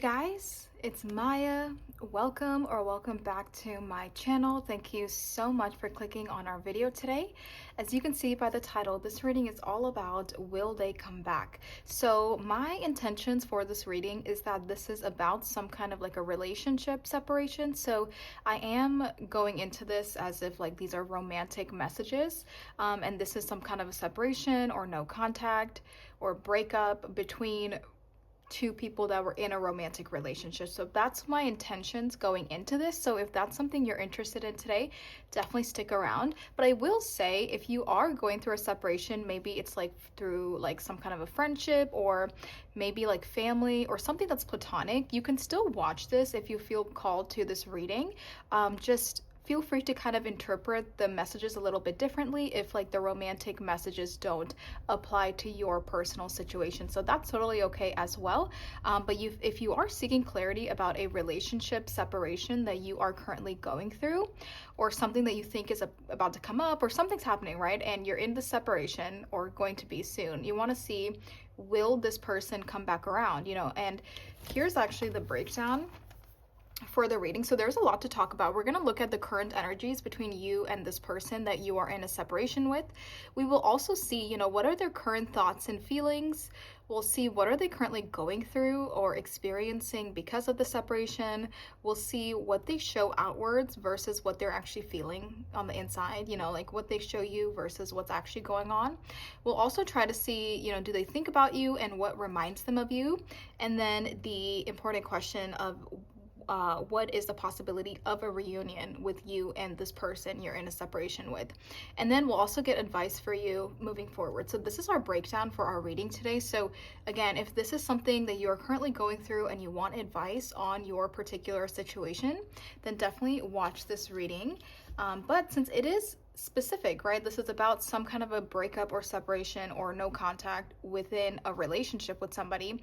Guys, it's Maya. Welcome back to my channel. Thank you so much for clicking on our video today. As you can see by the title, this reading is all about will they come back. So my intentions for this reading is that this is about some kind of like a relationship separation. So I am going into this as if like these are romantic messages, and this is some kind of a separation or no contact or breakup between two people that were in a romantic relationship. So that's my intentions going into this. So if that's something you're interested in today, definitely stick around. But I will say, if you are going through a separation, maybe it's like through like some kind of a friendship or maybe like family or something that's platonic, you can still watch this if you feel called to this reading. Just feel free to kind of interpret the messages a little bit differently if like the romantic messages don't apply to your personal situation. So that's totally okay as well. But if you are seeking clarity about a relationship separation that you are currently going through, or something that you think is about to come up, or something's happening, right? And you're in the separation or going to be soon, you want to see, will this person come back around, And here's actually the breakdown for the reading. So there's a lot to talk about. We're going to look at the current energies between you and this person that you are in a separation with. We will also see, what are their current thoughts and feelings. We'll see what are they currently going through or experiencing because of the separation. We'll see what they show outwards versus what they're actually feeling on the inside, like what they show you versus what's actually going on. We'll also try to see, do they think about you and what reminds them of you? And then the important question of what is the possibility of a reunion with you and this person you're in a separation with. And then we'll also get advice for you moving forward. So this is our breakdown for our reading today. So again, if this is something that you are currently going through and you want advice on your particular situation, then definitely watch this reading. But since it is specific, right? This is about some kind of a breakup or separation or no contact within a relationship with somebody.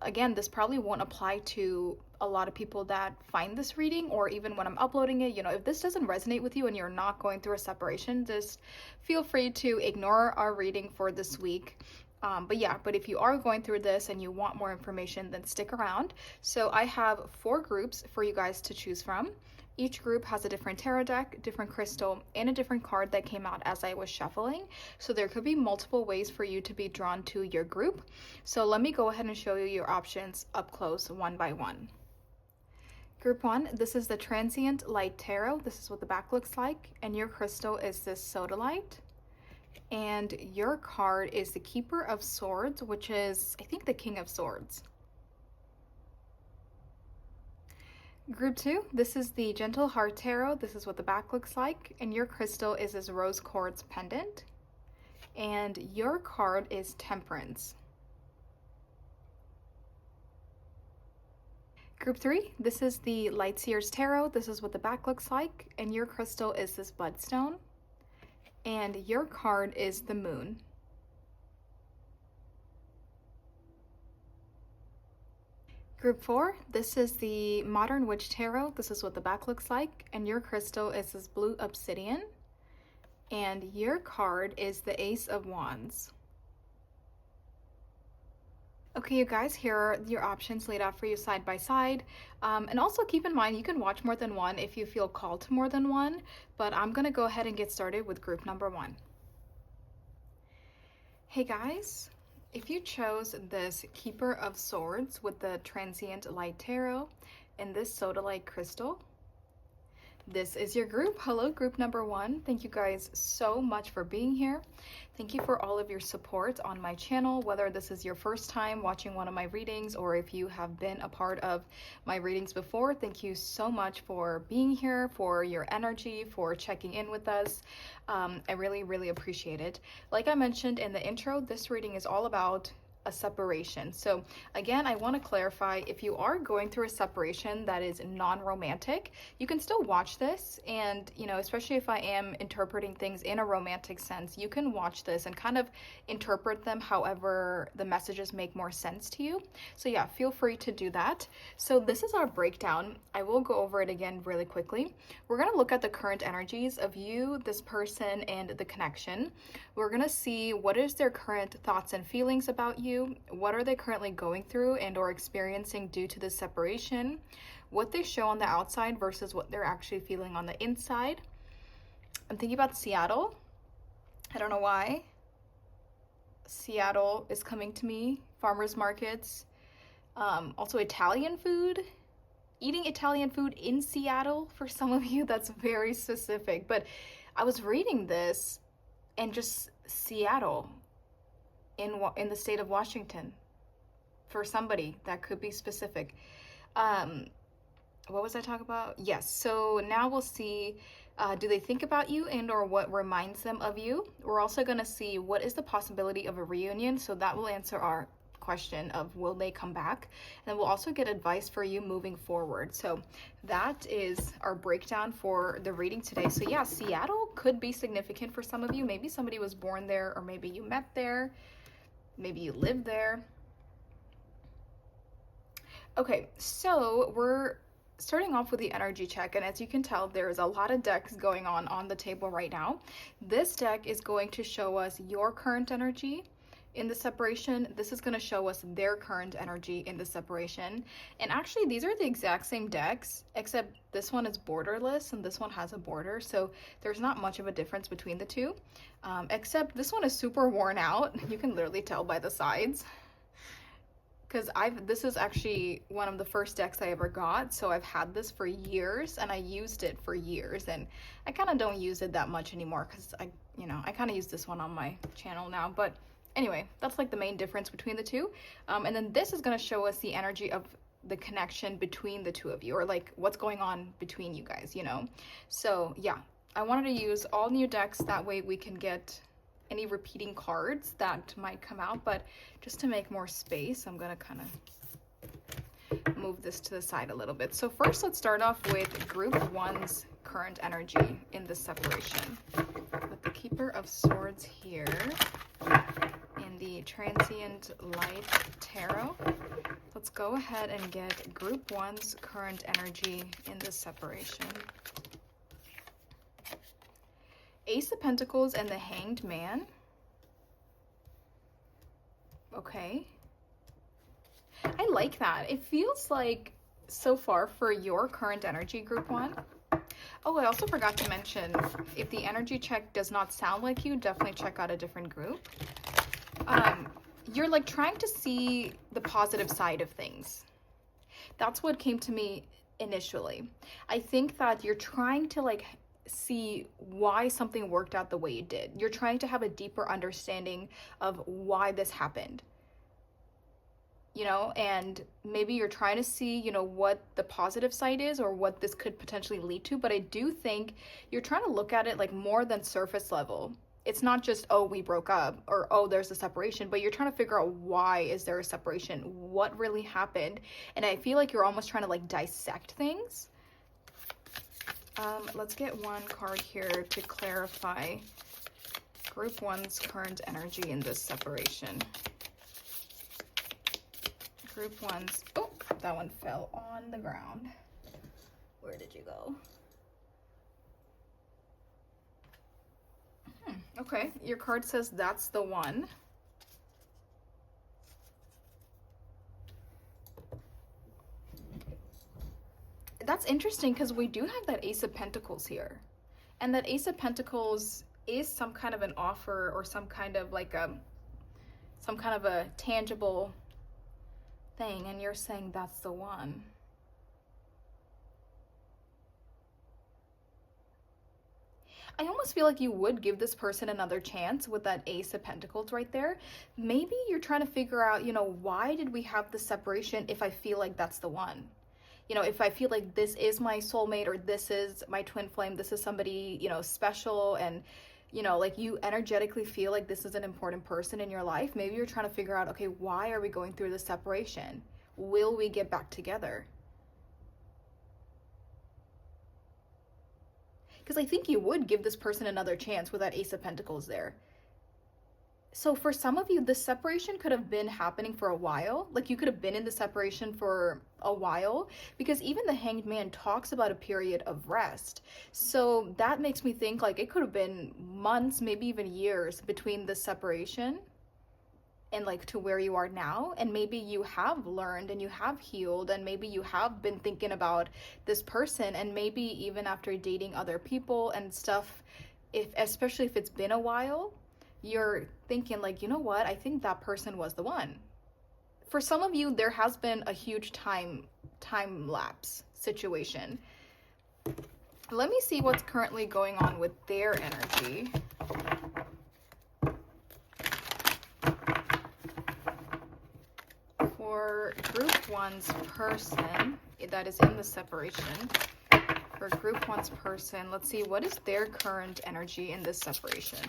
Again, this probably won't apply to a lot of people that find this reading, or even when I'm uploading it. If this doesn't resonate with you and you're not going through a separation, just feel free to ignore our reading for this week. But if you are going through this and you want more information, then stick around. So I have 4 groups for you guys to choose from. Each group has a different tarot deck, different crystal, and a different card that came out as I was shuffling. So there could be multiple ways for you to be drawn to your group. So let me go ahead and show you your options up close one by one. Group 1, this is the Transient Light Tarot. This is what the back looks like. And your crystal is this sodalite. And your card is the Keeper of Swords, which is, I think, the King of Swords. Group 2, this is the Gentle Heart Tarot. This is what the back looks like. And your crystal is this rose quartz pendant. And your card is Temperance. Group 3, this is the Light Seers Tarot. This is what the back looks like. And your crystal is this bloodstone. And your card is the Moon. Group 4, this is the Modern Witch Tarot. This is what the back looks like. And your crystal is this blue obsidian. And your card is the Ace of Wands. Okay, you guys, here are your options laid out for you side by side. And also keep in mind, you can watch more than one if you feel called to more than one. But I'm going to go ahead and get started with group number 1. Hey guys. If you chose this Keeper of Swords with the Transient Light Tarot and this sodalite crystal, this is your group. Hello, group number 1. Thank you guys so much for being here. Thank you for all of your support on my channel, whether this is your first time watching one of my readings or if you have been a part of my readings before. Thank you so much for being here, for your energy, for checking in with us. I really, really appreciate it. Like I mentioned in the intro, this reading is all about a separation. So again, I want to clarify, if you are going through a separation that is non-romantic, you can still watch this. And especially if I am interpreting things in a romantic sense, you can watch this and kind of interpret them however the messages make more sense to you. So yeah, feel free to do that. So this is our breakdown. I will go over it again really quickly. We're going to look at the current energies of you, this person, and the connection. We're going to see what is their current thoughts and feelings about you. you, what are they currently going through and or experiencing due to this separation, what they show on the outside versus what they're actually feeling on the inside. I'm thinking about Seattle. I don't know why. Seattle is coming to me. Farmers markets. Also Italian food. Eating Italian food in Seattle, for some of you, that's very specific. But I was reading this and just Seattle in the state of Washington. For somebody, that could be specific. What was I talking about? Yes, so now we'll see, do they think about you and or what reminds them of you? We're also going to see what is the possibility of a reunion, so that will answer our question of will they come back, and then we'll also get advice for you moving forward. So that is our breakdown for the reading today. So yeah, Seattle could be significant for some of you. Maybe somebody was born there, or maybe you met there, maybe you live there. Okay, so we're starting off with the energy check, and as you can tell, there's a lot of decks going on the table right now. This deck is going to show us your current energy in the separation. This is going to show us their current energy in the separation. And actually, these are the exact same decks, except this one is borderless and this one has a border, so there's not much of a difference between the two, except this one is super worn out. You can literally tell by the sides, because this is actually one of the first decks I ever got, so I've had this for years and I used it for years, and I kind of don't use it that much anymore because I kind of use this one on my channel now. But anyway, that's like the main difference between the two. And then this is going to show us the energy of the connection between the two of you, or like what's going on between you guys, So yeah, I wanted to use all new decks, that way we can get any repeating cards that might come out. But just to make more space, I'm gonna kind of move this to the side a little bit. So first, let's start off with group one's current energy in this separation with the Keeper of Swords here in the Transient Light Tarot. Let's go ahead and get group one's current energy in this separation. Ace of Pentacles and the Hanged Man. Okay. I like that. It feels like, so far, for your current energy, group one. Oh, I also forgot to mention, if the energy check does not sound like you, definitely check out a different group. You're like trying to see the positive side of things. That's what came to me initially. I think that you're trying to like see why something worked out the way it did. You're trying to have a deeper understanding of why this happened, and maybe you're trying to see, what the positive side is or what this could potentially lead to. But I do think you're trying to look at it like more than surface level. It's not just, oh, we broke up, or, oh, there's a separation, but you're trying to figure out why is there a separation? What really happened? And I feel like you're almost trying to like dissect things. Let's get one card here to clarify group one's current energy in this separation. Group one's, oh, that one fell on the ground. Where did you go? Okay, your card says that's the one. That's interesting because we do have that Ace of Pentacles here. And that Ace of Pentacles is some kind of an offer, or some kind of like some kind of a tangible thing, and you're saying that's the one. I almost feel like you would give this person another chance with that Ace of Pentacles right there. Maybe you're trying to figure out, why did we have this separation if I feel like that's the one? If I feel like this is my soulmate, or this is my twin flame, this is somebody, special, and, like you energetically feel like this is an important person in your life, maybe you're trying to figure out, okay, why are we going through this separation? Will we get back together? Because I think you would give this person another chance with that Ace of Pentacles there. So for some of you, this separation could have been happening for a while. Like you could have been in the separation for a while, because even the Hanged Man talks about a period of rest. So that makes me think like it could have been months, maybe even years between the separation and like to where you are now, and maybe you have learned and you have healed, and maybe you have been thinking about this person, and maybe even after dating other people and stuff, if especially if it's been a while, you're thinking like, you know what, I think that person was the one. For some of you, there has been a huge time lapse situation. Let me see what's currently going on with their energy. For group one's person that is in the separation, for group one's person, let's see, what is their current energy in this separation?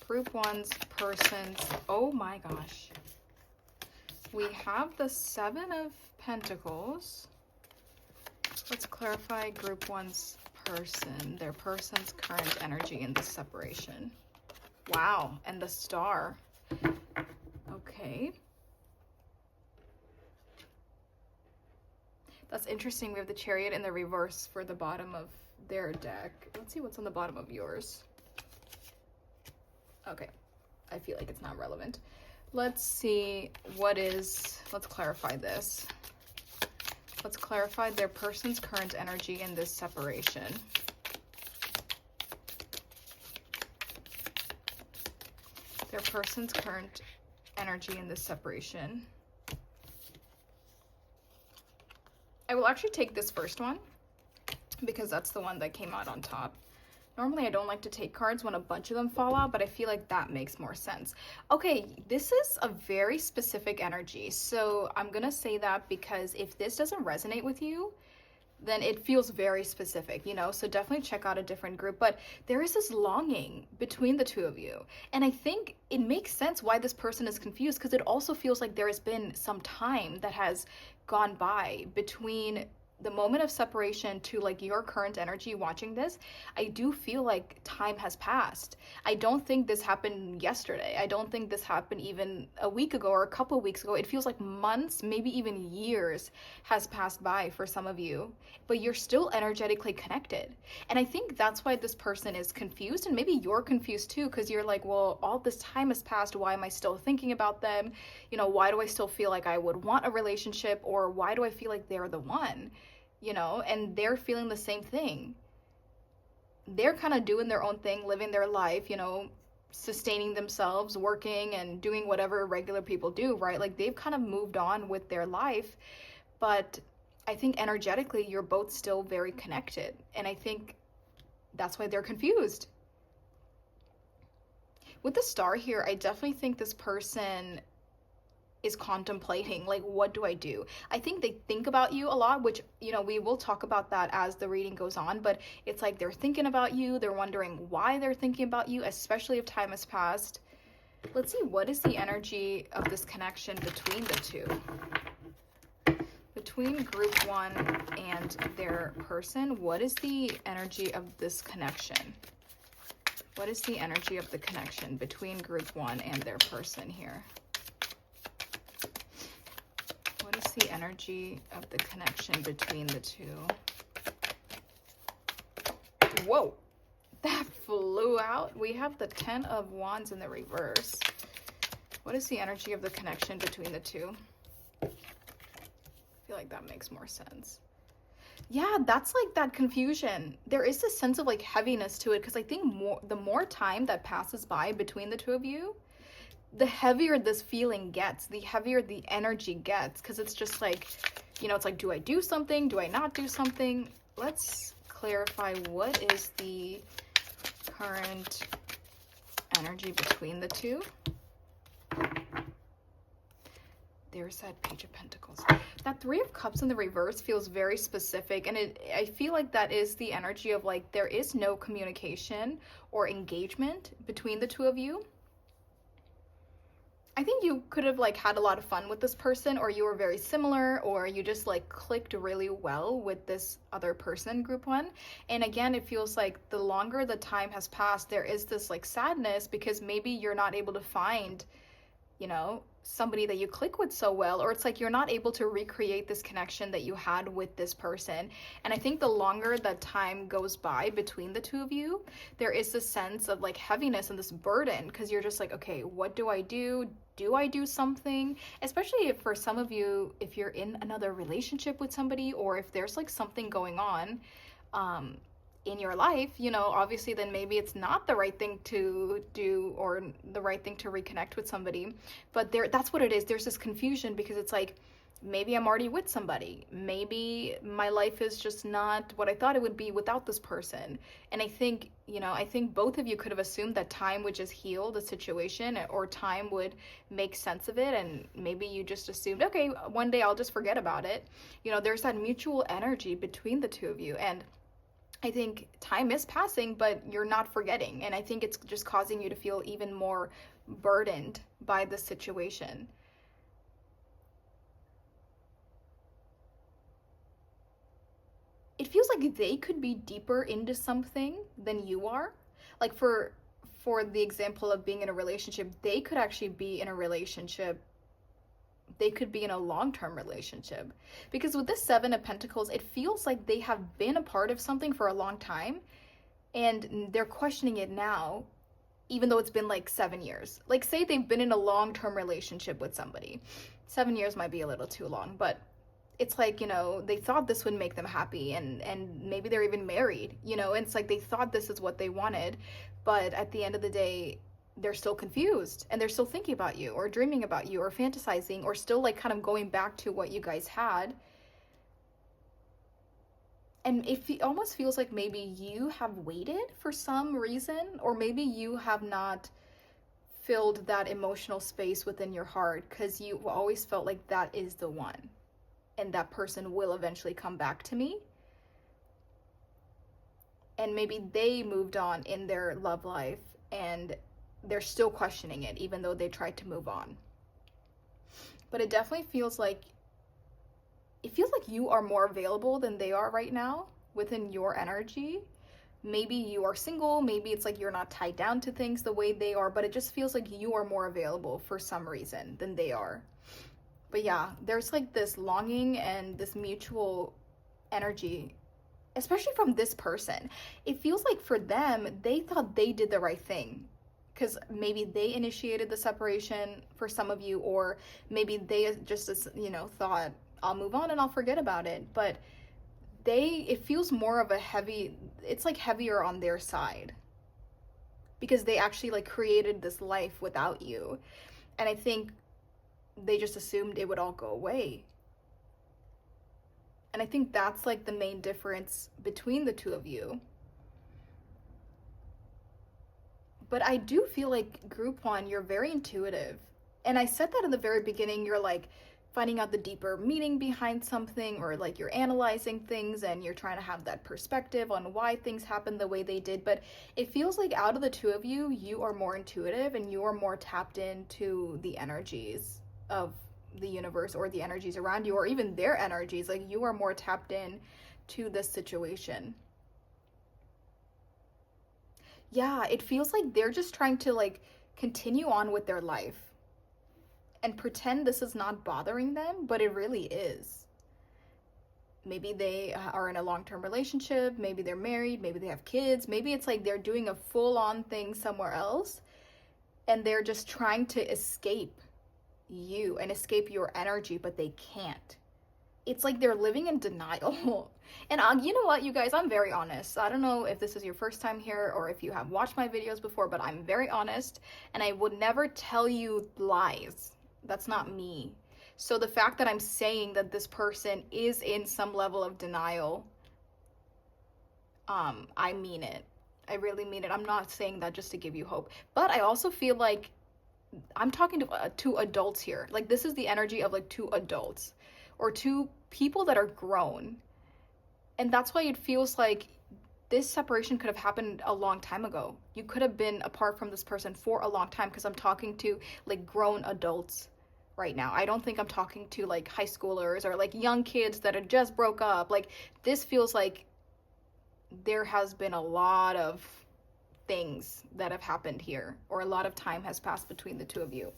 Group one's person's, oh my gosh. We have the 7 of Pentacles. Let's clarify group one's person, their person's current energy in this separation. Wow, and the Star. Okay. That's interesting. We have the Chariot in the reverse for the bottom of their deck. Let's see what's on the bottom of yours. Okay, I feel like it's not relevant. Let's see what is, let's clarify this. Let's clarify their person's current energy in this separation. Their person's current energy in this separation. I will actually take this first one because that's the one that came out on top. Normally I don't like to take cards when a bunch of them fall out, but I feel like that makes more sense. Okay, this is a very specific energy. So I'm gonna say that because if this doesn't resonate with you, then it feels very specific, you know? So definitely check out a different group. But there is this longing between the two of you. And I think it makes sense why this person is confused, because it also feels like there has been some time that has gone by between the moment of separation to like your current energy watching this. I do feel like time has passed. I don't think this happened yesterday. I don't think this happened even a week ago or a couple of weeks ago. It feels like months, maybe even years has passed by for some of you, but you're still energetically connected. And I think that's why this person is confused, and maybe you're confused too, because you're like, well, all this time has passed. Why am I still thinking about them? You know, why do I still feel like I would want a relationship, or why do I feel like they're the one? You know, and they're feeling the same thing. They're kind of doing their own thing, living their life, you know, sustaining themselves, working and doing whatever regular people do, right? Like they've kind of moved on with their life, but I think energetically you're both still very connected. And I think that's why they're confused. With the Star here, I definitely think this person is contemplating, like, what do I do? I think they think about you a lot, which, you know, we will talk about that as the reading goes on, but it's like they're thinking about you, they're wondering why they're thinking about you, especially if time has passed. Let's see, what is the energy of this connection between the two? Between group one and their person, what is the energy of this connection? What is the energy of the connection between group one and their person here? What is the energy of the connection between the two? Whoa, that flew out. We have the 10 of Wands in the reverse. What is the energy of the connection between the two? I feel like that makes more sense. Yeah, that's like that confusion. There is this sense of like heaviness to it, because I think the more time that passes by between the two of you, the heavier this feeling gets, the heavier the energy gets, because it's just like, you know, it's like, do I do something? Do I not do something? Let's clarify, what is the current energy between the two? There's that Page of Pentacles. That 3 of Cups in the reverse feels very specific, and I feel like that is the energy of like there is no communication or engagement between the two of you. I think you could have like had a lot of fun with this person, or you were very similar, or you just like clicked really well with this other person, group one. And again, it feels like the longer the time has passed, there is this like sadness because maybe you're not able to find, you know, somebody that you click with so well, or it's like you're not able to recreate this connection that you had with this person. And I think the longer that time goes by between the two of you, there is this sense of like heaviness and this burden, because you're just like, okay, what do I do? Do I do something? Especially if for some of you, if you're in another relationship with somebody, or if there's like something going on in your life, you know, obviously then maybe it's not the right thing to do, or the right thing to reconnect with somebody. But that's what it is. There's this confusion because it's like, maybe I'm already with somebody. Maybe my life is just not what I thought it would be without this person. And I think, you know, I think both of you could have assumed that time would just heal the situation, or time would make sense of it. And maybe you just assumed, okay, one day I'll just forget about it. You know, there's that mutual energy between the two of you. And I think time is passing, but you're not forgetting. And I think it's just causing you to feel even more burdened by the situation. It feels like they could be deeper into something than you are. Like for the example of being in a relationship, they could actually be in a relationship. They could be in a long-term relationship, because with this Seven of Pentacles, it feels like they have been a part of something for a long time, and they're questioning it now, even though it's been like 7 years. Like, say they've been in a long-term relationship with somebody. 7 years might be a little too long, but it's like, you know, they thought this would make them happy, and maybe they're even married, you know, and it's like they thought this is what they wanted, but at the end of the day, they're still confused, and they're still thinking about you, or dreaming about you, or fantasizing, or still like kind of going back to what you guys had. And it almost feels like maybe you have waited for some reason, or maybe you have not filled that emotional space within your heart, because you always felt like that is the one, and that person will eventually come back to me. And maybe they moved on in their love life, and they're still questioning it, even though they tried to move on. But it definitely feels like you are more available than they are right now within your energy. Maybe you are single, maybe it's like you're not tied down to things the way they are, but it just feels like you are more available for some reason than they are. But yeah, there's like this longing and this mutual energy, especially from this person. It feels like for them, they thought they did the right thing, because maybe they initiated the separation for some of you, or maybe they just, you know, thought, I'll move on and I'll forget about it. But it feels more of a it's like heavier on their side, because they actually like created this life without you. And I think they just assumed it would all go away. And I think that's like the main difference between the two of you. But I do feel like, group one, you're very intuitive. And I said that in the very beginning, you're like finding out the deeper meaning behind something, or like you're analyzing things and you're trying to have that perspective on why things happened the way they did. But it feels like out of the two of you, you are more intuitive, and you are more tapped into the energies of the universe, or the energies around you, or even their energies. Like, you are more tapped in to this situation. Yeah, it feels like they're just trying to like continue on with their life and pretend this is not bothering them, but it really is. Maybe they are in a long-term relationship, maybe they're married, maybe they have kids, maybe it's like they're doing a full-on thing somewhere else, and they're just trying to escape you and escape your energy, but they can't. It's like they're living in denial. And you know what, you guys, I'm very honest. I don't know if this is your first time here, or if you have watched my videos before, but I'm very honest, and I would never tell you lies. That's not me. So the fact that I'm saying that this person is in some level of denial, I mean it. I really mean it. I'm not saying that just to give you hope. But I also feel like I'm talking to two adults here. Like, this is the energy of like two adults, or two people that are grown. And that's why it feels like this separation could have happened a long time ago. You could have been apart from this person for a long time, because I'm talking to like grown adults right now. I don't think I'm talking to like high schoolers or like young kids that had just broke up. Like, this feels like there has been a lot of things that have happened here, or a lot of time has passed between the two of you.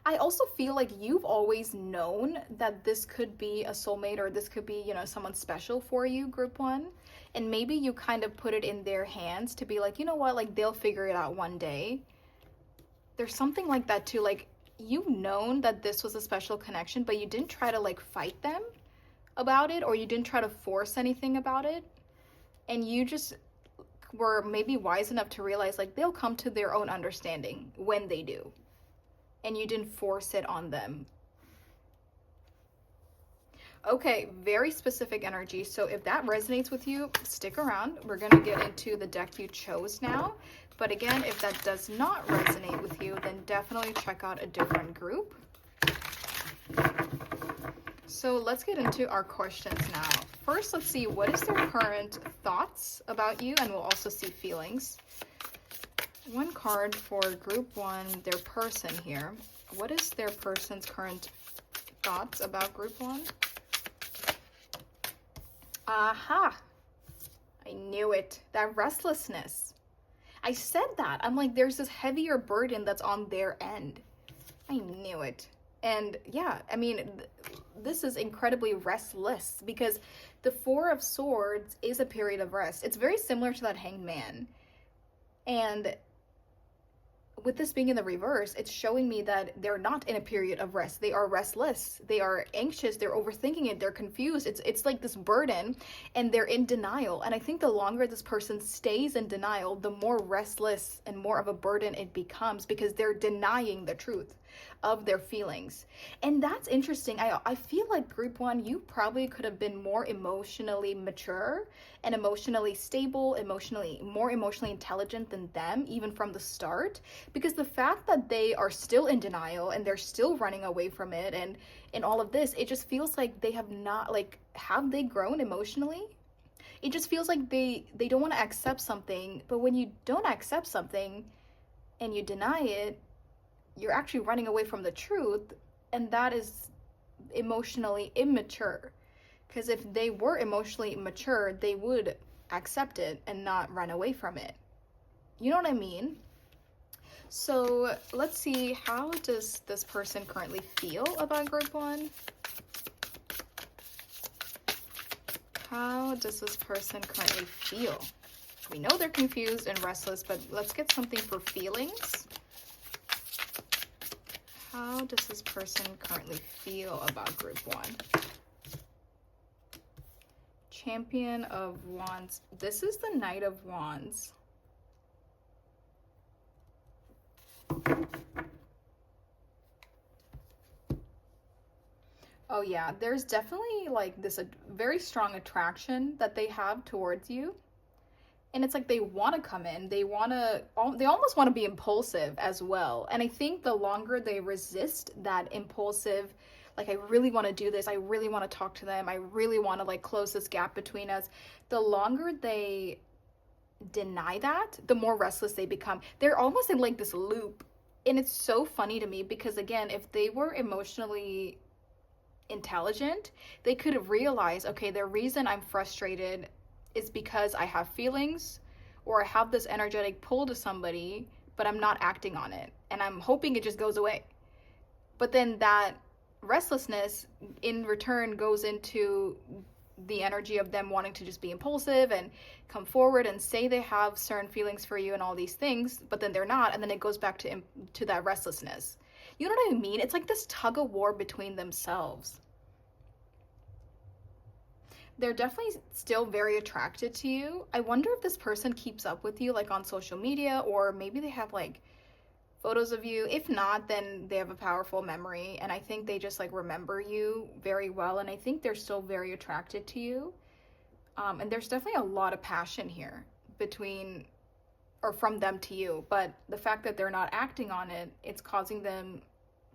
I also feel like you've always known that this could be a soulmate, or this could be, someone special for you, group one. And maybe you kind of put it in their hands to be like, you know what, like they'll figure it out one day. There's something like that too. Like, you've known that this was a special connection, but you didn't try to like fight them about it, or you didn't try to force anything about it. And you just were maybe wise enough to realize like they'll come to their own understanding when they do. And you didn't force it on them. Okay, very specific energy. So if that resonates with you, stick around. We're going to get into the deck you chose now. But again, if that does not resonate with you, then definitely check out a different group. So let's get into our questions now. First, let's see, what is their current thoughts about you? And we'll also see feelings. One card for group one, their person here. What is their person's current thoughts about group one? Aha! I knew it. That restlessness. I said that. I'm like, there's this heavier burden that's on their end. I knew it. And yeah, I mean, this is incredibly restless because the Four of Swords is a period of rest. It's very similar to that Hanged Man. And with this being in the reverse, it's showing me that they're not in a period of rest. They are restless. They are anxious. They're overthinking it. They're confused. It's like this burden, and they're in denial. And I think the longer this person stays in denial, the more restless and more of a burden it becomes, because they're denying the truth of their feelings. And that's interesting. I feel like group one, you probably could have been more emotionally mature and emotionally stable, more emotionally intelligent than them, even from the start, because the fact that they are still in denial and they're still running away from it and all of this, it just feels like they have not, like, have they grown emotionally? It just feels like they don't want to accept something. But when you don't accept something and you deny it, you're actually running away from the truth, and that is emotionally immature. Because if they were emotionally mature, they would accept it and not run away from it. You know what I mean? So let's see, how does this person currently feel about group one? How does this person currently feel? We know they're confused and restless, but let's get something for feelings. How does this person currently feel about group one? Champion of Wands. This is the Knight of Wands. Oh yeah, there's definitely like this very strong attraction that they have towards you. And it's like they want to come in, they almost want to be impulsive as well. And I think the longer they resist that impulsive, like, I really want to do this, I really want to talk to them, I really want to like close this gap between us, the longer they deny that, the more restless they become. They're almost in like this loop. And it's so funny to me because, again, if they were emotionally intelligent, they could realize, okay, the reason I'm frustrated is because I have feelings, or I have this energetic pull to somebody, but I'm not acting on it, and I'm hoping it just goes away. But then that restlessness in return goes into the energy of them wanting to just be impulsive and come forward and say they have certain feelings for you and all these things, but then they're not, and then it goes back to that restlessness. You know what I mean? It's like this tug of war between themselves. They're definitely still very attracted to you. I wonder if this person keeps up with you like on social media, or maybe they have like photos of you. If not, then they have a powerful memory, and I think they just like remember you very well, and I think they're still very attracted to you. And there's definitely a lot of passion here between, or from them to you, but the fact that they're not acting on it, it's causing them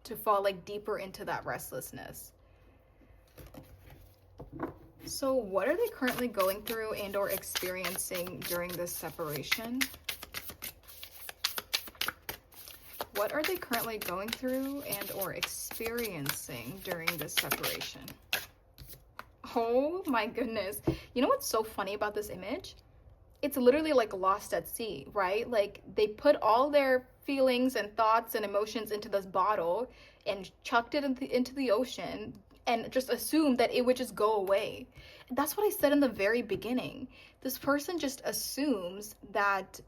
to fall like deeper into that restlessness. So what are they currently going through and or experiencing during this separation? What are they currently going through and or experiencing during this separation? Oh my goodness. You know what's so funny about this image? It's literally like lost at sea, right? Like they put all their feelings and thoughts and emotions into this bottle, and chucked it into the ocean and just assumed that it would just go away. That's what I said in the very beginning. This person just assumes that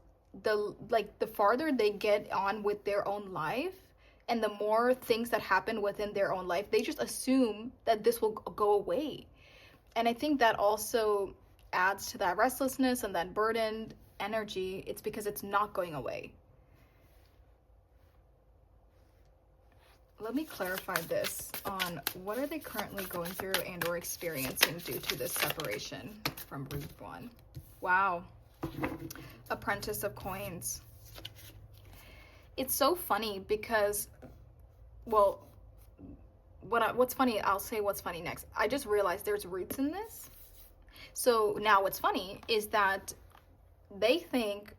the farther they get on with their own life and the more things that happen within their own life, they just assume that this will go away. And I think that also adds to that restlessness and that burdened energy. It's because it's not going away. Let me clarify this on what are they currently going through and or experiencing due to this separation from root one. Wow. Apprentice of Coins. It's so funny because, well, what's funny, I'll say what's funny next. I just realized there's roots in this. So now what's funny is that they think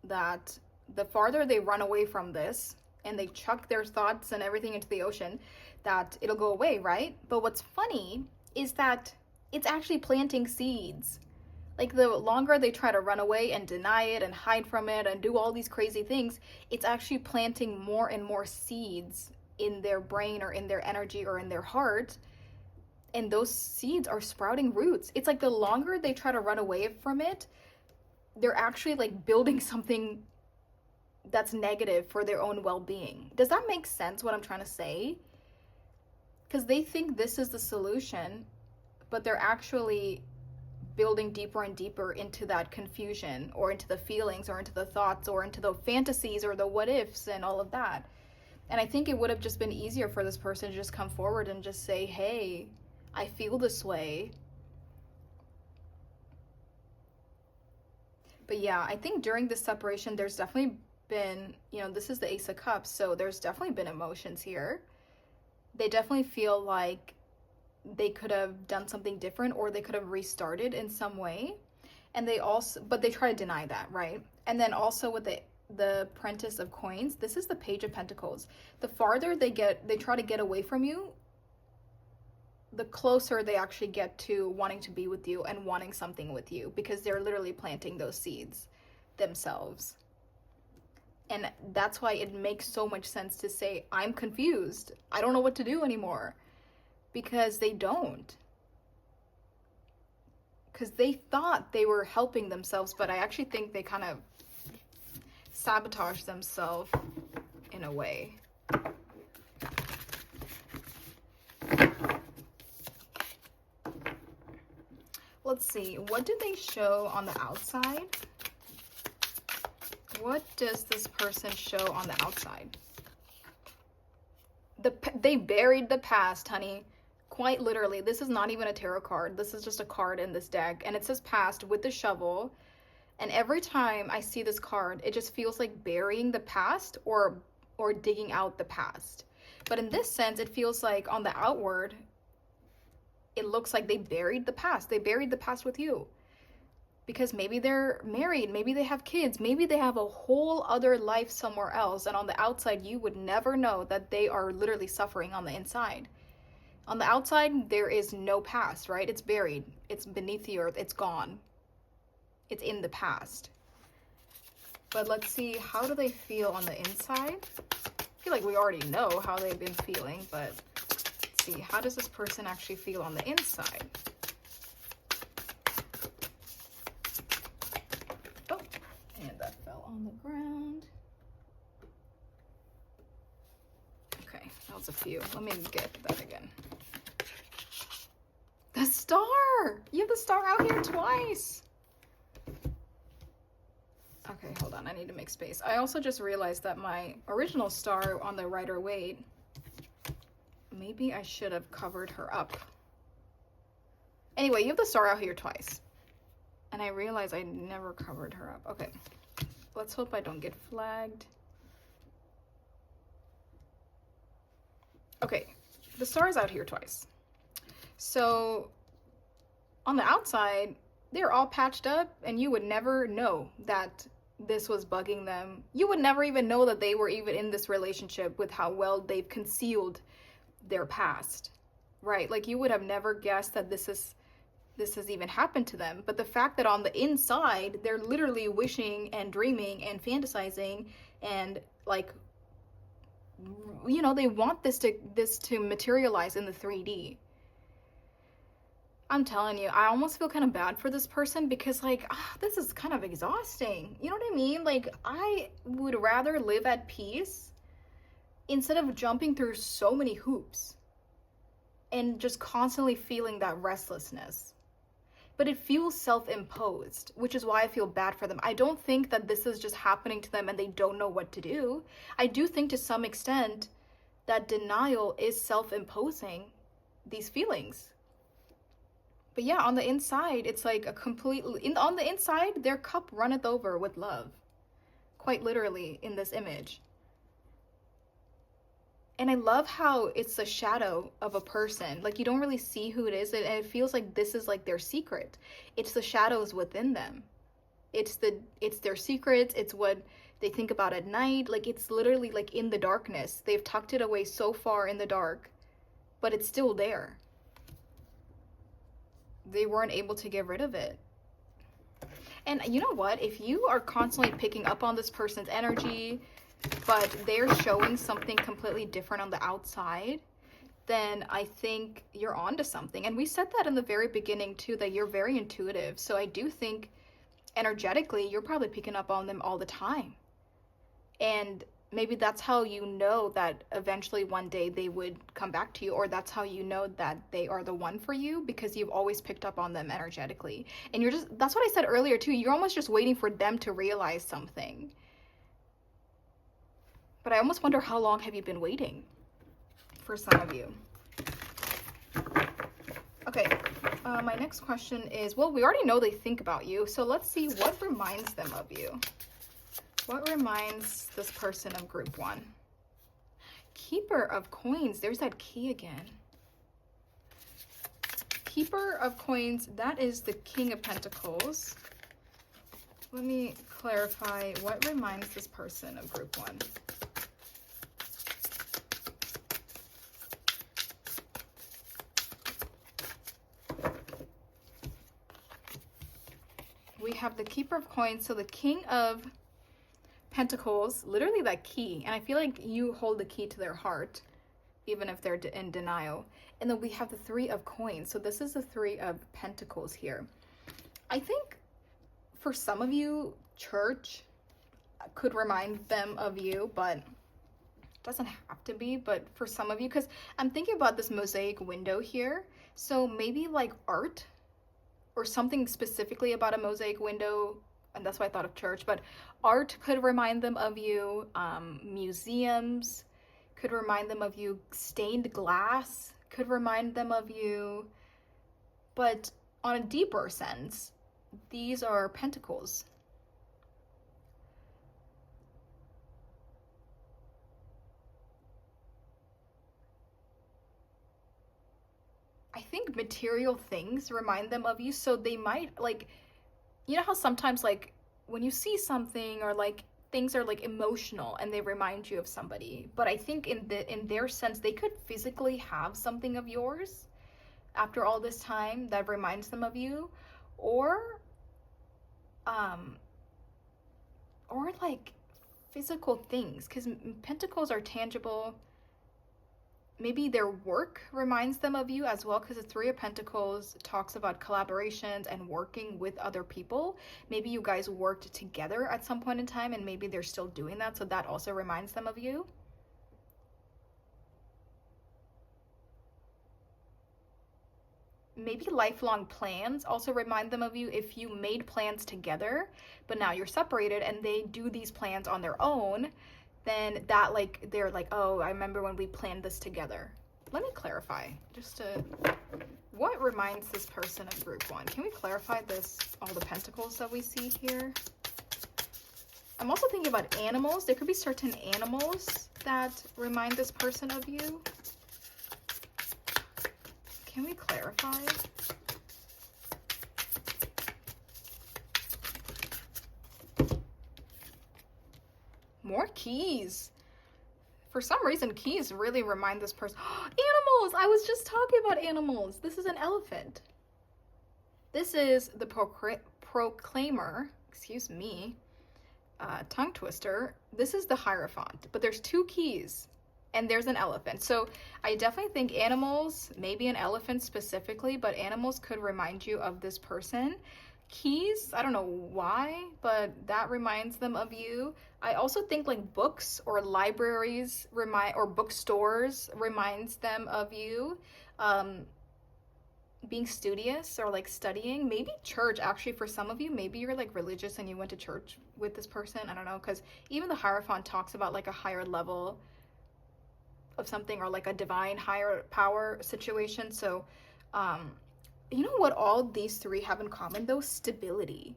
that the farther they run away from this and they chuck their thoughts and everything into the ocean, that it'll go away, right? But what's funny is that it's actually planting seeds. Like, the longer they try to run away and deny it and hide from it and do all these crazy things, it's actually planting more and more seeds in their brain or in their energy or in their heart. And those seeds are sprouting roots. It's like the longer they try to run away from it, they're actually like building something that's negative for their own well-being. Does that make sense, what I'm trying to say? Because they think this is the solution, but they're actually building deeper and deeper into that confusion or into the feelings or into the thoughts or into the fantasies or the what ifs and all of that. And I think it would have just been easier for this person to just come forward and just say, hey, I feel this way. But yeah, I think during this separation, there's definitely been, this is the Ace of Cups, so there's definitely been emotions here. They definitely feel like they could have done something different or they could have restarted in some way. And but they try to deny that, right? And then also with the Apprentice of Coins, this is the Page of Pentacles. The farther they try to get away from you, the closer they actually get to wanting to be with you and wanting something with you, because they're literally planting those seeds themselves. And that's why it makes so much sense to say, I'm confused. I don't know what to do anymore. Because they don't. Because they thought they were helping themselves, but I actually think they kind of sabotage themselves in a way. Let's see, what do they show on the outside? What does this person show on the outside? They buried the past, honey. Quite literally. This is not even a tarot card. This is just a card in this deck. And it says past with the shovel. And every time I see this card, it just feels like burying the past or digging out the past. But in this sense, it feels like on the outward, it looks like they buried the past. They buried the past with you. Because maybe they're married, maybe they have kids, maybe they have a whole other life somewhere else. And on the outside, you would never know that they are literally suffering on the inside. On the outside, there is no past, right? It's buried. It's beneath the earth. It's gone. It's in the past. But let's see, how do they feel on the inside? I feel like we already know how they've been feeling, but let's see, how does this person actually feel on the inside? Oh, and that fell on the ground. Okay, that was a few. Let me get that again. The star! You have the star out here twice! Okay, hold on. I need to make space. I also just realized that my original star on the Rider-Waite, maybe I should have covered her up. Anyway, you have the star out here twice. And I realized I never covered her up. Okay, let's hope I don't get flagged. Okay, the star is out here twice. So on the outside, they're all patched up and you would never know that this was bugging them. You would never even know that they were even in this relationship with how well they've concealed their past, right? Like, you would have never guessed that this has even happened to them. But the fact that on the inside, they're literally wishing and dreaming and fantasizing and like you know, they want this to materialize in the 3D. I'm telling you, I almost feel kind of bad for this person because, like, this is kind of exhausting. You know what I mean? Like, I would rather live at peace instead of jumping through so many hoops and just constantly feeling that restlessness. But it feels self-imposed, which is why I feel bad for them. I don't think that this is just happening to them and they don't know what to do. I do think to some extent that denial is self-imposing these feelings. But yeah, on the inside, it's like a completely, on the inside, their cup runneth over with love. Quite literally in this image. And I love how it's a shadow of a person. Like, you don't really see who it is, and it feels like this is like their secret. It's the shadows within them. It's their secrets, it's what they think about at night. Like, it's literally like in the darkness. They've tucked it away so far in the dark, but it's still there. They weren't able to get rid of it. And you know what? If you are constantly picking up on this person's energy, but they're showing something completely different on the outside, then I think you're onto something. And we said that in the very beginning too, that you're very intuitive. So I do think energetically, you're probably picking up on them all the time. And maybe that's how you know that eventually one day they would come back to you, or that's how you know that they are the one for you, because you've always picked up on them energetically. And you're just, that's what I said earlier too, you're almost just waiting for them to realize something. But I almost wonder, how long have you been waiting for some of you? Okay, my next question is, well, we already know they think about you, so let's see what reminds them of you. What reminds this person of group 1? Keeper of Coins. There's that key again. Keeper of Coins. That is the King of Pentacles. Let me clarify what reminds this person of group 1. We have the Keeper of Coins. So the King of Pentacles, literally that key, and I feel like you hold the key to their heart even if they're in denial. And then we have the 3 of Coins, so this is the 3 of Pentacles here. I think for some of you, church could remind them of you, but it doesn't have to be. But for some of you, because I'm thinking about this mosaic window here, so maybe like art or something specifically about a mosaic window, and that's why I thought of church, but art could remind them of you. Museums could remind them of you. Stained glass could remind them of you. But on a deeper sense, these are pentacles. I think material things remind them of you, so they might, like, you know how sometimes, like, when you see something or like things are like emotional and they remind you of somebody, but I think in their sense, they could physically have something of yours after all this time that reminds them of you, or like physical things, because pentacles are tangible. Maybe their work reminds them of you as well, because the 3 of Pentacles talks about collaborations and working with other people. Maybe you guys worked together at some point in time, and maybe they're still doing that, so that also reminds them of you. Maybe lifelong plans also remind them of you. If you made plans together, but now you're separated and they do these plans on their own, then that, like, they're like, oh, I remember when we planned this together. Let me clarify, just to, what reminds this person of group 1? Can we clarify this, all the pentacles that we see here? I'm also thinking about animals. There could be certain animals that remind this person of you. Can we clarify? More keys. For some reason, keys really remind this person. Animals! I was just talking about animals. This is an elephant. This is the proclaimer. Excuse me. Tongue twister. This is the Hierophant. But there's 2 keys. and there's an elephant. So I definitely think animals, maybe an elephant specifically, but animals could remind you of this person. Keys, I don't know why, but that reminds them of you. I also think like books or libraries or bookstores reminds them of you. Being studious or like studying, maybe church. Actually, for some of you, maybe you're like religious and you went to church with this person. I don't know, because even the Hierophant talks about like a higher level of something, or like a divine higher power situation. So you know what all these three have in common though? Stability.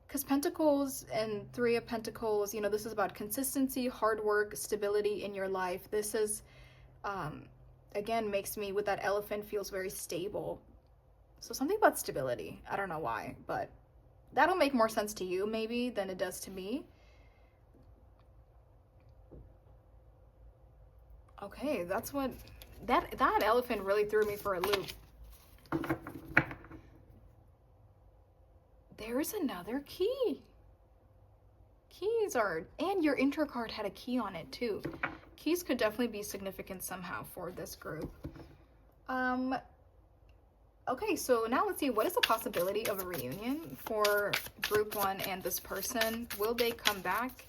Because Pentacles and Three of Pentacles, you know, this is about consistency, hard work, stability in your life. This is again, makes me, with that elephant, feels very stable. So something about stability. I don't know why, but that'll make more sense to you maybe than it does to me. Okay, that's what that elephant really threw me for a loop. There's another key. Keys are, and your intro card had a key on it too. Keys could definitely be significant somehow for this group. Okay, so now let's see, what is the possibility of a reunion for group one and this person? Will they come back?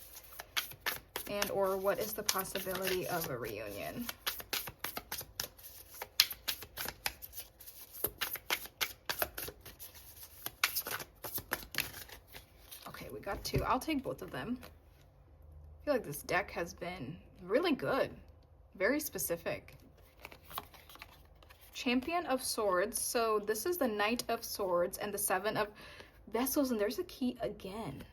And or what is the possibility of a reunion? Okay, we got two. I'll take both of them. I feel like this deck has been really good, very specific. Champion of Swords. So this is the Knight of Swords and the Seven of Vessels, and there's a key again.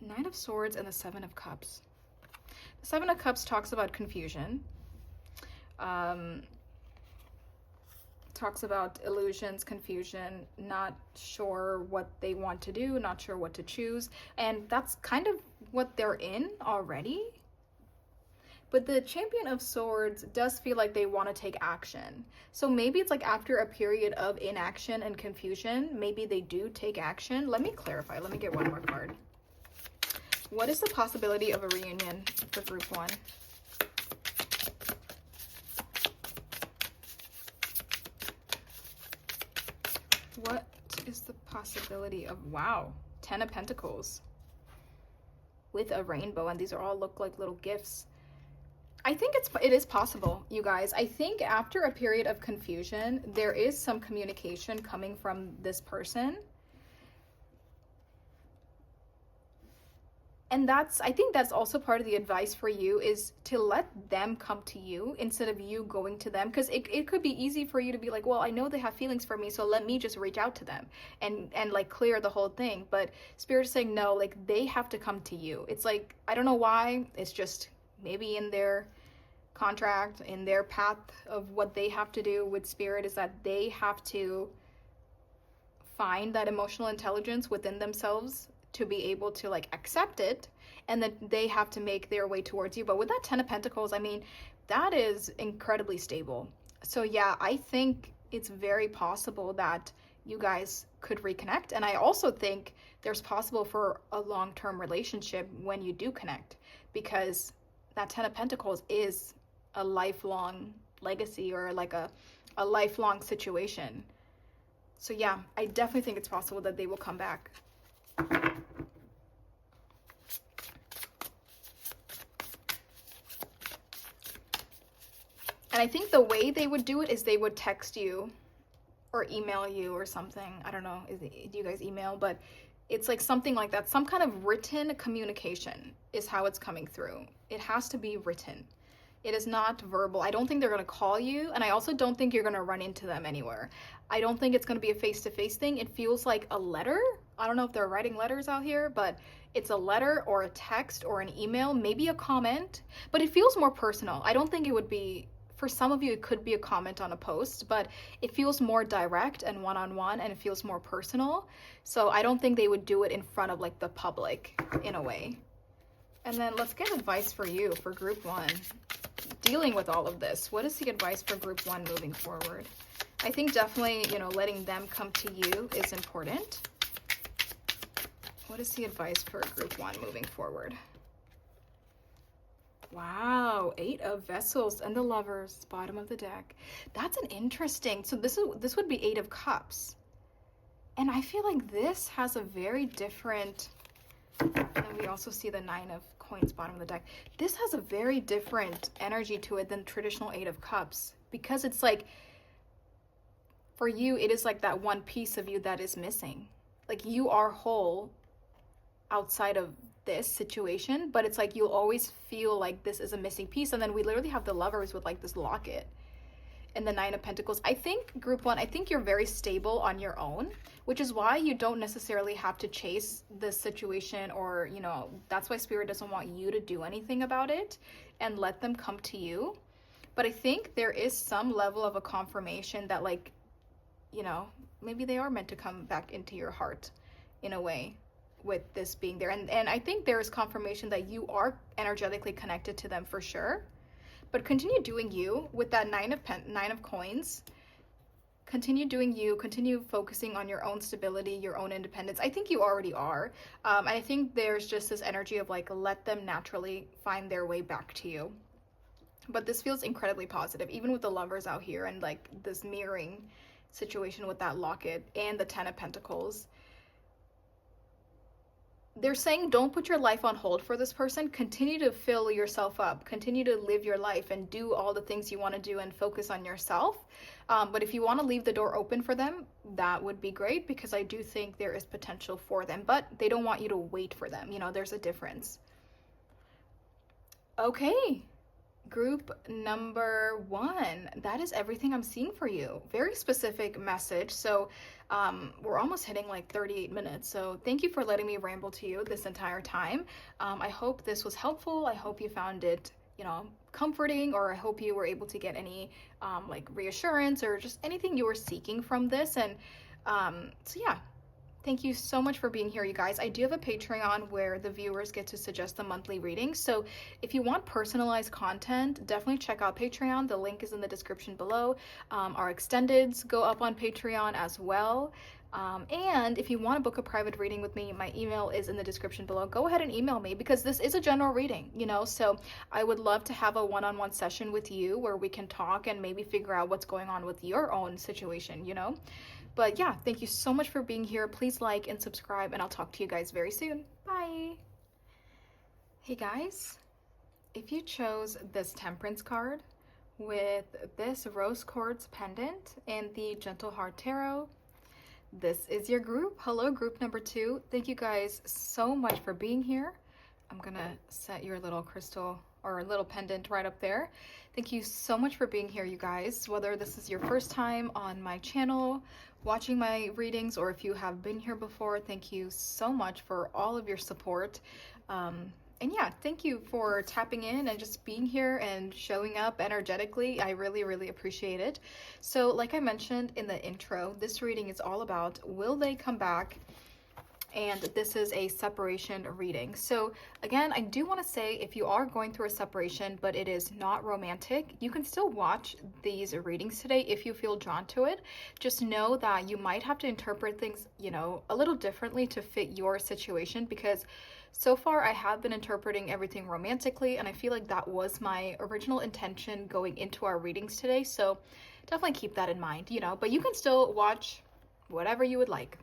Knight of Swords and the Seven of Cups. The Seven of Cups talks about confusion. Talks about illusions, confusion, not sure what they want to do, not sure what to choose. And that's kind of what they're in already. But the Champion of Swords does feel like they want to take action. So maybe it's like after a period of inaction and confusion, maybe they do take action. Let me clarify. Let me get one more card. What is the possibility of a reunion for group one? What is the possibility of, wow, 10 of Pentacles with a rainbow, and these are all look like little gifts. I think it is possible, you guys. I think after a period of confusion, there is some communication coming from this person. And I think that's also part of the advice for you, is to let them come to you instead of you going to them. Because it could be easy for you to be like, well, I know they have feelings for me, so let me just reach out to them and like clear the whole thing. But Spirit is saying, no, like they have to come to you. It's like, I don't know why. It's just maybe in their contract, in their path of what they have to do with Spirit, is that they have to find that emotional intelligence within themselves to be able to like accept it, and then they have to make their way towards you. But with that 10 of Pentacles, I mean, that is incredibly stable. So yeah, I think it's very possible that you guys could reconnect. And I also think there's possible for a long-term relationship when you do connect, because that 10 of Pentacles is a lifelong legacy, or like a lifelong situation. So yeah, I definitely think it's possible that they will come back. And I think the way they would do it is they would text you or email you or something. I don't know, do you guys email? But it's like something like that. Some kind of written communication is how it's coming through. It has to be written. It is not verbal. I don't think they're going to call you, and I also don't think you're going to run into them anywhere. I don't think it's going to be a face-to-face thing. It feels like a letter. I don't know if they're writing letters out here, but it's a letter or a text or an email, maybe a comment, but it feels more personal. I don't think it would be, for some of you, it could be a comment on a post, but it feels more direct and one-on-one, and it feels more personal. So I don't think they would do it in front of like the public in a way. And then let's get advice for you for group one. Dealing with all of this, what is the advice for group one moving forward? I think definitely, you know, letting them come to you is important. What is the advice for group 1 moving forward? Wow, 8 of Vessels and the Lovers, bottom of the deck. That's an interesting. So this would be 8 of Cups. And I feel like this has a very different, and we also see the 9 of Coins, bottom of the deck. This has a very different energy to it than traditional 8 of Cups, because it's like, for you, it is like that one piece of you that is missing. Like, you are whole outside of this situation, but it's like you'll always feel like this is a missing piece. And then we literally have the Lovers with like this locket and the 9 of Pentacles. I think group 1, I think you're very stable on your own, which is why you don't necessarily have to chase this situation, or, you know, that's why Spirit doesn't want you to do anything about it and let them come to you. But I think there is some level of a confirmation that, like, you know, maybe they are meant to come back into your heart in a way, with this being there. And I think there is confirmation that you are energetically connected to them for sure. But continue doing you with that 9 of Coins. Continue doing you. Continue focusing on your own stability, your own independence. I think you already are. I think there's just this energy of like, let them naturally find their way back to you. But this feels incredibly positive, even with the Lovers out here and like this mirroring situation with that locket and the 10 of Pentacles. They're saying don't put your life on hold for this person. Continue to fill yourself up. Continue to live your life and do all the things you want to do and focus on yourself. But if you want to leave the door open for them, that would be great, because I do think there is potential for them. But they don't want you to wait for them. You know, there's a difference. Okay. Group number 1, that is everything I'm seeing for you. Very specific message. So we're almost hitting like 38 minutes. So thank you for letting me ramble to you this entire time. I hope this was helpful. I hope you found it, you know, comforting, or I hope you were able to get any like reassurance or just anything you were seeking from this. And so yeah. Thank you so much for being here, you guys. I do have a Patreon where the viewers get to suggest the monthly readings. So if you want personalized content, definitely check out Patreon. The link is in the description below. Our extendeds go up on Patreon as well. And if you want to book a private reading with me, my email is in the description below. Go ahead and email me, because this is a general reading, you know, so I would love to have a one-on-one session with you where we can talk and maybe figure out what's going on with your own situation, you know. But yeah, thank you so much for being here. Please like and subscribe, and I'll talk to you guys very soon. Bye. Hey guys, if you chose this Temperance card with this rose quartz pendant and the Gentle Heart Tarot, this is your group. Hello, group number 2. Thank you guys so much for being here. I'm gonna set your little crystal or little pendant right up there. Thank you so much for being here, you guys. Whether this is your first time on my channel, watching my readings, or if you have been here before, thank you so much for all of your support. And yeah, thank you for tapping in and just being here and showing up energetically. I really, really appreciate it. So like I mentioned in the intro, this reading is all about, will they come back? And this is a separation reading. So again, I do want to say, if you are going through a separation, but it is not romantic, you can still watch these readings today if you feel drawn to it. Just know that you might have to interpret things, you know, a little differently to fit your situation, because so far I have been interpreting everything romantically, and I feel like that was my original intention going into our readings today. So definitely keep that in mind, you know, but you can still watch whatever you would like.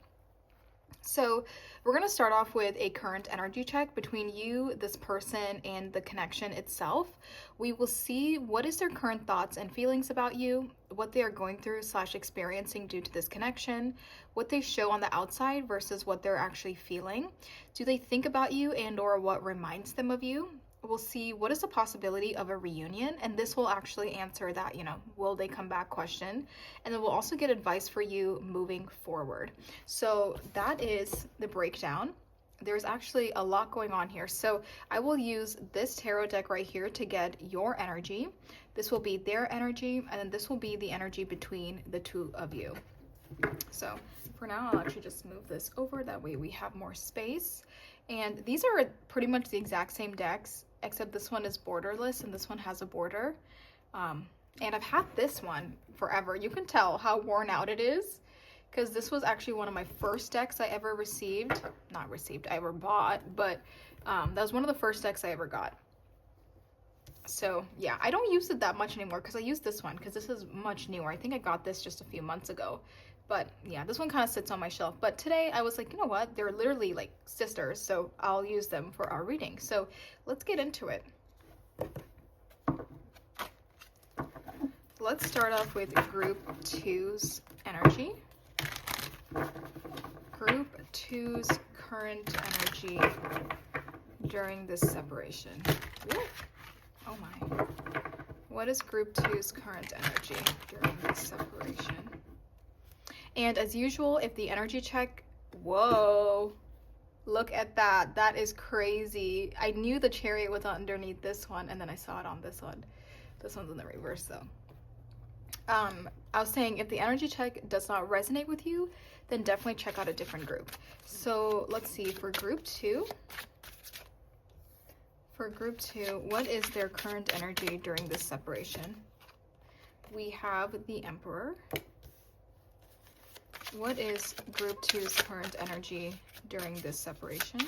So we're going to start off with a current energy check between you, this person, and the connection itself. We will see what is their current thoughts and feelings about you, what they are going through / experiencing due to this connection, what they show on the outside versus what they're actually feeling. Do they think about you and or what reminds them of you? We'll see what is the possibility of a reunion, and this will actually answer that, you know, will they come back question. And then we'll also get advice for you moving forward. So that is the breakdown. There's actually a lot going on here. So I will use this tarot deck right here to get your energy. This will be their energy, and then this will be the energy between the two of you. So for now, I'll actually just move this over. That way we have more space. And these are pretty much the exact same decks, except this one is borderless and this one has a border. And I've had this one forever. You can tell how worn out it is. because this was actually one of my first decks I ever received. Not received, I ever bought, but that was one of the first decks I ever got. So yeah, I don't use it that much anymore because I use this one because this is much newer. I think I got this just a few months ago. But yeah, this one kind of sits on my shelf. But today I was like, you know what? They're literally like sisters, so I'll use them for our reading. So let's get into it. Let's start off with Group 2's energy. Group 2's current energy during this separation. Ooh. Oh my. What is Group 2's current energy during this separation? And as usual, if the energy check, whoa, look at that. That is crazy. I knew the Chariot was underneath this one, and then I saw it on this one. This one's in the reverse, though. I was saying if the energy check does not resonate with you, then definitely check out a different group. So let's see, for Group 2, what is their current energy during this separation? We have the Emperor. What is Group 2's current energy during this separation?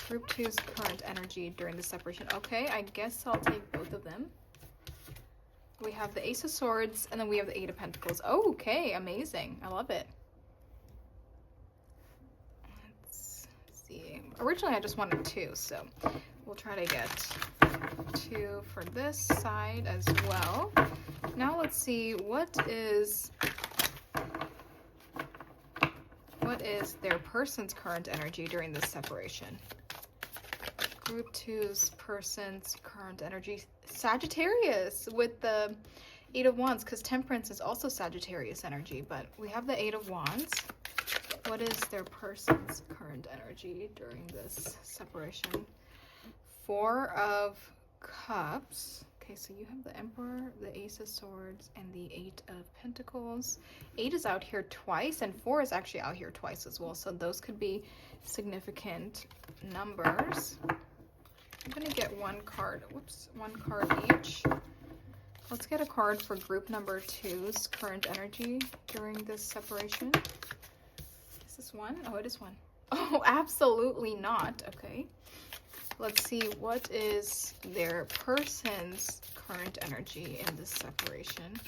Group 2's current energy during the separation. Okay, I guess I'll take both of them. We have the Ace of Swords, and then we have the Eight of Pentacles. Oh, okay, amazing. I love it. Let's see. Originally, I just wanted 2, so we'll try to get 2 for this side as well. Now let's see, what is their person's current energy during this separation? Group 2's person's current energy. Sagittarius with the Eight of Wands, because Temperance is also Sagittarius energy, but we have the Eight of Wands. What is their person's current energy during this separation? Four of Cups. Okay, so you have the Emperor, the Ace of Swords, and the Eight of Pentacles. 8 is out here twice, and 4 is actually out here twice as well, so those could be significant numbers. I'm gonna get one card, one card each. Let's get a card for Group number 2's current energy during this separation. Is this one? Oh, it is one. Oh, absolutely not. Okay. Let's see, what is their person's current energy in this separation?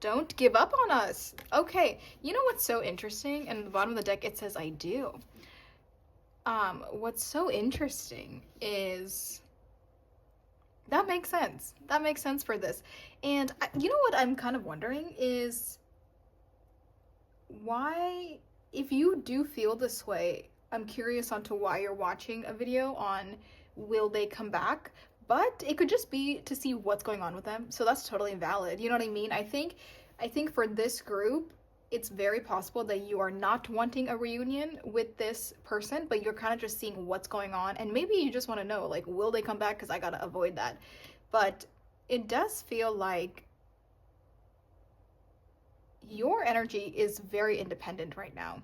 Don't give up on us. Okay, you know what's so interesting? And at the bottom of the deck, it says, I do. What's so interesting is that makes sense. That makes sense for this. And you know what I'm kind of wondering is why, if you do feel this way, I'm curious onto why you're watching a video on will they come back, but it could just be to see what's going on with them. So that's totally valid. You know what I mean? I think for this group, it's very possible that you are not wanting a reunion with this person, but you're kind of just seeing what's going on. And maybe you just want to know, like, will they come back? Because I got to avoid that. But it does feel like your energy is very independent right now.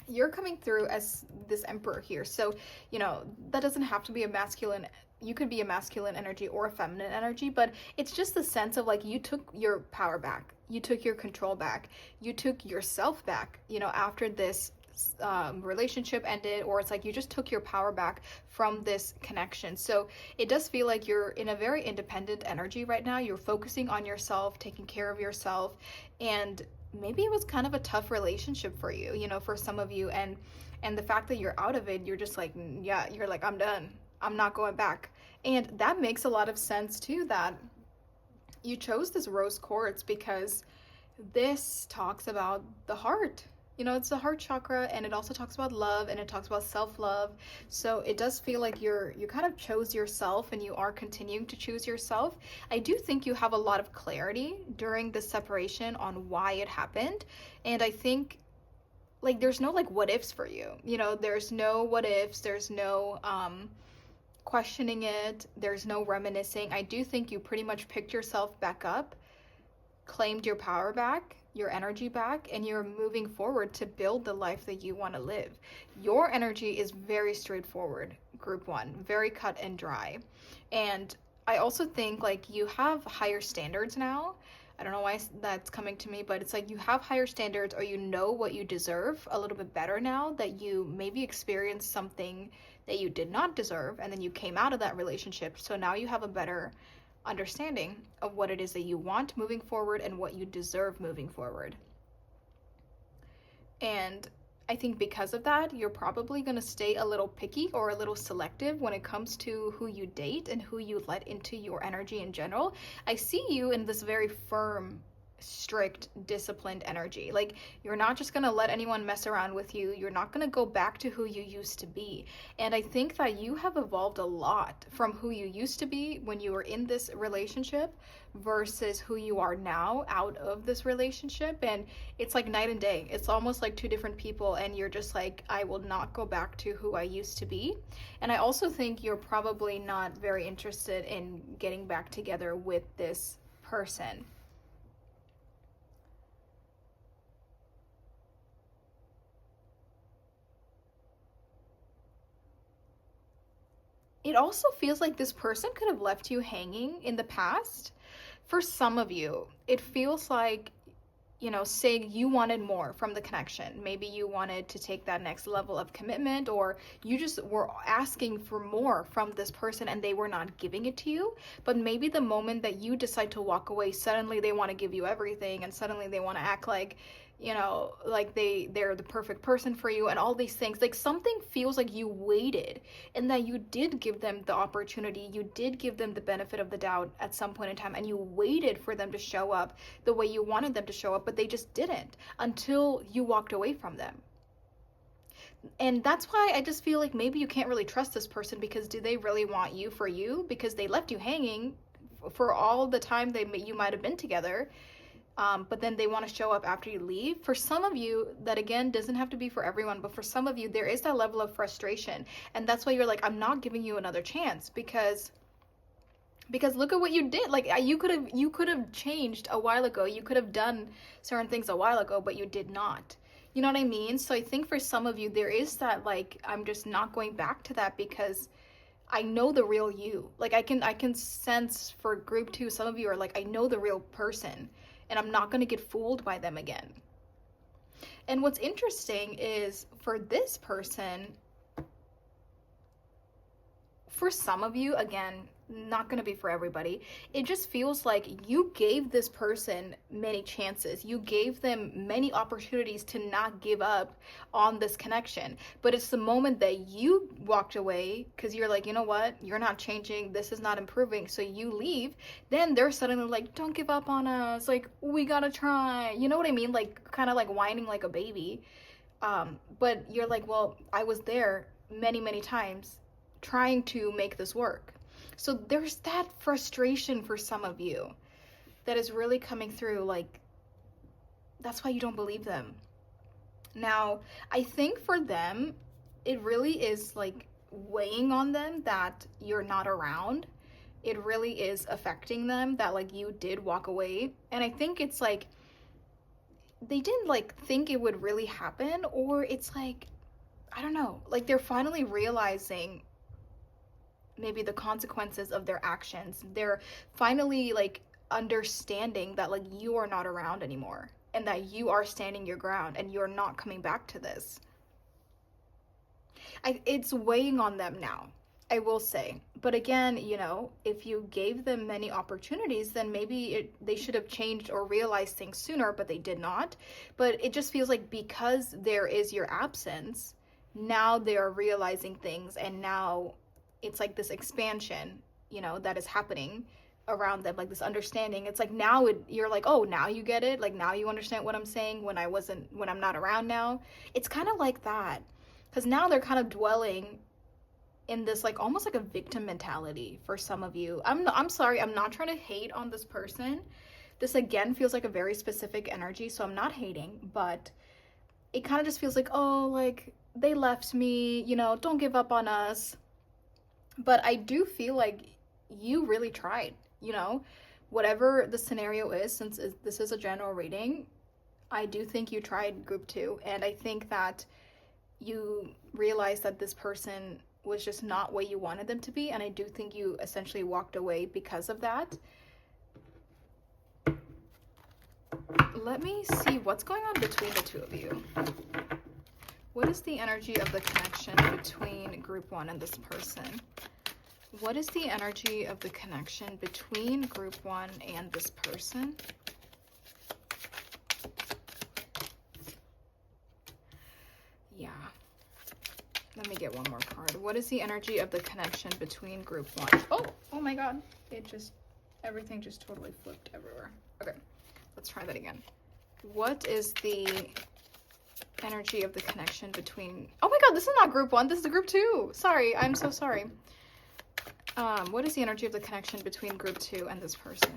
You're coming through as this Emperor here. So, you know, that doesn't have to be a masculine. You could be a masculine energy or a feminine energy, but it's just the sense of like you took your power back. You took your control back. You took yourself back, you know, after this relationship ended, or it's like you just took your power back from this connection. So it does feel like you're in a very independent energy right now. You're focusing on yourself, taking care of yourself, and maybe it was kind of a tough relationship for you, you know, for some of you, and the fact that you're out of it, you're just like, yeah, you're like, I'm done. I'm not going back. And that makes a lot of sense too, that you chose this rose quartz because this talks about the heart. You know, it's the heart chakra, and it also talks about love, and it talks about self-love. So it does feel like you kind of chose yourself, and you are continuing to choose yourself. I do think you have a lot of clarity during this separation on why it happened. And I think like there's no like what ifs for you. You know, there's no what ifs, there's no questioning it, there's no reminiscing. I do think you pretty much picked yourself back up, claimed your power back, your energy back, and you're moving forward to build the life that you want to live. Your energy is very straightforward, Group 1, very cut and dry. And I also think like you have higher standards now. I don't know why that's coming to me, but it's like you have higher standards, or you know what you deserve a little bit better now that you maybe experienced something that you did not deserve, and then you came out of that relationship. So now you have a better understanding of what it is that you want moving forward and what you deserve moving forward. And I think because of that, you're probably going to stay a little picky or a little selective when it comes to who you date and who you let into your energy in general. I see you in this very firm, strict, disciplined energy. Like, you're not just going to let anyone mess around with you. You're not going to go back to who you used to be. And I think that you have evolved a lot from who you used to be when you were in this relationship versus who you are now out of this relationship. And it's like night and day. It's almost like two different people, and you're just like, I will not go back to who I used to be. And I also think you're probably not very interested in getting back together with this person. It also feels like this person could have left you hanging in the past. For some of you, it feels like, say you wanted more from the connection. Maybe you wanted to take that next level of commitment, or you just were asking for more from this person and they were not giving it to you. But maybe the moment that you decide to walk away, suddenly they want to give you everything, and suddenly they want to act like, like they're the perfect person for you and all these things. Like, something feels like you waited, and that you did give them the opportunity, you did give them the benefit of the doubt at some point in time, and you waited for them to show up the way you wanted them to show up, but they just didn't until you walked away from them. And that's why I just feel like maybe you can't really trust this person, because do they really want you for you? Because they left you hanging for all the time you might have been together. But then they want to show up after you leave. For some of you, that again doesn't have to be for everyone, but for some of you, there is that level of frustration. And that's why you're like, I'm not giving you another chance, because look at what you did. Like, you could have changed a while ago. You could have done certain things a while ago, but you did not. You know what I mean? So I think for some of you, there is that, like, I'm just not going back to that because I know the real you. Like, I can sense for group 2, some of you are like, I know the real person, and I'm not going to get fooled by them again. And what's interesting is, for this person, for some of you, again, not going to be for everybody, it just feels like you gave this person many chances. You gave them many opportunities to not give up on this connection. But it's the moment that you walked away, because you're like, you know what? You're not changing. This is not improving. So you leave. Then they're suddenly like, don't give up on us. Like, we got to try. You know what I mean? Like, kind of like whining like a baby. But you're like, well, I was there many, many times trying to make this work. So there's that frustration for some of you that is really coming through. Like, that's why you don't believe them. Now, I think for them, it really is like weighing on them that you're not around. It really is affecting them that, like, you did walk away. And I think it's like they didn't like think it would really happen, or it's like, I don't know, like they're finally realizing maybe the consequences of their actions. They're finally like understanding that, like, you are not around anymore, and that you are standing your ground, and you're not coming back to this. It's weighing on them now, I will say. But again, if you gave them many opportunities, then maybe they should have changed or realized things sooner, but they did not. But it just feels like because there is your absence, now they are realizing things, and now it's like this expansion, that is happening around them, like this understanding. It's like now you're like, oh, now you get it. Like, now you understand what I'm saying when I'm not around now. It's kind of like that, because now they're kind of dwelling in this, like, almost like a victim mentality for some of you. I'm sorry, I'm not trying to hate on this person. This again feels like a very specific energy, so I'm not hating, but it kind of just feels like, oh, like, they left me, don't give up on us. But I do feel like you really tried, whatever the scenario is, since this is a general reading, I do think you tried group 2. And I think that you realize that this person was just not what you wanted them to be, and I do think you essentially walked away because of that. Let me see what's going on between the two of you. What is the energy of the connection between group 1 and this person? What is the energy of the connection between group 1 and this person? Yeah. Let me get one more card. What is the energy of the connection between group 1? Oh my God. Everything just totally flipped everywhere. Okay, let's try that again. What is the energy of the connection between... Oh my God, this is not group 1. This is group 2. Sorry, I'm so sorry. What is the energy of the connection between group 2 and this person?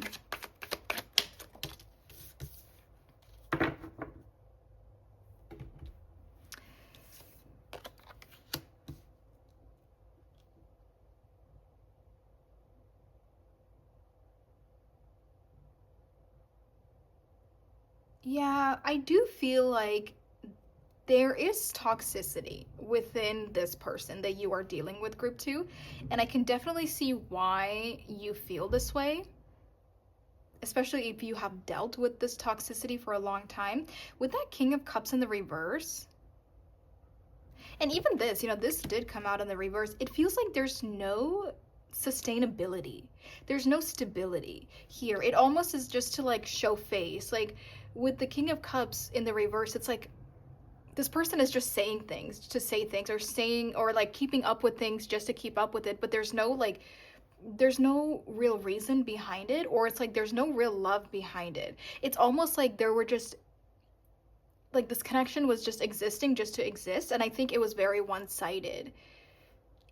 Yeah, I do feel like there is toxicity within this person that you are dealing with, group 2, and I can definitely see why you feel this way, especially if you have dealt with this toxicity for a long time. With that King of Cups in the reverse, and even this, this did come out in the reverse, it feels like there's no sustainability. There's no stability here. It almost is just to like show face. Like with the King of Cups in the reverse, it's like this person is just saying things to say things, or like keeping up with things just to keep up with it, but there's no real reason behind it, or it's like there's no real love behind it. It's almost like there were just like this connection was just existing just to exist, and I think it was very one-sided.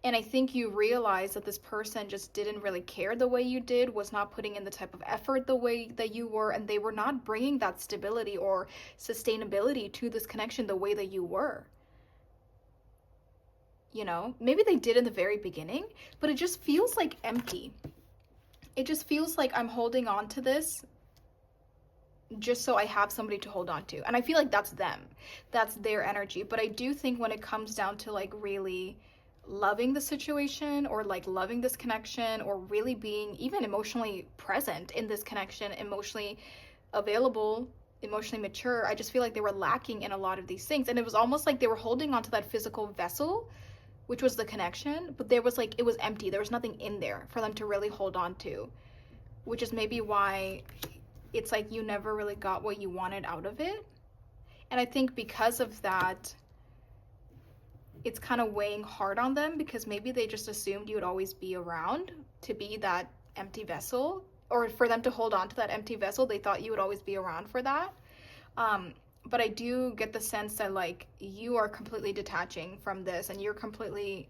And I think you realize that this person just didn't really care the way you did, was not putting in the type of effort the way that you were, and they were not bringing that stability or sustainability to this connection the way that you were. Maybe they did in the very beginning, but it just feels like empty. It just feels like I'm holding on to this just so I have somebody to hold on to. And I feel like that's them. That's their energy. But I do think when it comes down to like really loving the situation, or like loving this connection, or really being even emotionally present in this connection, emotionally available, emotionally mature, I just feel like they were lacking in a lot of these things. And it was almost like they were holding on to that physical vessel, which was the connection, but there was like, it was empty. There was nothing in there for them to really hold on to, which is maybe why it's like you never really got what you wanted out of it. And I think because of that, it's kind of weighing hard on them, because maybe they just assumed you would always be around to be that empty vessel, or for them to hold on to that empty vessel, they thought you would always be around for that. But I do get the sense that like you are completely detaching from this, and you're completely,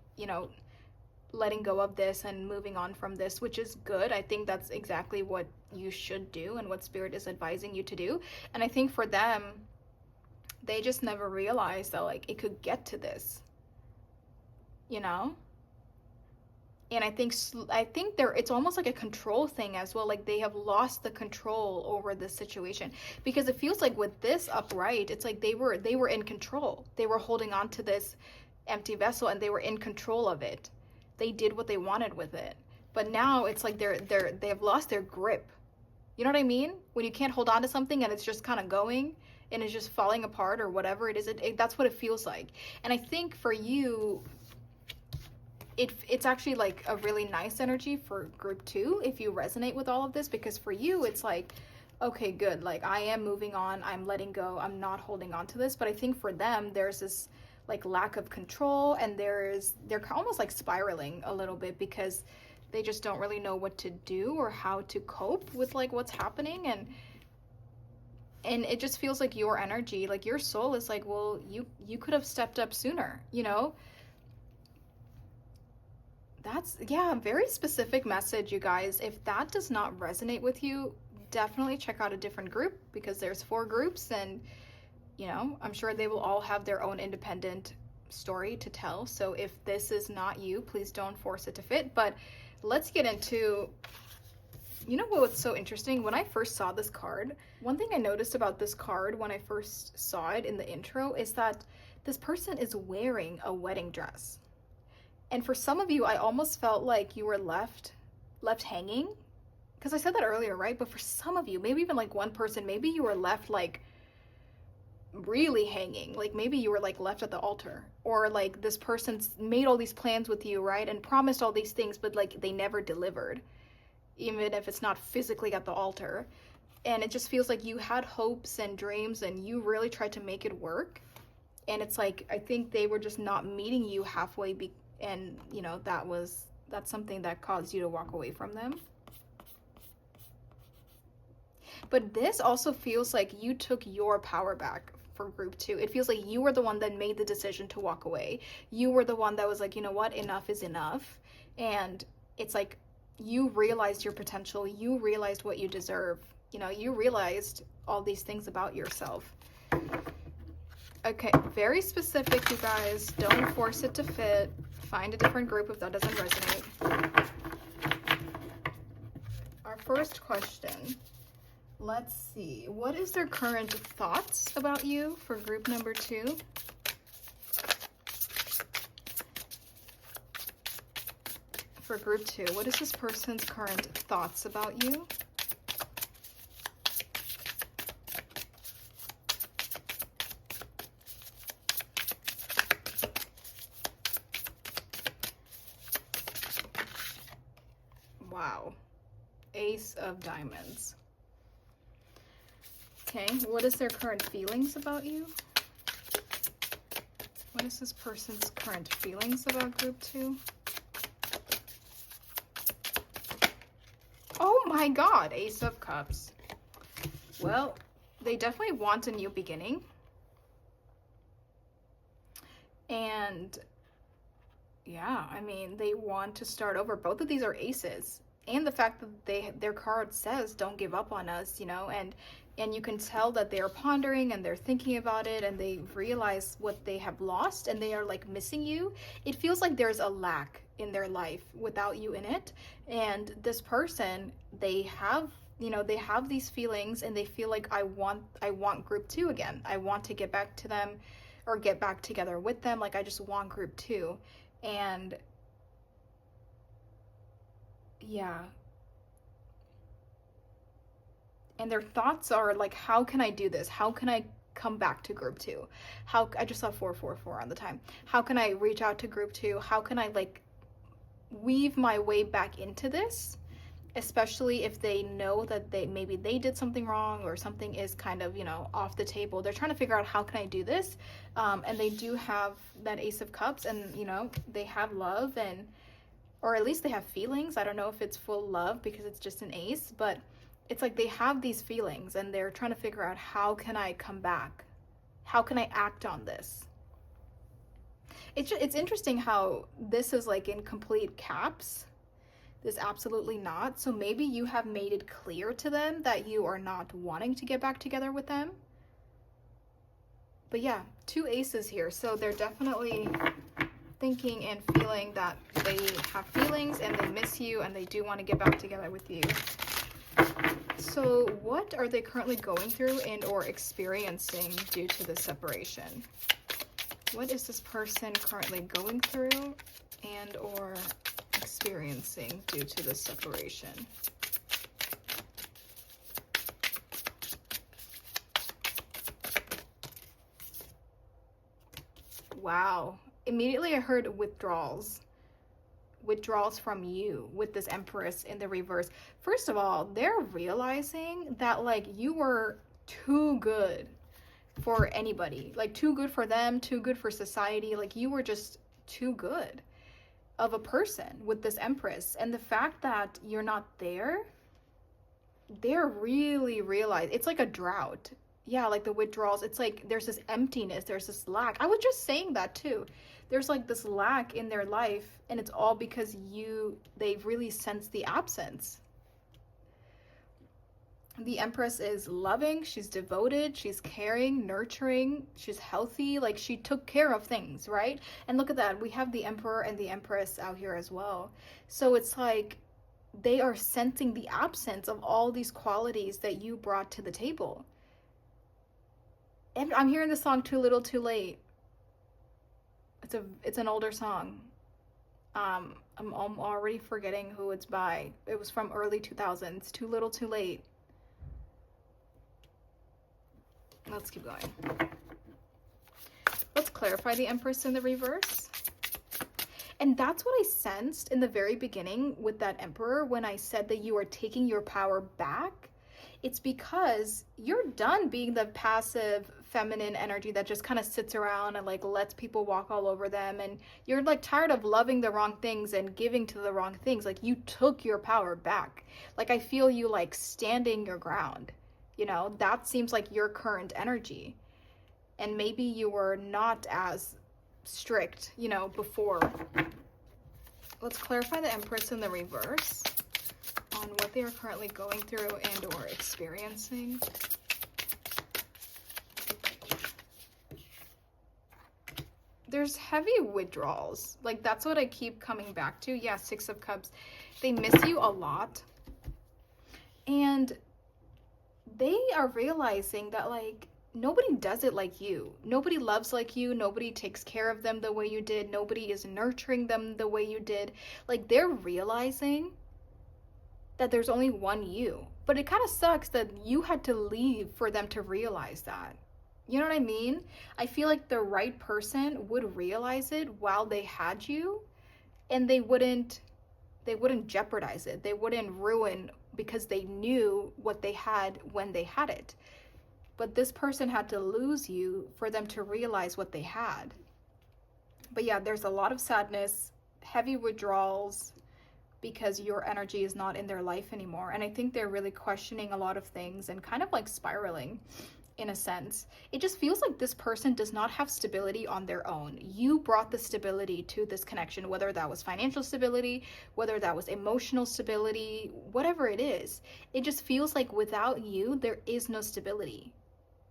letting go of this and moving on from this, which is good. I think that's exactly what you should do and what Spirit is advising you to do. And I think for them, they just never realized that like it could get to this. And I think it's almost like a control thing as well. Like they have lost the control over this situation, because it feels like with this upright, it's like they were in control. They were holding on to this empty vessel, and they were in control of it. They did what they wanted with it. But now it's like they have lost their grip. You know what I mean? When you can't hold on to something and it's just kind of going and it's just falling apart or whatever it is, that's what it feels like. And I think for you, it's actually like a really nice energy for group 2 if you resonate with all of this, because for you it's like, okay, good, like I am moving on, I'm letting go, I'm not holding on to this. But I think for them there's this like lack of control, and they're almost like spiraling a little bit, because they just don't really know what to do or how to cope with like what's happening. And it just feels like your energy, like your soul is like, well, you could have stepped up sooner, That's, yeah, very specific message, you guys. If that does not resonate with you, definitely check out a different group, because there's 4 groups, and I'm sure they will all have their own independent story to tell. So if this is not you, please don't force it to fit. But let's get into, what's so interesting? When I first saw this card, one thing I noticed about this card when I first saw it in the intro is that this person is wearing a wedding dress. And for some of you, I almost felt like you were left hanging, because I said that earlier, right? But for some of you, maybe even like one person, maybe you were left like really hanging. Like maybe you were like left at the altar, or like this person's made all these plans with you, right? And promised all these things, but like they never delivered, even if it's not physically at the altar. And it just feels like you had hopes and dreams and you really tried to make it work. And it's like, I think they were just not meeting you halfway. And, you know, that's something that caused you to walk away from them. But this also feels like you took your power back for group 2. It feels like you were the one that made the decision to walk away. You were the one that was like, you know what, enough is enough. And it's like you realized your potential. You realized what you deserve. You know, you realized all these things about yourself. Okay, very specific, you guys. Don't force it to fit. Find a different group if that doesn't resonate. Our first question. Let's see. What is their current thoughts about you for group number 2? For group 2, what is this person's current thoughts about you? Wow. Ace of Diamonds. Okay, what is their current feelings about you? What is this person's current feelings about group 2? Oh my God, Ace of Cups. Well, they definitely want a new beginning. And yeah, I mean, they want to start over. Both of these are aces. And the fact that their card says don't give up on us, you know, and you can tell that they're pondering and they're thinking about it and they realize what they have lost and they are like missing you. It feels like there's a lack in their life without you in it. And this person, they have, you know, they have these feelings and they feel like I want group 2 again. I want to get back to them or get back together with them. Like I just want group 2. And yeah. And their thoughts are like, how can I do this? How can I come back to group 2? How, I just saw 444 on the time. How can I reach out to group 2? How can I like weave my way back into this? Especially if they know that maybe they did something wrong or something is kind of, you know, off the table. They're trying to figure out how can I do this? And they do have that Ace of Cups and, you know, they have love and, or at least they have feelings. I don't know if it's full love because it's just an ace, but it's like they have these feelings and they're trying to figure out how can I come back? How can I act on this? It's interesting how this is like in complete caps. This absolutely not. So maybe you have made it clear to them that you are not wanting to get back together with them. But yeah, 2 aces here. So they're definitely thinking and feeling that they have feelings and they miss you and they do want to get back together with you. So what are they currently going through and or experiencing due to the separation? What is this person currently going through and or experiencing due to the separation? Wow. Immediately I heard withdrawals. Withdrawals from you with this Empress in the reverse. First of all, they're realizing that like you were too good for anybody, like too good for them, too good for society. Like you were just too good of a person with this Empress. And the fact that you're not there, they're really realize it's like a drought. Yeah, like the withdrawals, it's like there's this emptiness, there's this lack. I was just saying that too. There's like this lack in their life and it's all because they've really sensed the absence. The Empress is loving, she's devoted, she's caring, nurturing, she's healthy, like she took care of things, right? And look at that, we have the Emperor and the Empress out here as well. So it's like they are sensing the absence of all these qualities that you brought to the table. And I'm hearing the song Too Little Too Late. It's an older song. I'm already forgetting who it's by. It was from early 2000s. Too Little Too Late. Let's keep going. Let's clarify the Empress in the reverse. And that's what I sensed in the very beginning with that Emperor when I said that you are taking your power back. It's because you're done being the passive feminine energy that just kind of sits around and like lets people walk all over them, and you're like tired of loving the wrong things and giving to the wrong things. Like you took your power back. Like I feel you like standing your ground. You know, that seems like your current energy. And maybe you were not as strict, you know, before. Let's clarify the Empress in the reverse on what they are currently going through and or experiencing. There's heavy withdrawals. Like that's what I keep coming back to. Yeah, Six of Cups. They miss you a lot. And they are realizing that like nobody does it like you. Nobody loves like you. Nobody takes care of them the way you did. Nobody is nurturing them the way you did. Like they're realizing that there's only one you. But it kind of sucks that you had to leave for them to realize that. You know what I mean? I feel like the right person would realize it while they had you, and they wouldn't jeopardize it. They wouldn't ruin because they knew what they had when they had it. But this person had to lose you for them to realize what they had. But yeah, there's a lot of sadness, heavy withdrawals, because your energy is not in their life anymore. And I think they're really questioning a lot of things and kind of like spiraling in a sense. It just feels like this person does not have stability on their own. You brought the stability to this connection, whether that was financial stability, whether that was emotional stability, whatever it is. It just feels like without you, there is no stability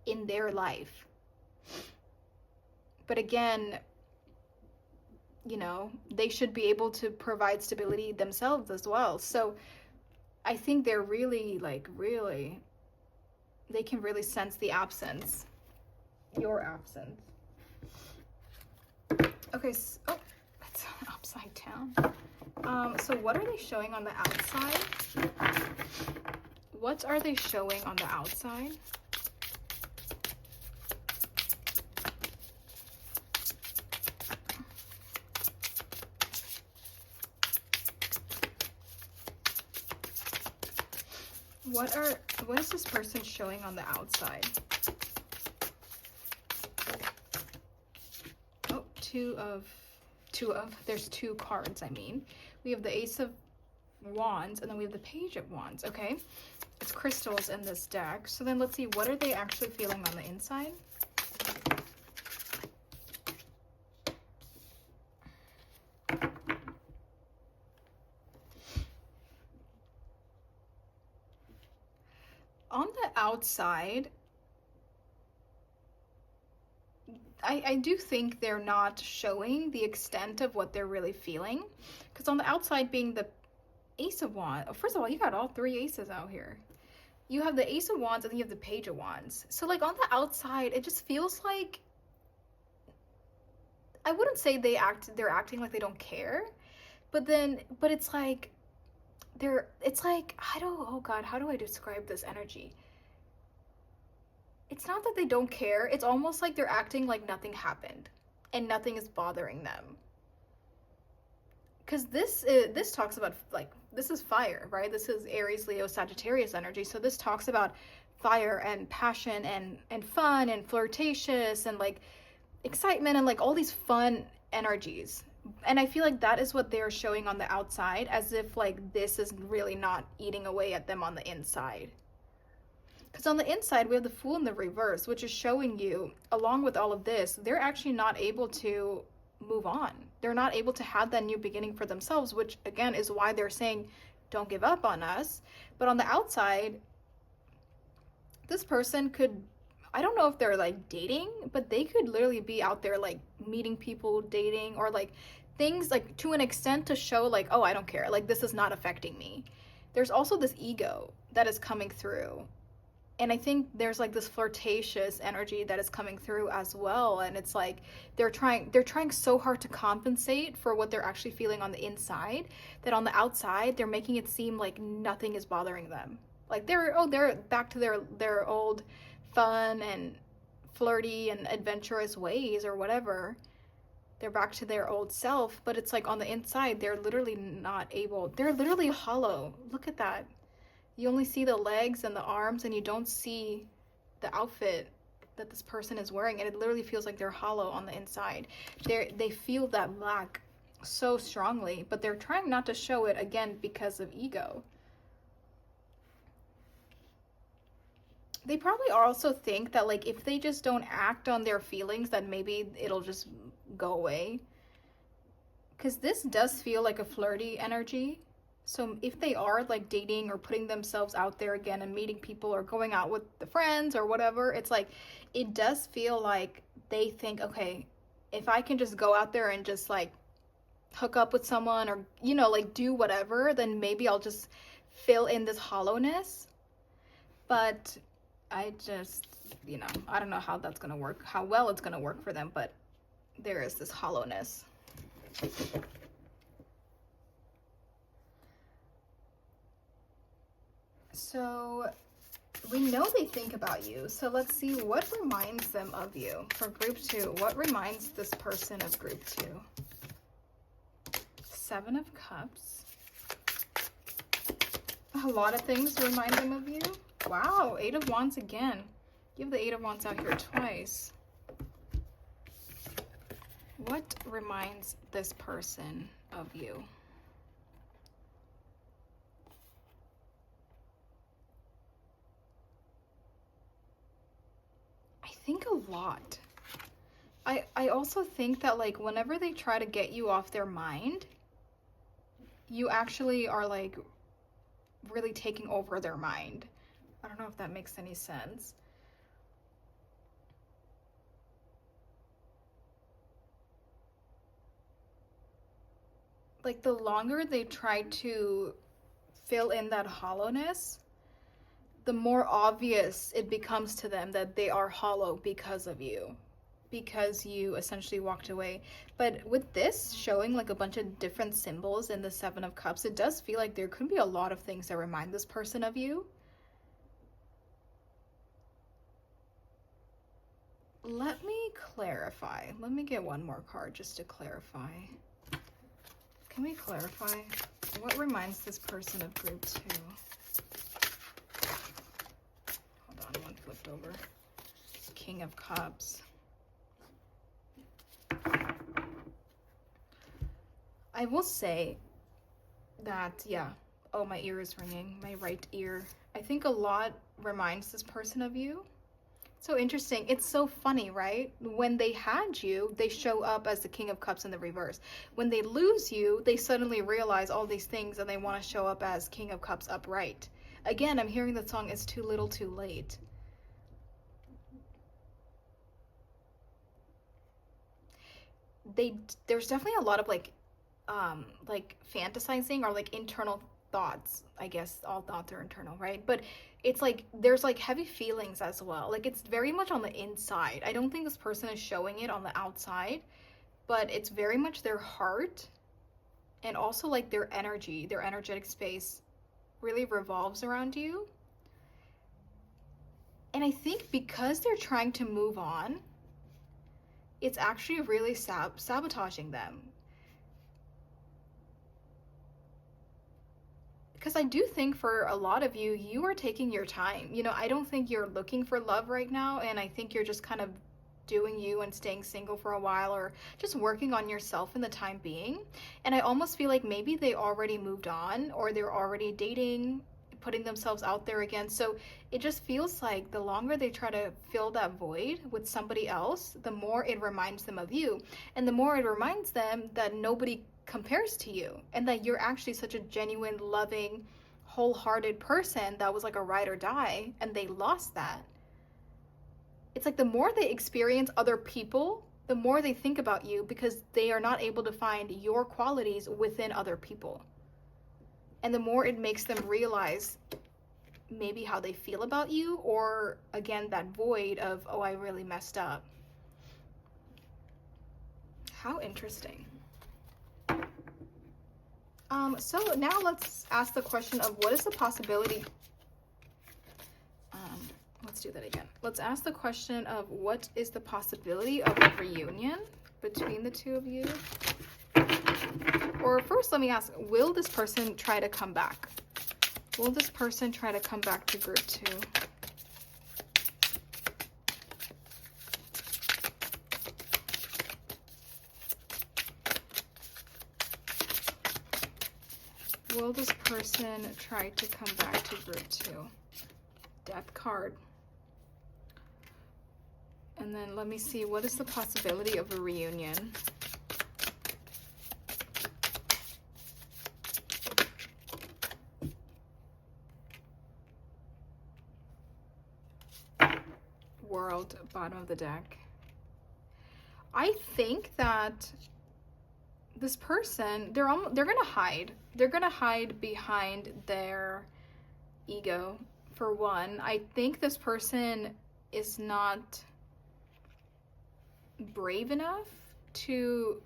in their life. But again, you know, they should be able to provide stability themselves as well. So I think they're really, like, really, they can really sense the absence, your absence. Okay, so, oh, that's upside down. So what are they showing on the outside? What are they showing on the outside? What is this person showing on the outside? Oh, there's two cards, I mean. We have the Ace of Wands, and then we have the Page of Wands, okay? It's crystals in this deck. So then let's see, what are they actually feeling on the inside? On the outside, I do think they're not showing the extent of what they're really feeling. Because on the outside being the Ace of Wands, first of all, you got all three aces out here. You have the Ace of Wands and then you have the Page of Wands. So like on the outside, it just feels like, I wouldn't say they're acting like they don't care, but it's like, oh God, how do I describe this energy? It's not that they don't care. It's almost like they're acting like nothing happened and nothing is bothering them. Because this talks about, like, this is fire, right? This is Aries, Leo, Sagittarius energy. So this talks about fire and passion and fun and flirtatious and like excitement and like all these fun energies. And I feel like that is what they're showing on the outside, as if like this is really not eating away at them on the inside. Because on the inside, we have the Fool in the reverse, which is showing you, along with all of this, they're actually not able to move on. They're not able to have that new beginning for themselves, which again is why they're saying, don't give up on us. But on the outside, this person could, I don't know if they're like dating, but they could literally be out there like meeting people, dating, or like things like to an extent to show like, oh, I don't care. Like this is not affecting me. There's also this ego that is coming through. And I think there's like this flirtatious energy that is coming through as well, and it's like they're trying so hard to compensate for what they're actually feeling on the inside, that on the outside they're making it seem like nothing is bothering them. Like they're back to their old fun and flirty and adventurous ways or whatever. They're back to their old self, but it's like on the inside they're literally not able. They're literally hollow. Look at that. You only see the legs and the arms, and you don't see the outfit that this person is wearing, and it literally feels like they're hollow on the inside. They feel that lack so strongly, but they're trying not to show it, again, because of ego. They probably also think that, like, if they just don't act on their feelings, that maybe it'll just go away. Because this does feel like a flirty energy. So if they are like dating or putting themselves out there again and meeting people or going out with the friends or whatever, it's like, it does feel like they think, okay, if I can just go out there and just like hook up with someone, or, you know, like do whatever, then maybe I'll just fill in this hollowness. But I just, you know, I don't know how that's going to work, how well it's going to work for them, but there is this hollowness. So we know they think about you. So let's see what reminds them of you. For group 2, what reminds this person of group 2? 7 of Cups. A lot of things remind them of you. Wow, 8 of Wands again. You have the 8 of Wands out here twice. What reminds this person of you? I think a lot. I also think that, like, whenever they try to get you off their mind, you actually are like really taking over their mind. I don't know if that makes any sense. Like, the longer they try to fill in that hollowness, the more obvious it becomes to them that they are hollow because of you, because you essentially walked away. But with this showing like a bunch of different symbols in the 7 of Cups, it does feel like there could be a lot of things that remind this person of you. Let me clarify. Let me get one more card just to clarify. Can we clarify what reminds this person of group 2? Hold on, one flipped over. King of Cups. I will say that, yeah. Oh, my ear is ringing. My right ear. I think a lot reminds this person of you. So interesting. It's so funny, right? When they had you, they show up as the King of Cups in the reverse. When they lose you, they suddenly realize all these things and they want to show up as King of Cups upright. Again, I'm hearing the song It's Too Little Too Late. There's definitely a lot of like fantasizing or like internal thoughts. I guess all thoughts are internal, right? But it's like there's like heavy feelings as well. Like, it's very much on the inside. I don't think this person is showing it on the outside, but it's very much their heart, and also like their energy, their energetic space really revolves around you. And I think because they're trying to move on, it's actually really sabotaging them. Because I do think for a lot of you, you are taking your time. You know, I don't think you're looking for love right now, and I think you're just kind of doing you and staying single for a while, or just working on yourself in the time being. And I almost feel like maybe they already moved on, or they're already dating, putting themselves out there again. So it just feels like the longer they try to fill that void with somebody else, the more it reminds them of you, and the more it reminds them that nobody compares to you, and that you're actually such a genuine, loving, wholehearted person that was like a ride or die, and they lost that. It's like the more they experience other people, the more they think about you, because they are not able to find your qualities within other people. And the more it makes them realize maybe how they feel about you, or again, that void of, oh, I really messed up. How interesting. So now let's ask the question of what is the possibility. Let's do that again. Let's ask the question of what is the possibility of a reunion between the two of you? Or first, let me ask, will this person try to come back? Will this person try to come back to group 2? Will this person try to come back to group 2? Death card. And then let me see, what is the possibility of a reunion? World, bottom of the deck. I think that this person, they're gonna hide. They're gonna hide behind their ego. For one, I think this person is not brave enough to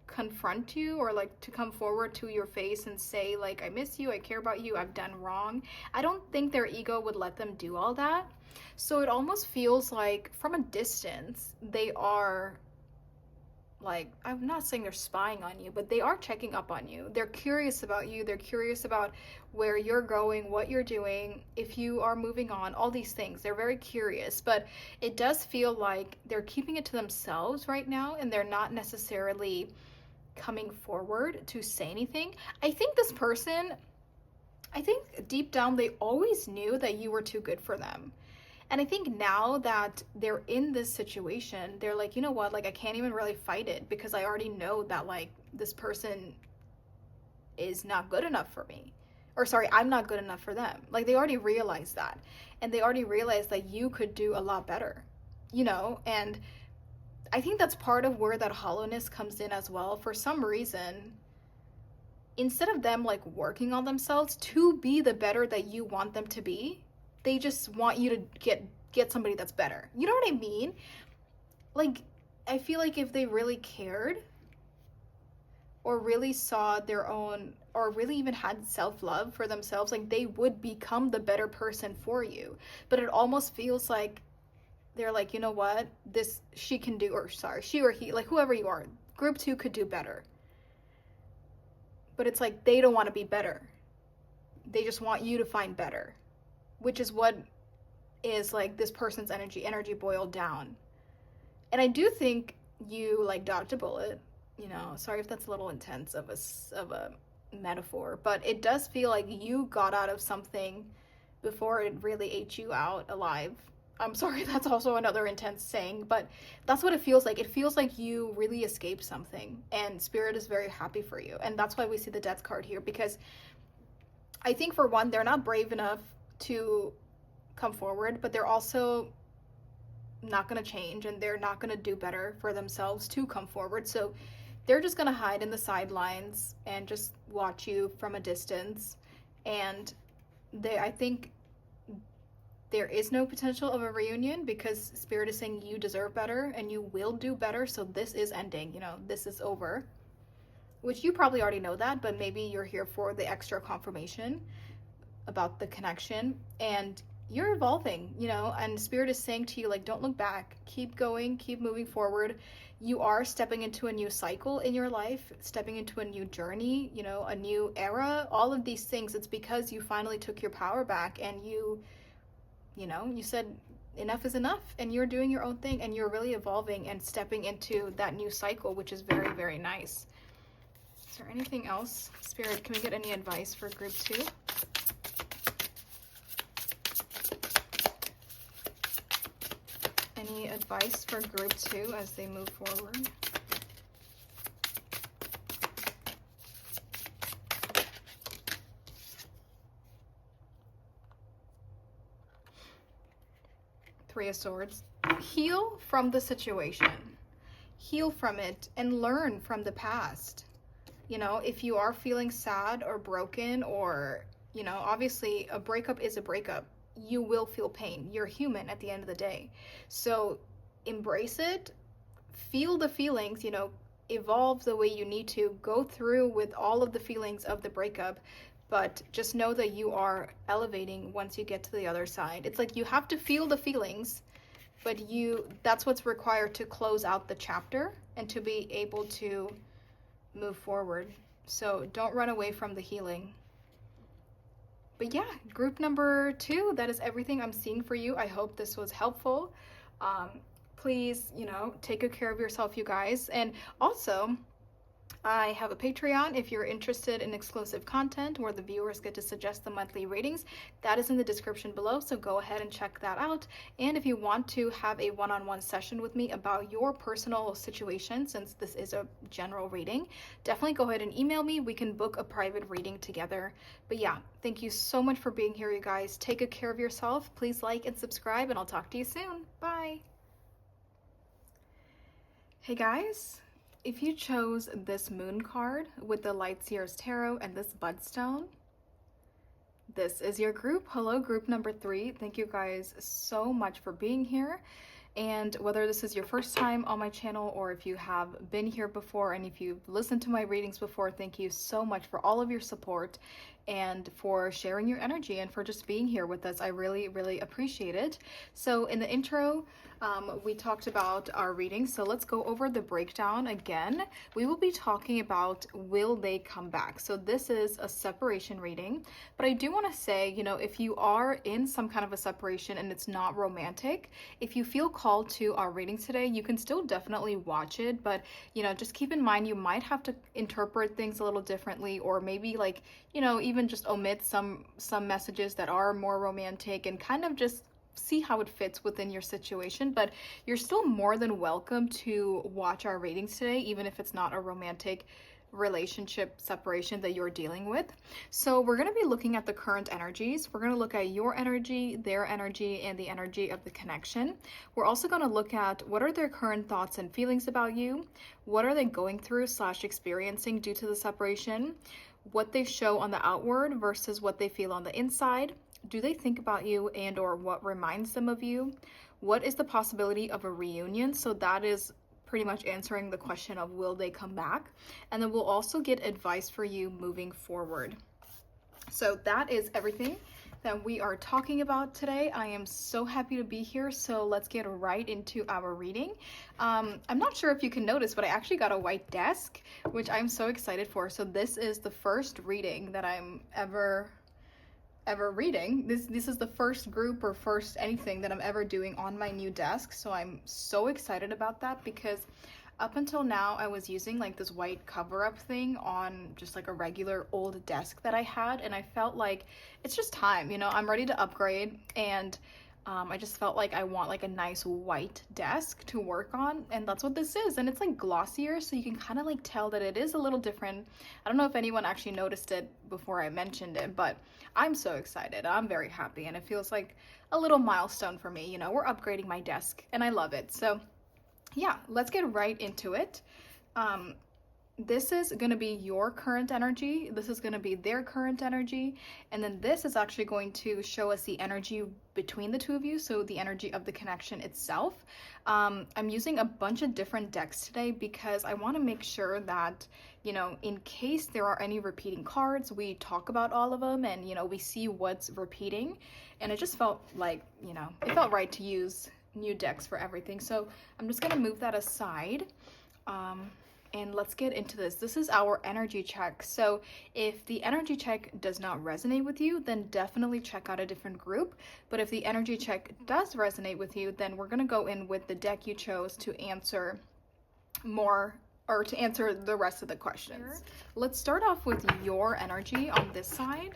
confront you, or like to come forward to your face and say like, I miss you, I care about you, I've done wrong. I don't think their ego would let them do all that. So it almost feels like from a distance they are, like, I'm not saying they're spying on you, but they are checking up on you. They're curious about you. They're curious about where you're going, what you're doing, if you are moving on, all these things. They're very curious, but it does feel like they're keeping it to themselves right now, and they're not necessarily coming forward to say anything. I think this person, I think deep down they always knew that you were too good for them. And I think now that they're in this situation, they're like, you know what, like, I can't even really fight it because I already know that, like, this person is not good enough for me. Or sorry, I'm not good enough for them. Like, they already realized that. And they already realized that you could do a lot better, you know? And I think that's part of where that hollowness comes in as well. For some reason, instead of them, like, working on themselves to be the better that you want them to be, they just want you to get somebody that's better. You know what I mean? Like, I feel like if they really cared or really saw their own, or really even had self-love for themselves, like, they would become the better person for you. But it almost feels like they're like, you know what, this she can do, or sorry, she or he, like, whoever you are, group 2 could do better. But it's like they don't want to be better. They just want you to find better. Which is what is, like, this person's energy boiled down. And I do think you, like, dodged a bullet, you know. Sorry if that's a little intense of a metaphor, but it does feel like you got out of something before it really ate you out alive. I'm sorry, that's also another intense saying, but that's what it feels like. It feels like you really escaped something, and Spirit is very happy for you. And that's why we see the Death card here, because I think, for one, they're not brave enough to come forward, but they're also not going to change, and they're not going to do better for themselves to come forward. So they're just going to hide in the sidelines and just watch you from a distance. And I think there is no potential of a reunion, because Spirit is saying you deserve better and you will do better. So this is ending, you know, this is over, which you probably already know that, but maybe you're here for the extra confirmation about the connection. And you're evolving, you know, and Spirit is saying to you, like, don't look back, keep going, keep moving forward. You are stepping into a new cycle in your life, stepping into a new journey, you know, a new era, all of these things. It's because you finally took your power back, and you know, you said enough is enough, and you're doing your own thing, and you're really evolving and stepping into that new cycle, which is very, very nice. Is there anything else? Spirit, can we get any advice for group 2? Any advice for group 2 as they move forward? Three of Swords. Heal from the situation. Heal from it and learn from the past. You know, if you are feeling sad or broken, or, You know, obviously a breakup is a breakup. You will feel pain. You're human at the end of the day. So embrace it, feel the feelings, you know, evolve the way you need to, go through with all of the feelings of the breakup, but just know that you are elevating once you get to the other side. It's like you have to feel the feelings, but that's what's required to close out the chapter and to be able to move forward. So don't run away from the healing. But yeah, group number 2, that is everything I'm seeing for you. I hope this was helpful. Please, you know, take good care of yourself, you guys. And also, I have a Patreon if you're interested in exclusive content where the viewers get to suggest the monthly readings. That is in the description below, so go ahead and check that out. And if you want to have a one-on-one session with me about your personal situation, since this is a general reading, definitely go ahead and email me. We can book a private reading together. But yeah, thank you so much for being here, you guys. Take good care of yourself. Please like and subscribe, and I'll talk to you soon. Bye. Hey guys, if you chose this moon card with the Light Seers Tarot and this Budstone, this is your group. Hello, group number 3. Thank you guys so much for being here. And whether this is your first time on my channel or if you have been here before and if you've listened to my readings before, thank you so much for all of your support and for sharing your energy and for just being here with us. I really, really appreciate it. So in the intro, we talked about our readings. So let's go over the breakdown again. We will be talking about will they come back? So this is a separation reading, but I do want to say, you know, if you are in some kind of a separation and it's not romantic, if you feel called to our reading today, you can still definitely watch it, but you know, just keep in mind you might have to interpret things a little differently, or maybe like, you know, even just omit some messages that are more romantic and kind of just see how it fits within your situation. But you're still more than welcome to watch our readings today, even if it's not a romantic relationship separation that you're dealing with. So we're going to be looking at the current energies. We're going to look at your energy, their energy, and the energy of the connection. We're also going to look at what are their current thoughts and feelings about you, what are they going through / experiencing due to the separation, what they show on the outward versus what they feel on the inside. Do they think about you and or what reminds them of you? What is the possibility of a reunion? So that is pretty much answering the question of will they come back? And then we'll also get advice for you moving forward. So that is everything that we are talking about today. I am so happy to be here. So let's get right into our reading. I'm not sure if you can notice, but I actually got a white desk, which I'm so excited for. So this is the first reading that I'm ever reading. This is the first group or first anything that I'm ever doing on my new desk. So I'm so excited about that because up until now I was using like this white cover-up thing on just like a regular old desk that I had, and I felt like it's just time, you know, I'm ready to upgrade, and I just felt like I want like a nice white desk to work on, and that's what this is. And it's like glossier, so you can kind of like tell that it is a little different. I don't know if anyone actually noticed it before I mentioned it, but I'm so excited. I'm very happy, and it feels like a little milestone for me. You know, we're upgrading my desk and I love it. So yeah, let's get right into it. This is going to be your current energy. This is going to be their current energy. And then this is actually going to show us the energy between the two of you. So the energy of the connection itself. I'm using a bunch of different decks today because I want to make sure that, you know, in case there are any repeating cards, we talk about all of them and, you know, we see what's repeating. And it just felt like, you know, it felt right to use new decks for everything. So I'm just going to move that aside. And let's get into this. This is our energy check. So if the energy check does not resonate with you, then definitely check out a different group. But if the energy check does resonate with you, then we're going to go in with the deck you chose to answer more, or to answer the rest of the questions. Let's start off with your energy on this side.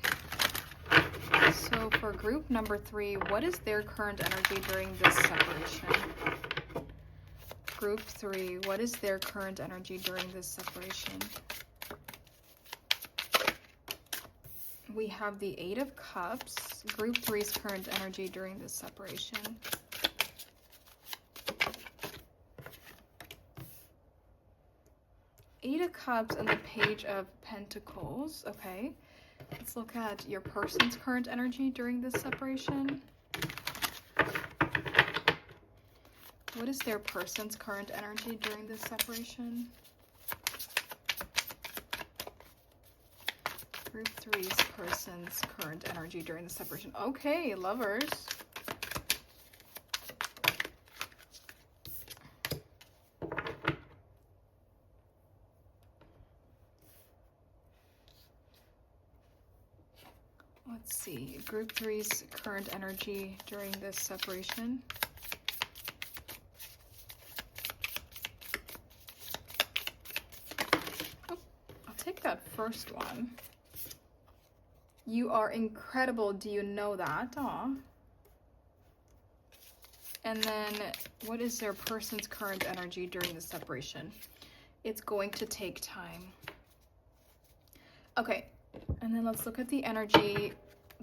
So for group number 3, what is their current energy during this separation? Group 3, what is their current energy during this separation? We have the 8 of Cups, group 3's current energy during this separation. Eight of Cups and the Page of Pentacles, okay. Let's look at your person's current energy during this separation. What is their person's current energy during this separation? Group 3's person's current energy during the separation. Okay, Lovers. Let's see, Group 3's current energy during this separation. Oh, I'll take that first one. You are incredible, do you know that? Aw. And then, what is their person's current energy during the separation? It's going to take time. Okay, and then let's look at the energy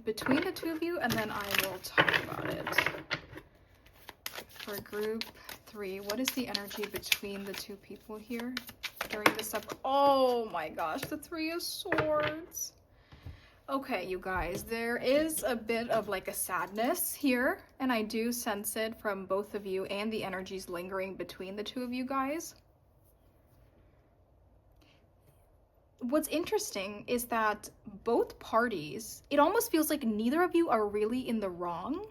between the two of you, and then I will talk about it. For Group 3, what is the energy between the two people here during the separation? Oh my gosh, the 3 of Swords. Okay, you guys, there is a bit of like a sadness here, and I do sense it from both of you and the energies lingering between the two of you guys. What's interesting is that both parties, it almost feels like neither of you are really in the wrong,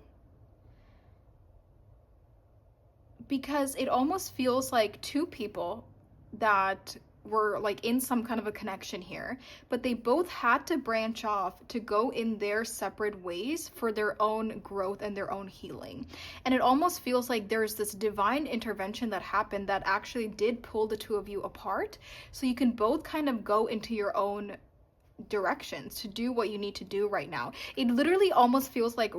because it almost feels like two people that were like in some kind of a connection here, but they both had to branch off to go in their separate ways for their own growth and their own healing. And it almost feels like there's this divine intervention that happened that actually did pull the two of you apart, so you can both kind of go into your own directions to do what you need to do right now. It literally almost feels like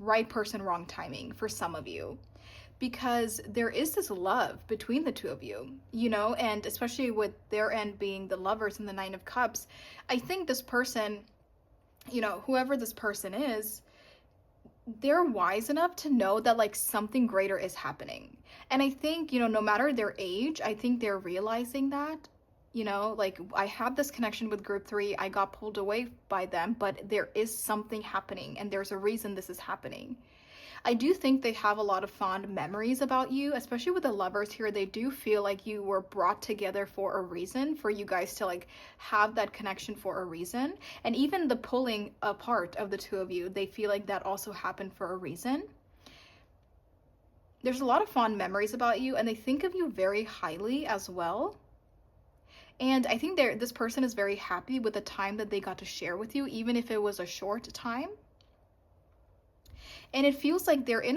right person, wrong timing for some of you, because there is this love between the two of you, you know, and especially with their end being the Lovers and the 9 of Cups, I think this person, you know, whoever this person is, they're wise enough to know that like something greater is happening. And I think, you know, no matter their age, I think they're realizing that, you know, like I have this connection with Group 3, I got pulled away by them, but there is something happening and there's a reason this is happening. I do think they have a lot of fond memories about you, especially with the Lovers here. They do feel like you were brought together for a reason, for you guys to like have that connection for a reason. And even the pulling apart of the two of you, they feel like that also happened for a reason. There's a lot of fond memories about you, and they think of you very highly as well. And I think this person is very happy with the time that they got to share with you, even if it was a short time. And it feels like they're in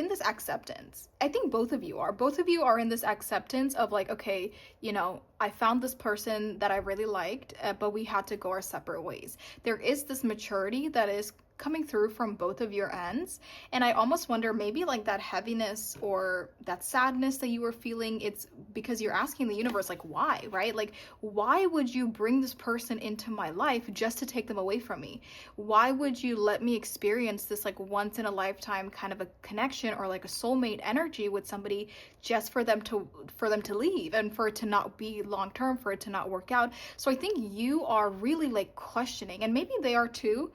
this acceptance. I think both of you are in this acceptance of like, okay, you know, I found this person that I really liked, but we had to go our separate ways. There is this maturity that is coming through from both of your ends, and I almost wonder maybe like that heaviness or that sadness that you were feeling, it's because you're asking the universe like, why, right? Like, why would you bring this person into my life just to take them away from me? Why would you let me experience this like once in a lifetime kind of a connection or like a soulmate energy with somebody just for them to leave and for it to not be long term, for it to not work out? So I think you are really like questioning, and maybe they are too,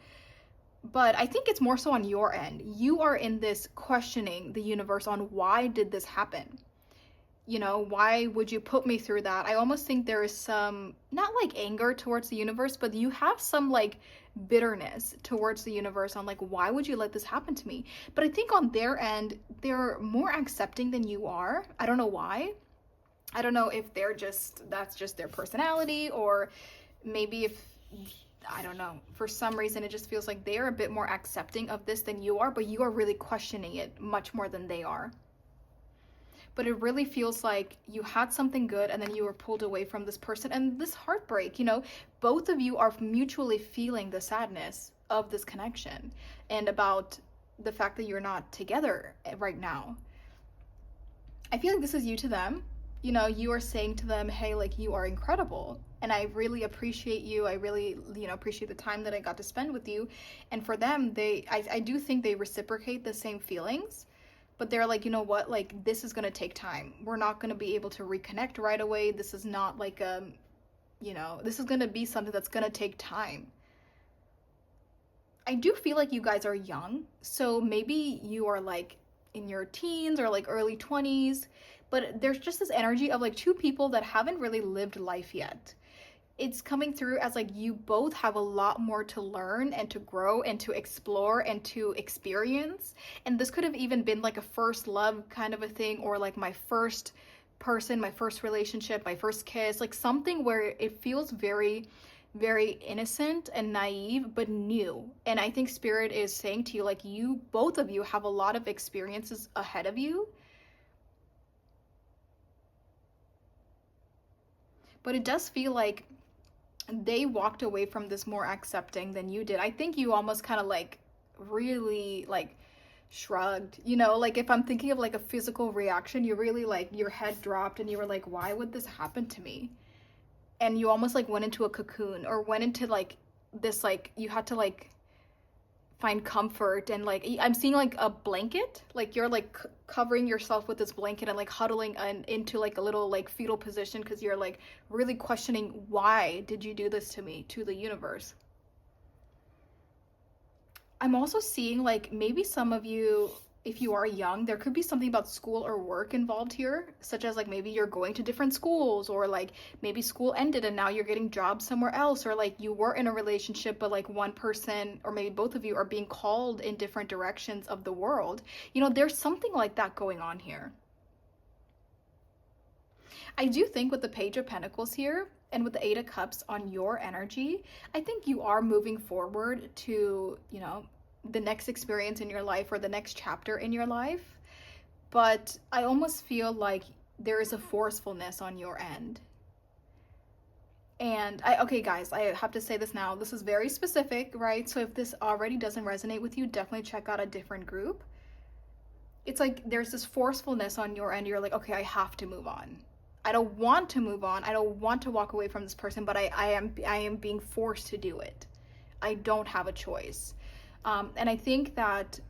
but I think it's more so on your end. You are in this questioning the universe on why did this happen? You know, why would you put me through that? I almost think there is some, not like anger towards the universe, but you have some like bitterness towards the universe on like, why would you let this happen to me? But I think on their end, they're more accepting than you are. I don't know why. I don't know if that's just their personality, or maybe if, I don't know, for some reason it just feels like they're a bit more accepting of this than you are, but you are really questioning it much more than they are. But it really feels like you had something good and then you were pulled away from this person, and this heartbreak, you know, both of you are mutually feeling the sadness of this connection and about the fact that you're not together right now. I feel like this is you to them. You know, you are saying to them, hey, like, you are incredible, and I really appreciate you. I really, you know, appreciate the time that I got to spend with you. And for them, I do think they reciprocate the same feelings, but they're like, you know what, like, this is going to take time. We're not going to be able to reconnect right away. This is not like, you know, this is going to be something that's going to take time. I do feel like you guys are young. So maybe you are like in your teens or like early 20s, but there's just this energy of like two people that haven't really lived life yet. It's coming through as like you both have a lot more to learn and to grow and to explore and to experience. And this could have even been like a first love kind of a thing, or like my first person, my first relationship, my first kiss, like something where it feels very, very innocent and naive, but new. And I think Spirit is saying to you, like, you, both of you have a lot of experiences ahead of you. But it does feel like they walked away from this more accepting than you did. I think you almost kind of like really like shrugged, you know, like if I'm thinking of like a physical reaction, you really like your head dropped and you were like, why would this happen to me? And you almost like went into a cocoon, or went into like this, like you had to like find comfort. And like I'm seeing like a blanket, like you're like covering yourself with this blanket and like huddling into like a little like fetal position, because you're like really questioning, why did you do this to me, to the universe. I'm also seeing like maybe some of you, if you are young, there could be something about school or work involved here, such as like maybe you're going to different schools, or like maybe school ended and now you're getting jobs somewhere else, or like you were in a relationship but like one person or maybe both of you are being called in different directions of the world. You know, there's something like that going on here. I do think with the Page of Pentacles here and with the Eight of Cups on your energy, I think you are moving forward to, you know, the next experience in your life or the next chapter in your life. But I almost feel like there is a forcefulness on your end. And okay, guys, I have to say this now. This is very specific, right? So if this already doesn't resonate with you, definitely check out a different group. It's like there's this forcefulness on your end. You're like, okay, I have to move on. I don't want to move on. I don't want to walk away from this person, but I am being forced to do it. I don't have a choice. And I think that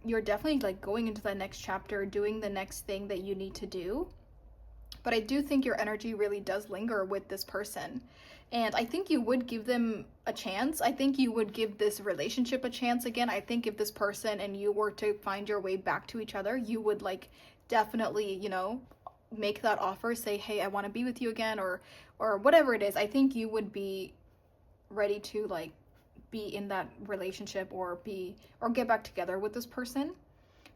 you're definitely like going into the next chapter, doing the next thing that you need to do. But I do think your energy really does linger with this person. And I think you would give them a chance. I think you would give this relationship a chance again. I think if this person and you were to find your way back to each other, you would like definitely, you know, make that offer, say, hey, I want to be with you again, or whatever it is. I think you would be ready to like be in that relationship or get back together with this person.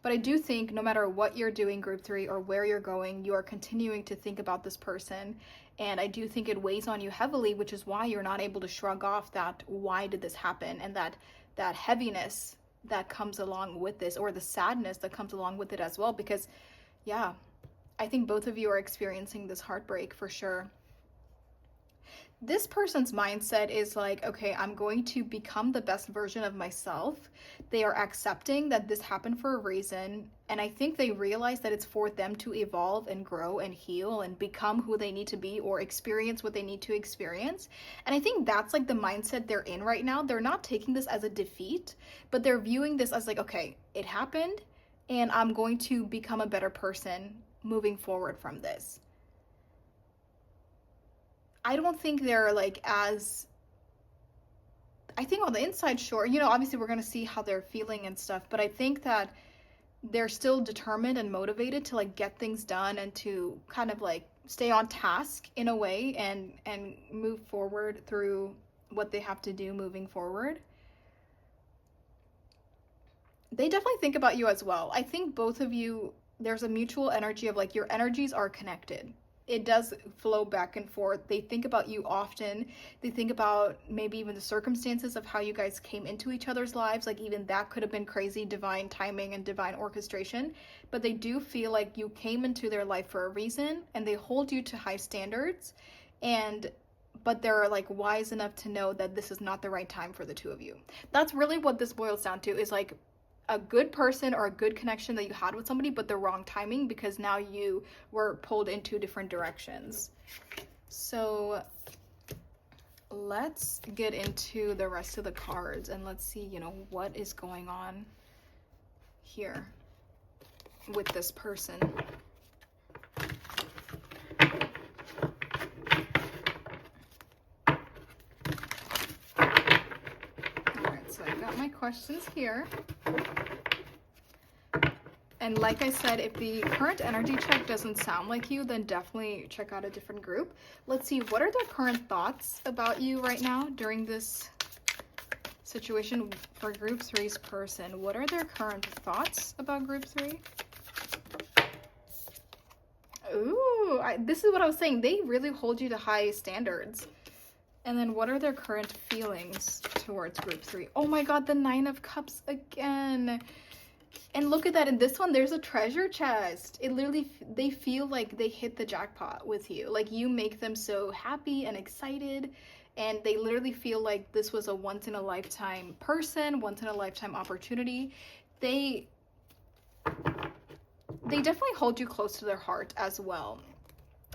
But I do think no matter what you're doing, group 3, or where you're going, you are continuing to think about this person. And I do think it weighs on you heavily, which is why you're not able to shrug off that why did this happen, and that heaviness that comes along with this, or the sadness that comes along with it as well. Because yeah, I think both of you are experiencing this heartbreak for sure. This person's mindset is like, okay, I'm going to become the best version of myself. They are accepting that this happened for a reason. And I think they realize that it's for them to evolve and grow and heal and become who they need to be, or experience what they need to experience. And I think that's like the mindset they're in right now. They're not taking this as a defeat, but they're viewing this as like, okay, it happened and I'm going to become a better person moving forward from this. I don't think they're like as, I think on the inside, sure, you know, obviously we're going to see how they're feeling and stuff, but I think that they're still determined and motivated to like get things done and to kind of like stay on task in a way, and move forward through what they have to do moving forward. They definitely think about you as well. I think both of you, there's a mutual energy of like your energies are connected. It does flow back and forth. They think about you often. They think about maybe even the circumstances of how you guys came into each other's lives. Like even that could have been crazy divine timing and divine orchestration. But they do feel like you came into their life for a reason, and they hold you to high standards. But they're like wise enough to know that this is not the right time for the two of you. That's really what this boils down to, is like a good person or a good connection that you had with somebody, but the wrong timing, because now you were pulled in two different directions. So let's get into the rest of the cards and let's see, you know, what is going on here with this person. All right, so I got my questions here. And like I said, if the current energy check doesn't sound like you, then definitely check out a different group. Let's see, what are their current thoughts about you right now during this situation for group 3's person? What are their current thoughts about group 3? Ooh, this is what I was saying. They really hold you to high standards. And then what are their current feelings towards group 3? Oh my god, the 9 of Cups again. And look at that. In this one, there's a treasure chest. It literally, they feel like they hit the jackpot with you. Like, you make them so happy and excited. And they literally feel like this was a once-in-a-lifetime person, once-in-a-lifetime opportunity. They definitely hold you close to their heart as well.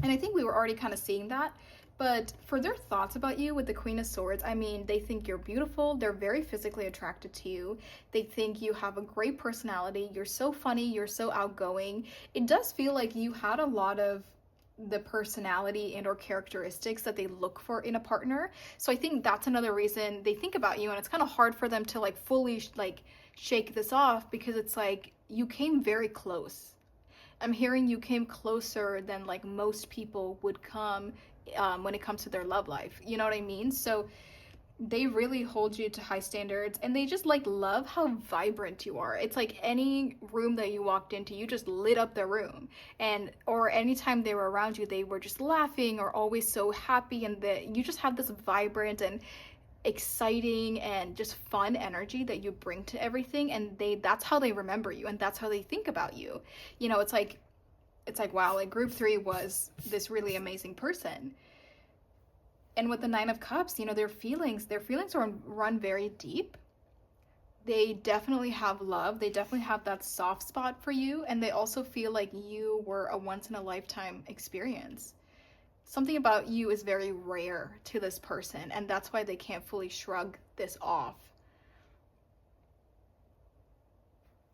And I think we were already kind of seeing that. But for their thoughts about you with the Queen of Swords, I mean, they think you're beautiful. They're very physically attracted to you. They think you have a great personality. You're so funny. You're so outgoing. It does feel like you had a lot of the personality and or characteristics that they look for in a partner. So I think that's another reason they think about you. And it's kind of hard for them to like fully like shake this off, because it's like you came very close. I'm hearing you came closer than like most people would come when it comes to their love life. You know what I mean? So they really hold you to high standards, and they just like love how vibrant you are. It's like any room that you walked into, you just lit up the room. And or anytime they were around you, they were just laughing or always so happy, and that you just have this vibrant and exciting and just fun energy that you bring to everything. And that's how they remember you, and that's how they think about you. You know, it's like wow, like group 3 was this really amazing person. And with the 9 of Cups, you know, their feelings run very deep. They definitely have love. They definitely have that soft spot for you, and they also feel like you were a once in a lifetime experience. Something about you is very rare to this person, and that's why they can't fully shrug this off.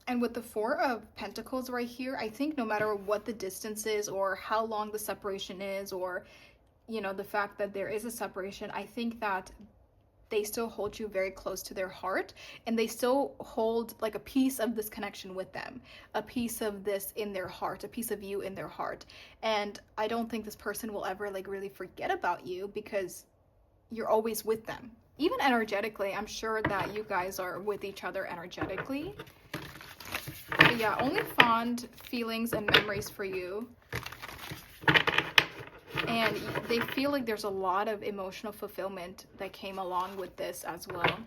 And with the 4 of Pentacles right here, I think no matter what the distance is or how long the separation is, or, you know, the fact that there is a separation, I think that they still hold you very close to their heart, and they still hold like a piece of this connection with them, a piece of this in their heart, a piece of you in their heart. And I don't think this person will ever like really forget about you, because you're always with them. Even energetically, I'm sure that you guys are with each other energetically. But yeah, only fond feelings and memories for you. And they feel like there's a lot of emotional fulfillment that came along with this as well.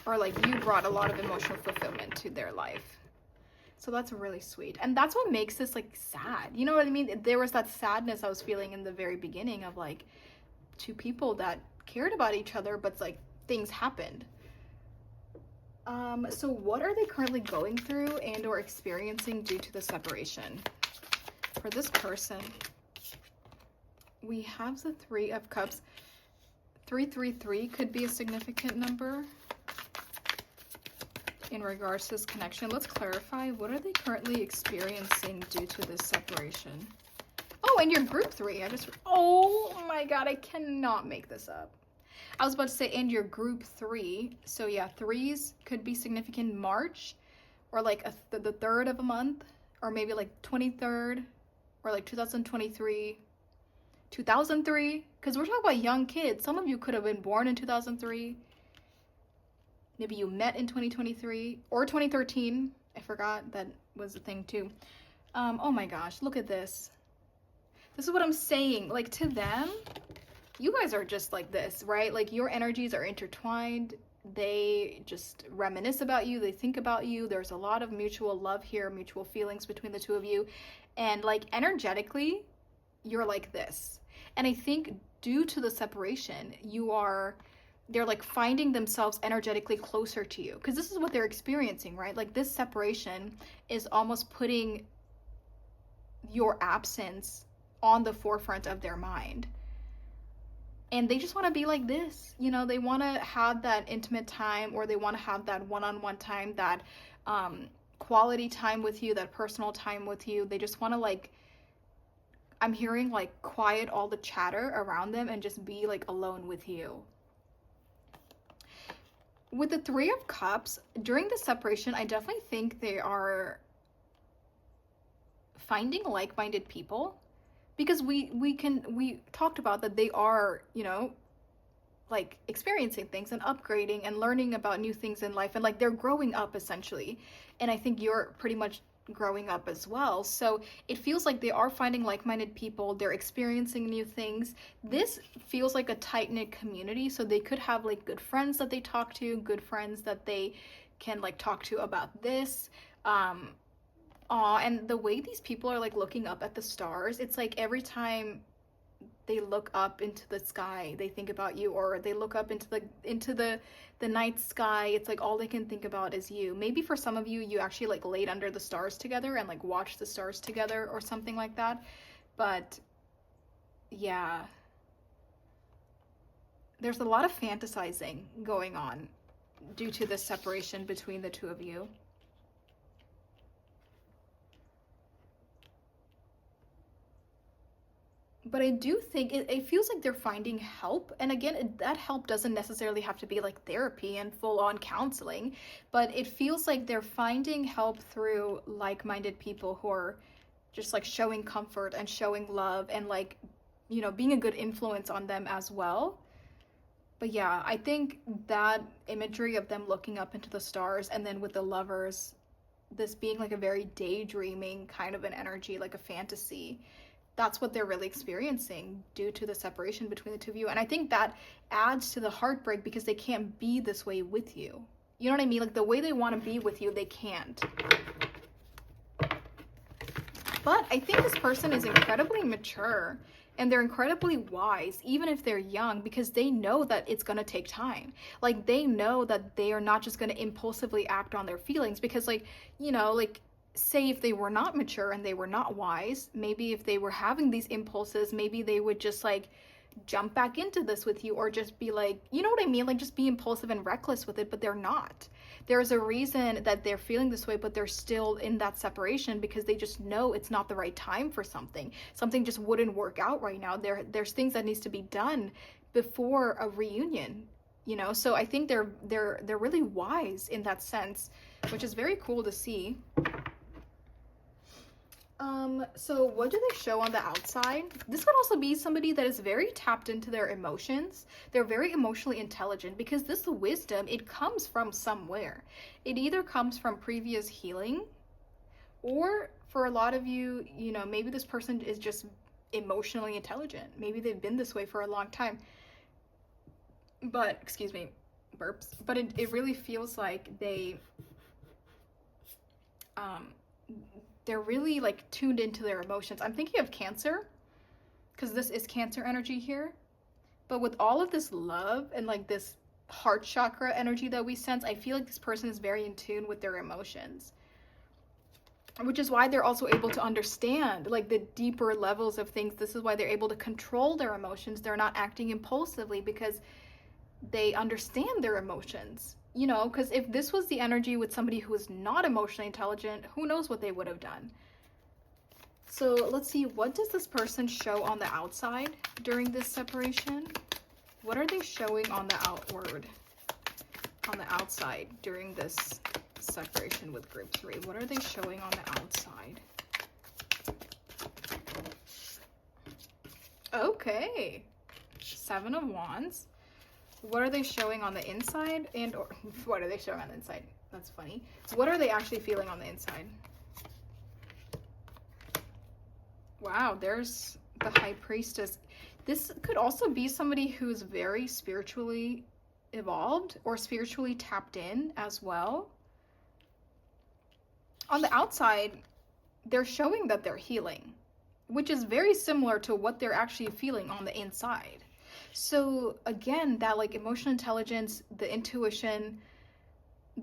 Or like you brought a lot of emotional fulfillment to their life. So that's really sweet. And that's what makes this like sad. You know what I mean? There was that sadness I was feeling in the very beginning of like two people that cared about each other, but like things happened. So what are they currently going through and or experiencing due to the separation? For this person, we have the 3 of Cups. 333 could be a significant number in regards to this connection. Let's clarify. What are they currently experiencing due to this separation? Oh, and your group 3. Oh my god, I cannot make this up. I was about to say, and your group 3. So yeah, 3s could be significant. March, or like the 3rd of a month, or maybe like 23rd, or like 2023, 2003, because we're talking about young kids. Some of you could have been born in 2003. Maybe you met in 2023 or 2013. I forgot that was a thing too. Oh my gosh, look at this. This is what I'm saying. Like, to them, you guys are just like this, right? Like, your energies are intertwined. They just reminisce about you. They think about you. There's a lot of mutual love here, mutual feelings between the two of you. And like energetically, you're like this. And I think due to the separation, they're like finding themselves energetically closer to you, because this is what they're experiencing, right? Like, this separation is almost putting your absence on the forefront of their mind. And they just want to be like this, you know, they want to have that intimate time, or they want to have that one-on-one time, that quality time with you, that personal time with you. They just want to, like, I'm hearing like quiet all the chatter around them and just be like alone with you. With the Three of Cups, during the separation, I definitely think they are finding like-minded people, because we talked about that they are, like experiencing things and upgrading and learning about new things in life, and like they're growing up essentially. And I think you're pretty much growing up as well. So it feels like they are finding like-minded people, they're experiencing new things. This feels like a tight-knit community, so they could have like good friends that they talk to, good friends that they can like talk to about this. And the way these people are like looking up at the stars, it's like every time they look up into the sky, they think about you, or they look up into the night sky, it's like all they can think about is you. Maybe for some of you, you actually like laid under the stars together and like watched the stars together or something like that. But yeah, there's a lot of fantasizing going on due to this separation between the two of you. But I do think it feels like they're finding help. And again, that help doesn't necessarily have to be like therapy and full-on counseling, but it feels like they're finding help through like-minded people who are just like showing comfort and showing love and like, being a good influence on them as well. But yeah, I think that imagery of them looking up into the stars, and then with the lovers, this being like a very daydreaming kind of an energy, like a fantasy, that's what they're really experiencing due to the separation between the two of you. And I think that adds to the heartbreak because they can't be this way with you. You know what I mean? Like the way they want to be with you, they can't. But I think this person is incredibly mature and they're incredibly wise, even if they're young, because they know that it's going to take time. Like they know that they are not just going to impulsively act on their feelings, because like, say if they were not mature and they were not wise, maybe if they were having these impulses, maybe they would just like jump back into this with you, or just be like, you know what I mean? Like just be impulsive and reckless with it, but they're not. There's a reason that they're feeling this way, but they're still in that separation because they just know it's not the right time for something. Something just wouldn't work out right now. There's things that needs to be done before a reunion, So I think they're really wise in that sense, which is very cool to see. So what do they show on the outside? This could also be somebody that is very tapped into their emotions. They're very emotionally intelligent, because this wisdom, it comes from somewhere. It either comes from previous healing, or for a lot of you, maybe this person is just emotionally intelligent. Maybe they've been this way for a long time. But, excuse me, burps. But it really feels like they're really like tuned into their emotions. I'm thinking of Cancer, because this is Cancer energy here. But with all of this love and like this heart chakra energy that we sense, I feel like this person is very in tune with their emotions, which is why they're also able to understand like the deeper levels of things. This is why they're able to control their emotions. They're not acting impulsively because they understand their emotions. Because if this was the energy with somebody who is not emotionally intelligent, who knows what they would have done. So let's see, what does this person show on the outside during this separation? What are they showing on the outside during this separation with group 3? What are they showing on the outside? Okay, 7 of Wands. What are they showing on the inside? Or what are they showing on the inside? That's funny. What are they actually feeling on the inside? Wow, there's the High Priestess. This could also be somebody who's very spiritually evolved or spiritually tapped in as well. On the outside, they're showing that they're healing, which is very similar to what they're actually feeling on the inside. So again, that like emotional intelligence, the intuition,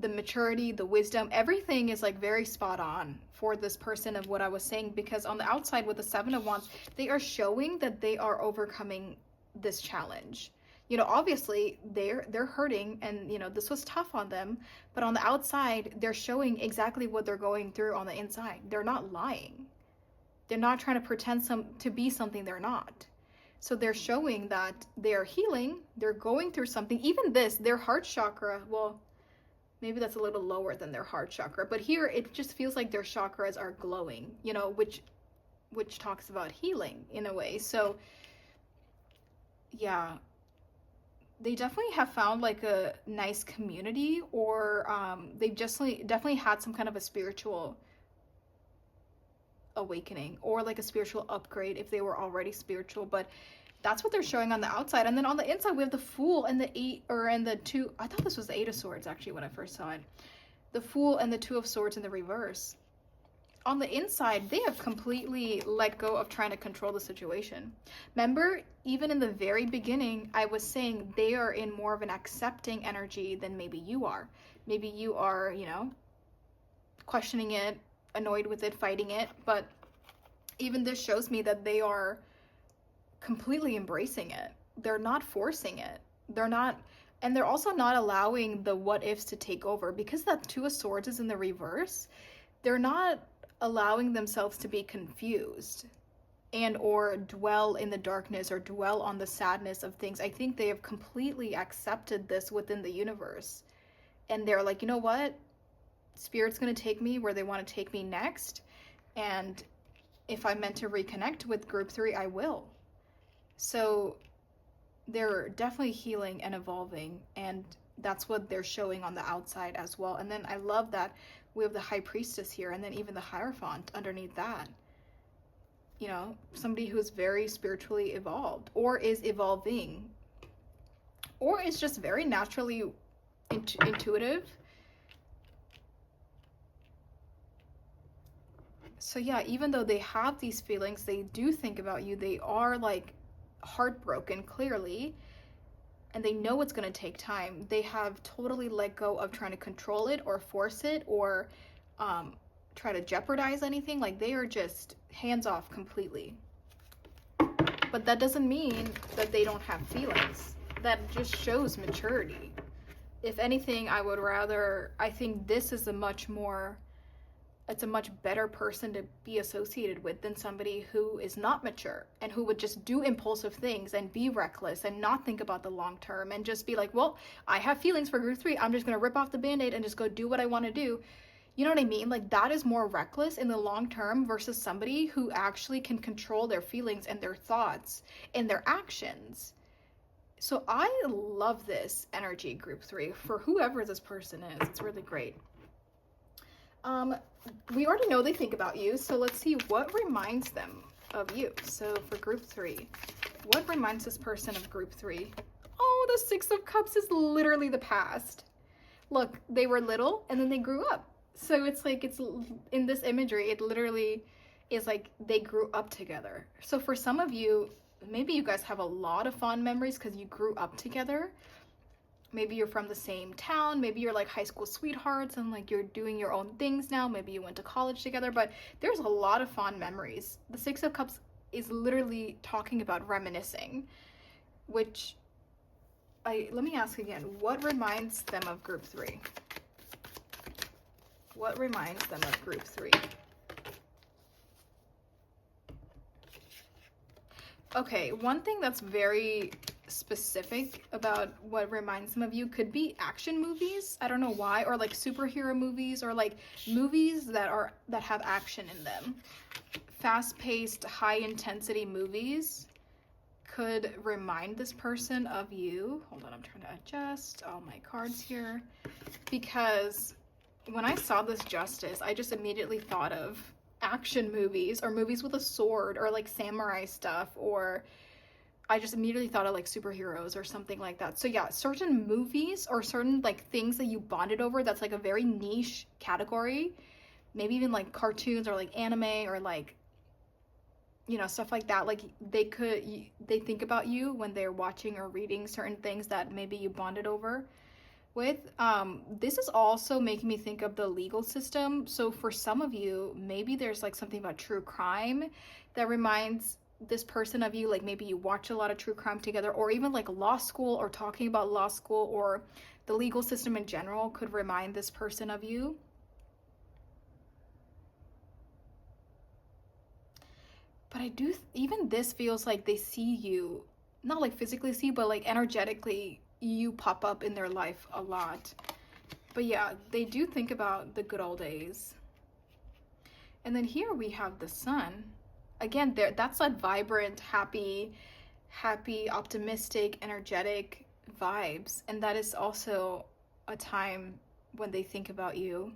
the maturity, the wisdom, everything is like very spot on for this person of what I was saying, because on the outside with the 7 of Wands, they are showing that they are overcoming this challenge. Obviously they're hurting, and this was tough on them, but on the outside, they're showing exactly what they're going through on the inside. They're not lying. They're not trying to pretend to be something they're not. So they're showing that they're healing, they're going through something. Even this, their heart chakra, well, maybe that's a little lower than their heart chakra, but here it just feels like their chakras are glowing, you know, which talks about healing in a way. So yeah, they definitely have found like a nice community, or they've just definitely had some kind of a spiritual awakening or like a spiritual upgrade if they were already spiritual. But that's what they're showing on the outside. And then on the inside we have the Fool and the eight, or and the two. I thought this was the Eight of Swords actually when I first saw it. The Fool and the Two of Swords in the reverse. On the inside, they have completely let go of trying to control the situation. Remember, even in the very beginning, I was saying they are in more of an accepting energy than maybe you are. Maybe you are, you know, questioning it, annoyed with it, fighting it. But even this shows me that they are completely embracing it. They're not forcing it. They're not, and they're also not allowing the what ifs to take over, because that Two of Swords is in the reverse. They're not allowing themselves to be confused and or dwell in the darkness or dwell on the sadness of things. I think they have completely accepted this within the universe, and they're like, you know what, Spirit's going to take me where they want to take me next, and if I'm meant to reconnect with group 3, I will. So they're definitely healing and evolving, and that's what they're showing on the outside as well. And then I love that we have the High Priestess here, and then even the Hierophant underneath that. You know, somebody who's very spiritually evolved, or is evolving, or is just very naturally intuitive. So yeah, even though they have these feelings, they do think about you, they are like heartbroken clearly, and they know it's going to take time. They have totally let go of trying to control it or force it or try to jeopardize anything. Like, they are just hands off completely. But that doesn't mean that they don't have feelings. That just shows maturity. If anything, I think this is it's a much better person to be associated with than somebody who is not mature and who would just do impulsive things and be reckless and not think about the long term and just be like, well, I have feelings for group 3. I'm just going to rip off the band-aid and just go do what I want to do. You know what I mean? Like, that is more reckless in the long term versus somebody who actually can control their feelings and their thoughts and their actions. So I love this energy, group 3, for whoever this person is. It's really great. We already know they think about you, so let's see what reminds them of you. So for group 3, what reminds this person of group 3? Oh, the Six of Cups is literally the past. Look, they were little and then they grew up. So it's like, it's in this imagery, it literally is like they grew up together. So for some of you, maybe you guys have a lot of fond memories because you grew up together. Maybe you're from the same town, maybe you're like high school sweethearts and like you're doing your own things now, maybe you went to college together, but there's a lot of fond memories. The Six of Cups is literally talking about reminiscing, which let me ask again, what reminds them of group 3? What reminds them of group 3? Okay, one thing that's very specific about what reminds them of you could be action movies. I don't know why, or like superhero movies, or like movies that have action in them. Fast-paced, high-intensity movies could remind this person of you. Hold on, I'm trying to adjust all my cards here, because when I saw this Justice, I just immediately thought of action movies or movies with a sword or like samurai stuff, or I just immediately thought of like superheroes or something like that. So yeah, certain movies or certain like things that you bonded over, that's like a very niche category, maybe even like cartoons or like anime or like, you know, stuff like that. Like they think about you when they're watching or reading certain things that maybe you bonded over with. This is also making me think of the legal system. So for some of you, maybe there's like something about true crime that reminds this person of you. Like maybe you watch a lot of true crime together, or even like law school or talking about law school, or the legal system in general could remind this person of you. But But I do, even this feels like they see you, not like physically see, but like energetically, you pop up in their life a lot. But yeah, they do think about the good old days. And then here we have the sun. Again, there, that's that vibrant, happy, optimistic, energetic vibes. And that is also a time when they think about you.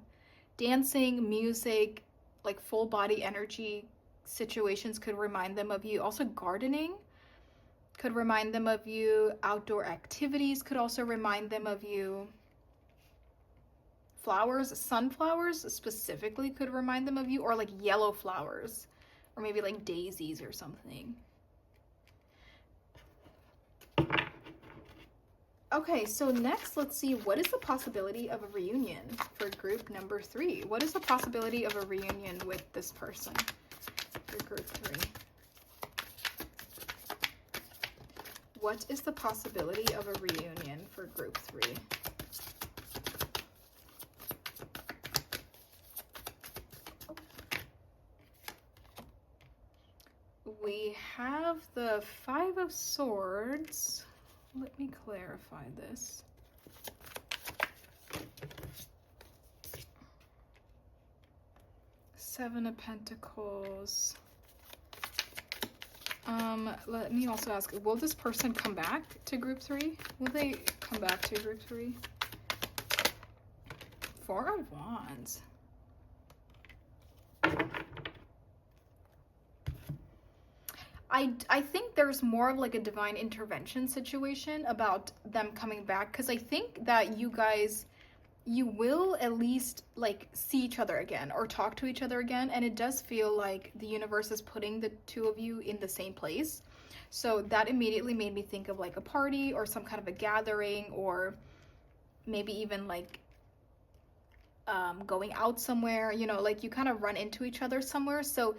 Dancing, music, like full body energy situations could remind them of you. Also, gardening could remind them of you. Outdoor activities could also remind them of you. Flowers, sunflowers specifically could remind them of you, or like yellow flowers, or maybe like daisies or something. Okay, so next, let's see, what is the possibility of a reunion for group number 3? What is the possibility of a reunion with this person for group 3? What is the possibility of a reunion for group 3? We have the 5 of Swords. Let me clarify this. Seven of Pentacles. Let me also ask, will this person come back to group 3? Will they come back to group 3? 4 of Wands. I think there's more of like a divine intervention situation about them coming back, because I think that you guys, you will at least like see each other again or talk to each other again, and it does feel like the universe is putting the two of you in the same place. So that immediately made me think of like a party or some kind of a gathering, or maybe even like going out somewhere, you know, like you kind of run into each other somewhere. So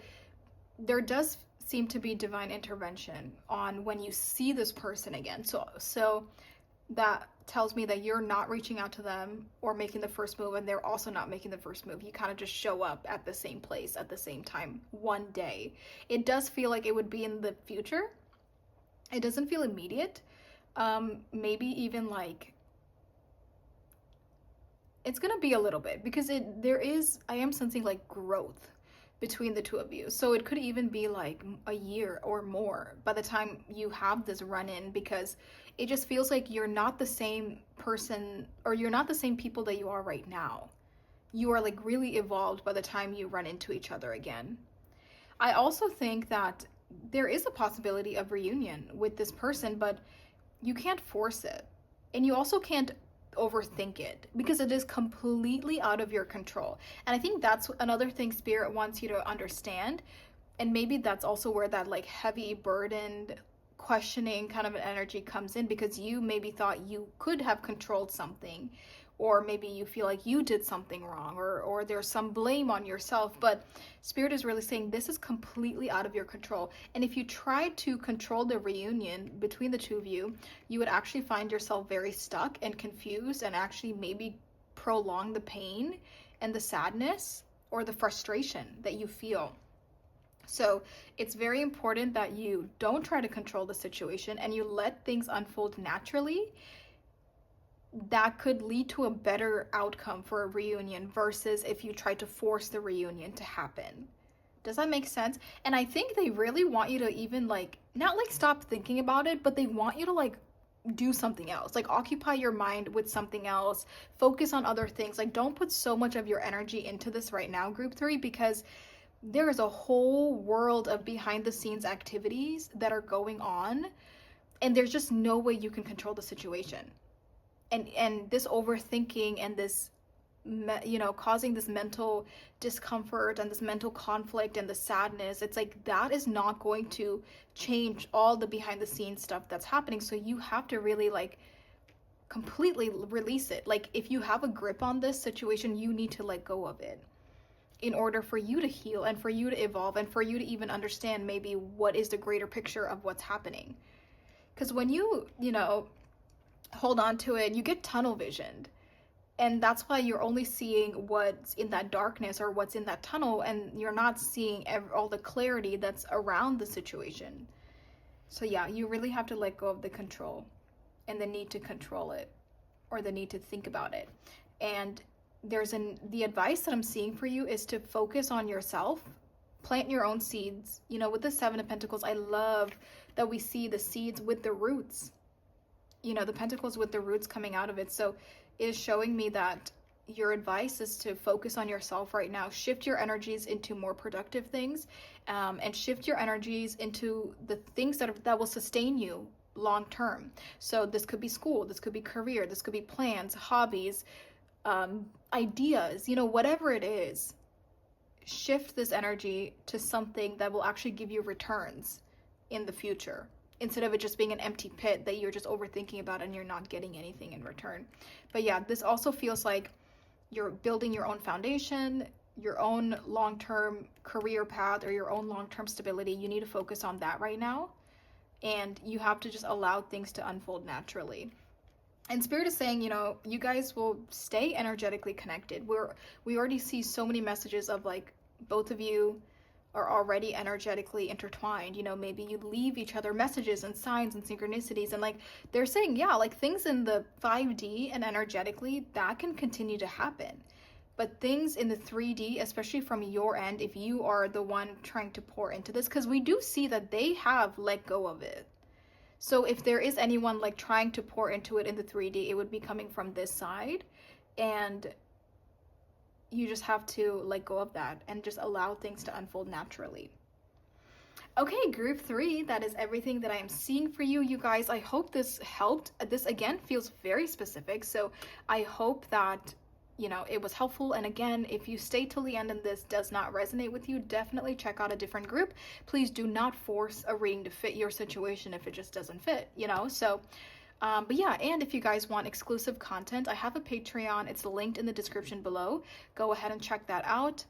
there does seem to be divine intervention on when you see this person again. So that tells me that you're not reaching out to them or making the first move, and they're also not making the first move. You kind of just show up at the same place at the same time one day. It does feel like it would be in the future. It doesn't feel immediate. Maybe even like it's gonna be a little bit, because I am sensing like growth between the two of you. So it could even be like a year or more by the time you have this run-in, because it just feels like you're not the same person, or you're not the same people that you are right now. You are like really evolved by the time you run into each other again. I also think that there is a possibility of reunion with this person, but you can't force it. And you also can't overthink it, because it is completely out of your control. And I think that's another thing Spirit wants you to understand. And maybe that's also where that like heavy, burdened, questioning kind of an energy comes in, because you maybe thought you could have controlled something, or maybe you feel like you did something wrong, or there's some blame on yourself. But Spirit is really saying this is completely out of your control. And if you try to control the reunion between the two of you, you would actually find yourself very stuck and confused, and actually maybe prolong the pain and the sadness or the frustration that you feel. So it's very important that you don't try to control the situation and you let things unfold naturally. That could lead to a better outcome for a reunion, versus if you try to force the reunion to happen. Does that make sense? And I think they really want you to even like, not like stop thinking about it, but they want you to like do something else, like occupy your mind with something else, focus on other things. Like don't put so much of your energy into this right now, group 3, because there is a whole world of behind the scenes activities that are going on, and there's just no way you can control the situation. And this overthinking and this, you know, causing this mental discomfort and this mental conflict and the sadness, it's like that is not going to change all the behind the scenes stuff that's happening. So you have to really like completely release it. Like if you have a grip on this situation, you need to let go of it in order for you to heal and for you to evolve and for you to even understand maybe what is the greater picture of what's happening. Because when you know, hold on to it, you get tunnel visioned. And that's why you're only seeing what's in that darkness or what's in that tunnel, and you're not seeing all the clarity that's around the situation. So yeah, you really have to let go of the control and the need to control it, or the need to think about it. And the advice that I'm seeing for you is to focus on yourself, plant your own seeds. You know, with the Seven of Pentacles, I love that we see the seeds with the roots, you know, the pentacles with the roots coming out of it. So it is showing me that your advice is to focus on yourself right now. Shift your energies into more productive things, and shift your energies into the things that will sustain you long term. So this could be school, this could be career, this could be plans, hobbies, ideas, you know, whatever it is. Shift this energy to something that will actually give you returns in the future, instead of it just being an empty pit that you're just overthinking about and you're not getting anything in return. But yeah, this also feels like you're building your own foundation, your own long-term career path, or your own long-term stability. You need to focus on that right now, and you have to just allow things to unfold naturally. And Spirit is saying, you know, you guys will stay energetically connected. We already see so many messages of like both of you are already energetically intertwined. You know, maybe you leave each other messages and signs and synchronicities, and like they're saying, yeah, like things in the 5D and energetically, that can continue to happen. But things in the 3D, especially from your end, if you are the one trying to pour into this, because we do see that they have let go of it. So if there is anyone like trying to pour into it in the 3D, it would be coming from this side. And you just have to let go of that and just allow things to unfold naturally. Okay, group 3, that is everything that I am seeing for you, you guys. I hope this helped. This again feels very specific, so I hope that, you know, it was helpful. And again, if you stay till the end and this does not resonate with you, definitely check out a different group. Please do not force a reading to fit your situation if it just doesn't fit, you know. So but yeah, and if you guys want exclusive content, I have a Patreon. It's linked in the description below. Go ahead and check that out.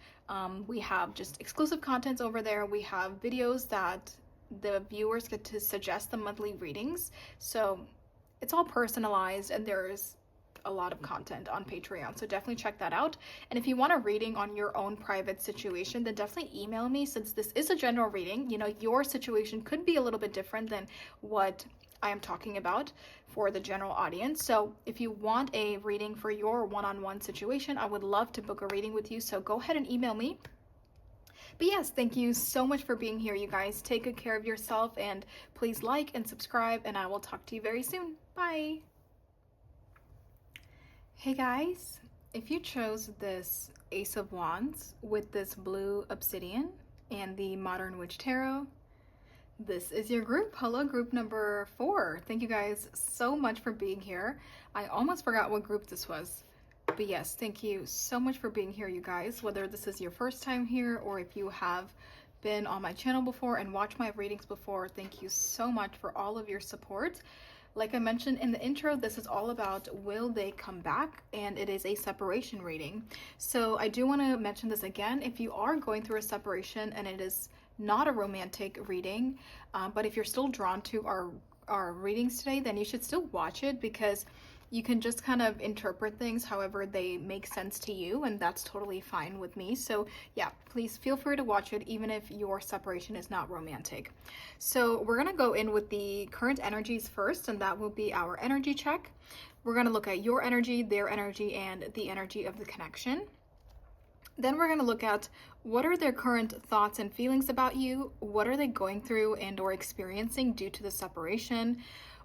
We have just exclusive contents over there. We have videos that the viewers get to suggest the monthly readings. So it's all personalized, and there's a lot of content on Patreon, so definitely check that out. And if you want a reading on your own private situation, then definitely email me. Since this is a general reading, you know, your situation could be a little bit different than what I am talking about for the general audience. So if you want a reading for your one-on-one situation, I would love to book a reading with you, so go ahead and email me. But yes, thank you so much for being here, you guys. Take good care of yourself, and please like and subscribe, and I will talk to you very soon. Bye. Hey guys, if you chose this Ace of Wands with this blue obsidian and the Modern Witch Tarot, this is your group. Hello, group number 4. Thank you guys so much for being here. I almost forgot what group this was. But yes, thank you so much for being here, you guys. Whether this is your first time here or if you have been on my channel before and watched my readings before, thank you so much for all of your support. Like I mentioned in the intro, this is all about will they come back, and it is a separation reading. So I do want to mention this again. If you are going through a separation and it is not a romantic reading, but if you're still drawn to our readings today, then you should still watch it, because you can just kind of interpret things however they make sense to you, and that's totally fine with me. So yeah, please feel free to watch it even if your separation is not romantic. So we're going to go in with the current energies first, and that will be our energy check. We're going to look at your energy, their energy, and the energy of the connection. Then we're going to look at what are their current thoughts and feelings about you, what are they going through and or experiencing due to the separation,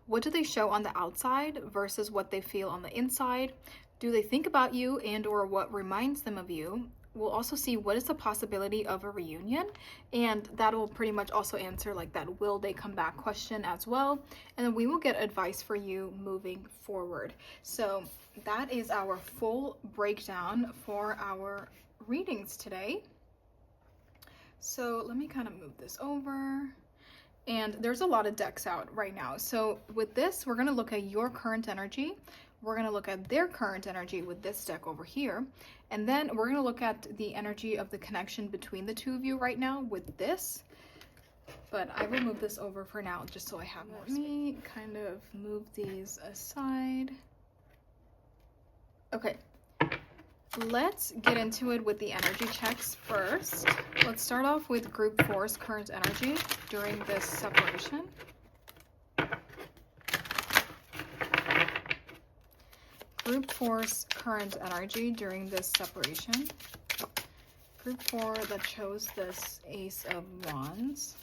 what do they show on the outside versus what they feel on the inside, do they think about you and or what reminds them of you. We'll also see what is the possibility of a reunion, and that will pretty much also answer like that will they come back question as well. And then we will get advice for you moving forward. So that is our full breakdown for our readings today. So let me kind of move this over. And there's a lot of decks out right now. So with this, we're going to look at your current energy. We're going to look at their current energy with this deck over here. And then we're going to look at the energy of the connection between the two of you right now with this. But I will move this over for now just so I have more space. Let me kind of move these aside. Okay, Let's get into it with the energy checks first. Let's start off with group 4's current energy during this separation. Group 4's current energy during this separation. Group 4 that chose this Ace of Wands.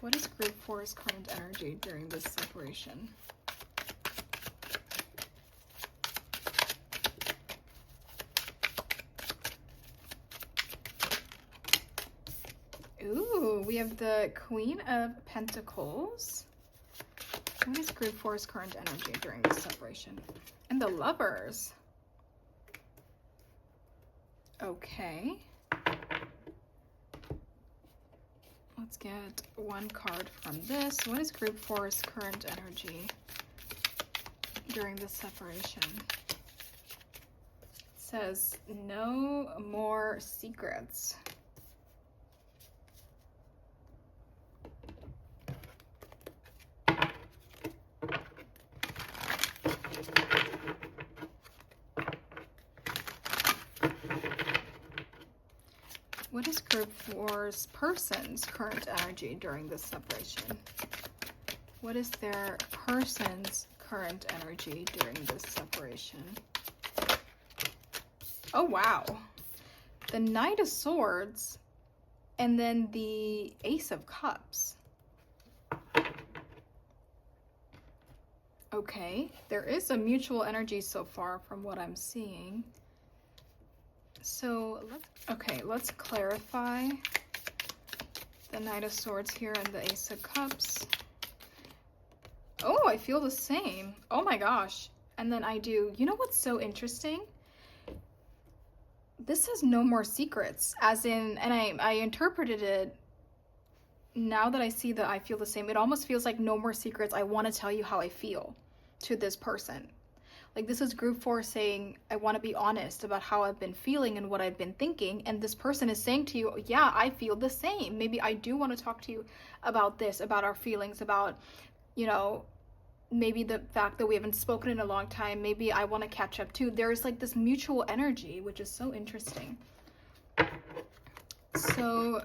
What is Group 4's current energy during this separation? Ooh, we have the Queen of Pentacles. What is Group 4's current energy during this separation? And the Lovers. Okay. Let's get one card from this. What is Group 4's current energy during this separation? It says, no more secrets. What is Group 4's person's current energy during this separation? What is their person's current energy during this separation? Oh, wow. The Knight of Swords and then the Ace of Cups. Okay, there is a mutual energy so far from what I'm seeing. So, let's clarify the Knight of Swords here and the Ace of Cups. Oh, I feel the same. Oh my gosh. And then I do, you know what's so interesting? This says no more secrets, as in, and I interpreted it, now that I see that I feel the same, it almost feels like no more secrets. I want to tell you how I feel to this person. Like, this is Group 4 saying, I want to be honest about how I've been feeling and what I've been thinking. And this person is saying to you, yeah, I feel the same. Maybe I do want to talk to you about this, about our feelings, about, you know, maybe the fact that we haven't spoken in a long time. Maybe I want to catch up too. There's like this mutual energy, which is so interesting. So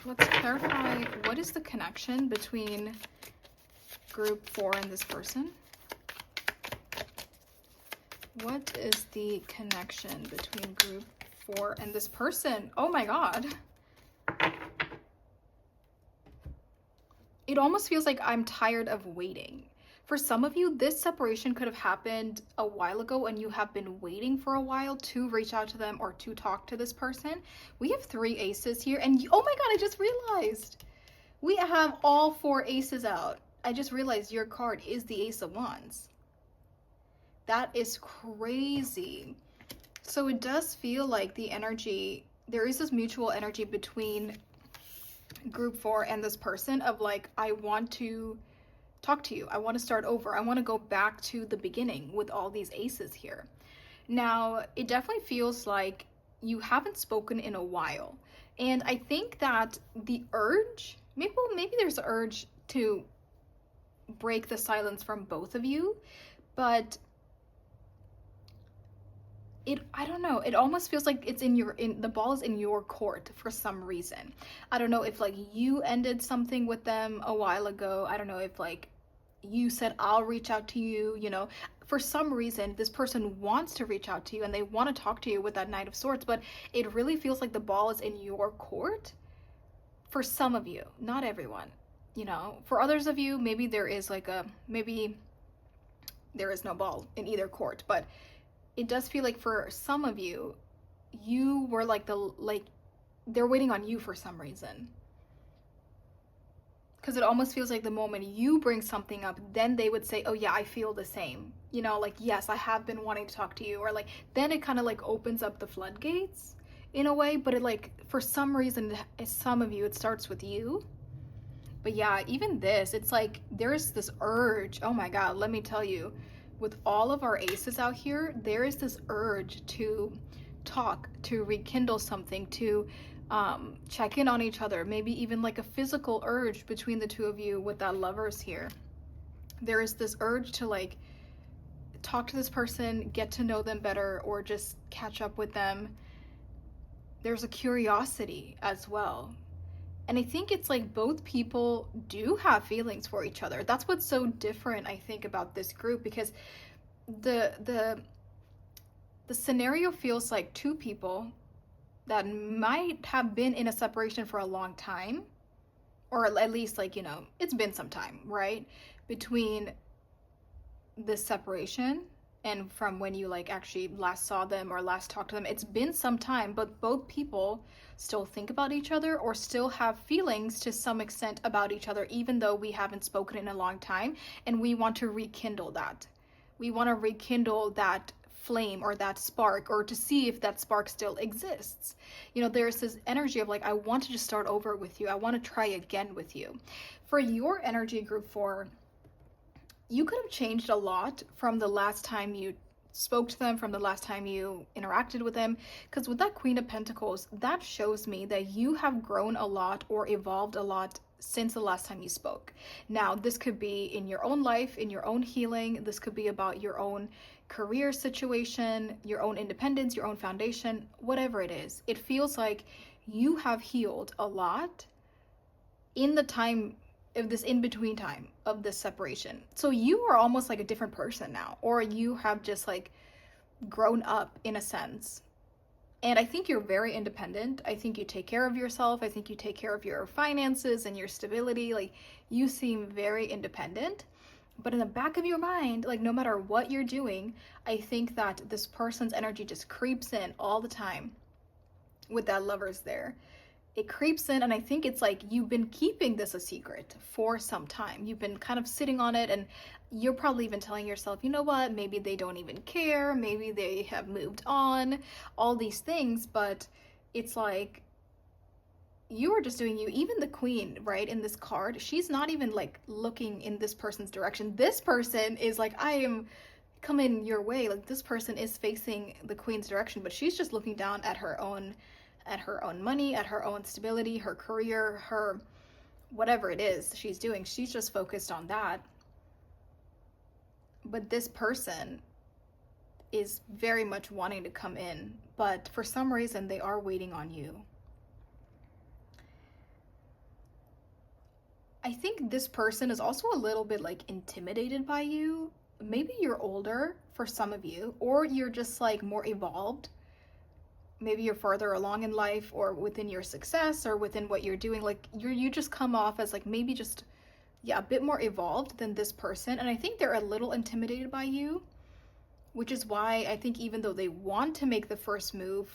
let's clarify, what is the connection between Group 4 and this person? What is the connection between Group 4 and this person? Oh my God. It almost feels like I'm tired of waiting. For some of you, this separation could have happened a while ago and you have been waiting for a while to reach out to them or to talk to this person. We have 3 aces here, and oh my God, I just realized we have all 4 aces out. I just realized your card is the Ace of Wands. That is crazy. So it does feel like the energy, there is this mutual energy between Group 4 and this person of like, I want to talk to you. I want to start over. I want to go back to the beginning with all these aces here. Now, it definitely feels like you haven't spoken in a while. And I think that the urge, maybe there's an urge to break the silence from both of you, but I don't know, it almost feels like it's the ball is in your court for some reason. I don't know if like you ended something with them a while ago. I don't know if like you said, I'll reach out to you, you know, for some reason this person wants to reach out to you and they want to talk to you with that Knight of Swords, but it really feels like the ball is in your court for some of you, not everyone, you know. For others of you, maybe there is no ball in either court, but it does feel like for some of you, you were like they're waiting on you for some reason. Because it almost feels like the moment you bring something up, then they would say, oh yeah, I feel the same. You know, like, yes, I have been wanting to talk to you. Or like, then it kind of like opens up the floodgates in a way. But it like, for some reason, some of you, it starts with you. But yeah, even this, it's like, there's this urge. Oh my God, let me tell you. With all of our aces out here, there is this urge to talk, to rekindle something, to check in on each other, maybe even like a physical urge between the two of you with that Lovers here. There is this urge to like talk to this person, get to know them better, or just catch up with them, there's a curiosity as well. And I think it's like both people do have feelings for each other. That's what's so different, I think, about this group, because the scenario feels like two people that might have been in a separation for a long time, or at least, like, you know, it's been some time, right? Between this separation and from when you like actually last saw them or last talked to them. It's been some time, but both people still think about each other or still have feelings to some extent about each other, even though we haven't spoken in a long time, and we want to rekindle that. We want to rekindle that flame or that spark, or to see if that spark still exists. You know, there's this energy of like, I want to just start over with you. I want to try again with you. For your energy group 4, you could have changed a lot from the last time you spoke to them, from the last time you interacted with them, because with that Queen of Pentacles, that shows me that you have grown a lot or evolved a lot since the last time you spoke. Now, this could be in your own life, in your own healing. This could be about your own career situation, your own independence, your own foundation, whatever it is. It feels like you have healed a lot in the time of this in-between time of this separation. So you are almost like a different person now, or you have just like grown up in a sense. And I think you're very independent. I think you take care of yourself. I think you take care of your finances and your stability. Like, you seem very independent. But in the back of your mind, like, no matter what you're doing, I think that this person's energy just creeps in all the time with that Lovers there. It creeps in, and I think it's like you've been keeping this a secret for some time. You've been kind of sitting on it, and you're probably even telling yourself, you know what, maybe they don't even care, maybe they have moved on, all these things. But it's like you are just doing you. Even the Queen, right, in this card, she's not even like looking in this person's direction. This person is like, I am coming your way. Like, this person is facing the Queen's direction, but she's just looking down at her own money, at her own stability, her career, her whatever it is she's doing. She's just focused on that. But this person is very much wanting to come in, but for some reason they are waiting on you. I think this person is also a little bit like intimidated by you. Maybe you're older for some of you, or you're just like more evolved. Maybe you're further along in life, or within your success, or within what you're doing. Like, you just come off as like maybe just, yeah, a bit more evolved than this person. And I think they're a little intimidated by you, which is why I think even though they want to make the first move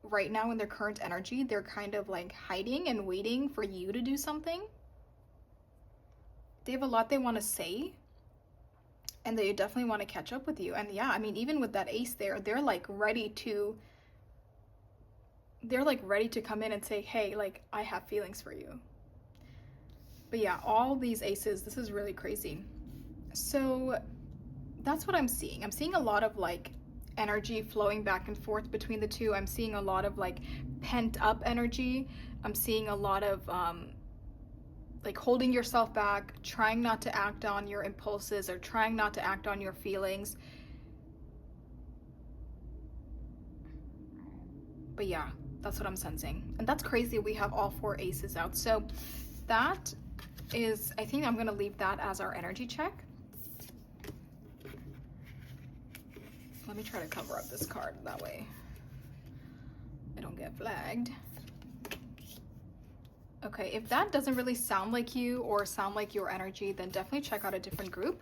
right now in their current energy, they're kind of like hiding and waiting for you to do something. They have a lot they want to say, and they definitely want to catch up with you. And yeah, I mean, even with that ace there, they're like ready to come in and say, hey, like, I have feelings for you. But yeah, all these aces, this is really crazy. So that's what I'm seeing. I'm seeing a lot of like energy flowing back and forth between the two. I'm seeing a lot of like pent up energy. I'm seeing a lot of like holding yourself back, trying not to act on your impulses, or trying not to act on your feelings. But yeah, that's what I'm sensing. And that's crazy. We have all 4 aces out. So that is, I think I'm going to leave that as our energy check. Let me try to cover up this card. That way I don't get flagged. Okay, if that doesn't really sound like you or sound like your energy, then definitely check out a different group.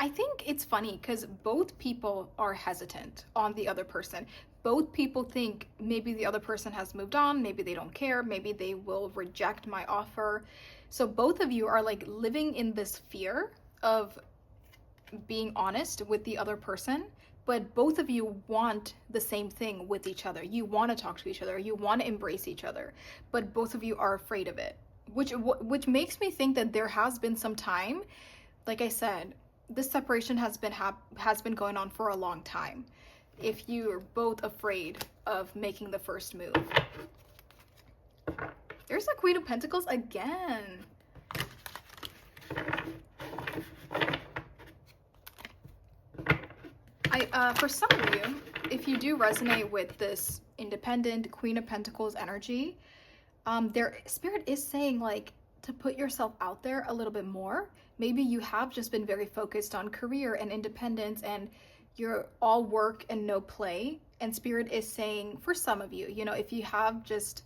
I think it's funny because both people are hesitant on the other person. Both people think maybe the other person has moved on, maybe they don't care, maybe they will reject my offer. So both of you are like living in this fear of being honest with the other person, but both of you want the same thing with each other. You want to talk to each other, you want to embrace each other, but both of you are afraid of it, which makes me think that there has been some time. Like I said, this separation has been going on for a long time. If you are both afraid of making the first move. There's the Queen of Pentacles again. For some of you, if you do resonate with this independent Queen of Pentacles energy, their spirit is saying like to put yourself out there a little bit more. Maybe you have just been very focused on career and independence and you're all work and no play. And spirit is saying for some of you, you know, if you have just,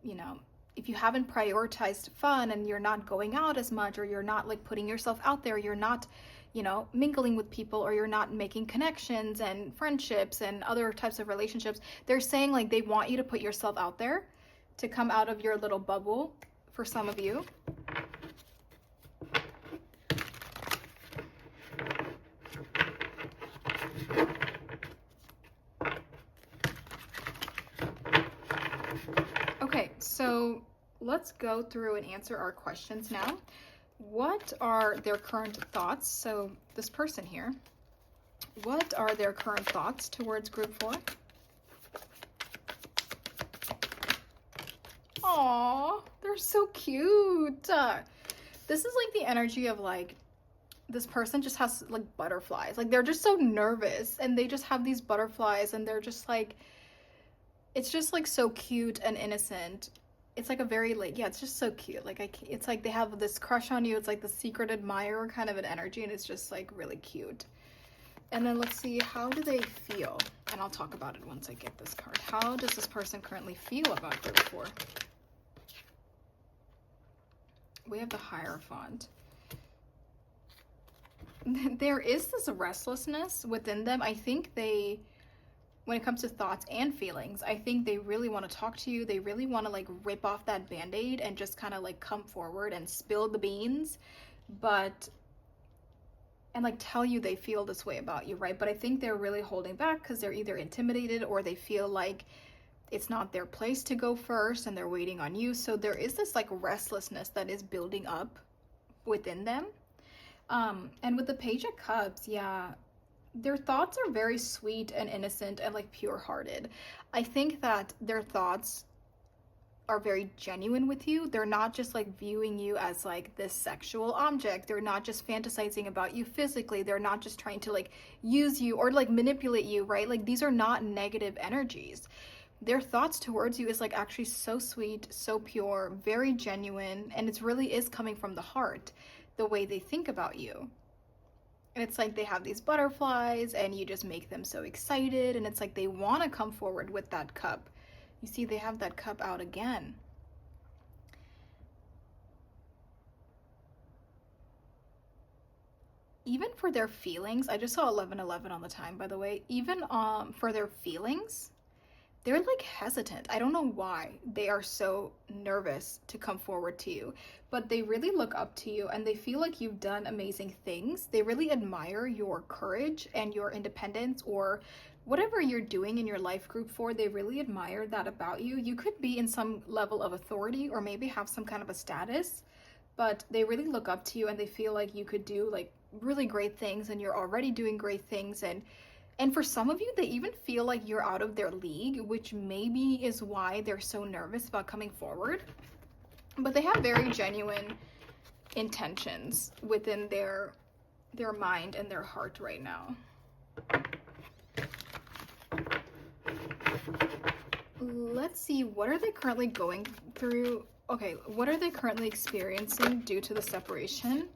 you know, if you haven't prioritized fun and you're not going out as much, or you're not like putting yourself out there, you're not, you know, mingling with people, or you're not making connections and friendships and other types of relationships, they're saying like they want you to put yourself out there, to come out of your little bubble for some of you. Okay, so let's go through and answer our questions now. What are their current thoughts? So this person here, what are their current thoughts towards group 4? Aww, they're so cute. This is like the energy of like, this person just has like butterflies. Like they're just so nervous and they just have these butterflies and they're just like, it's just like so cute and innocent. It's like a very like, yeah, it's just so cute. Like it's like they have this crush on you. It's like the secret admirer kind of an energy, and it's just like really cute. And then let's see, how do they feel? And I'll talk about it once I get this card. How does this person currently feel about group 4? We have the Hierophant. There is this restlessness within them. I think they, when it comes to thoughts and feelings, I think they really want to talk to you. They really want to like rip off that band-aid and just kind of like come forward and spill the beans, and like tell you they feel this way about you, right? But I think they're really holding back because they're either intimidated or they feel like it's not their place to go first and they're waiting on you. So there is this like restlessness that is building up within them. And with the Page of Cups, yeah, their thoughts are very sweet and innocent and like pure-hearted. I think that their thoughts are very genuine with you. They're not just like viewing you as like this sexual object. They're not just fantasizing about you physically. They're not just trying to like use you or like manipulate you, right? Like these are not negative energies. Their thoughts towards you is like actually so sweet, so pure, very genuine, and it really is coming from the heart, the way they think about you. And it's like they have these butterflies and you just make them so excited, and it's like they want to come forward with that cup. You see, they have that cup out again. Even for their feelings, I just saw 1111 on the time, by the way. Even for their feelings, they're like hesitant. I don't know why they are so nervous to come forward to you, but they really look up to you and they feel like you've done amazing things. They really admire your courage and your independence, or whatever you're doing in your life, group 4, they really admire that about you. You could be in some level of authority or maybe have some kind of a status, but they really look up to you and they feel like you could do like really great things, and you're already doing great things. And for some of you, they even feel like you're out of their league, which maybe is why they're so nervous about coming forward. But they have very genuine intentions within their mind and their heart right now. Let's see, what are they currently going through? Okay, what are they currently experiencing due to the separation?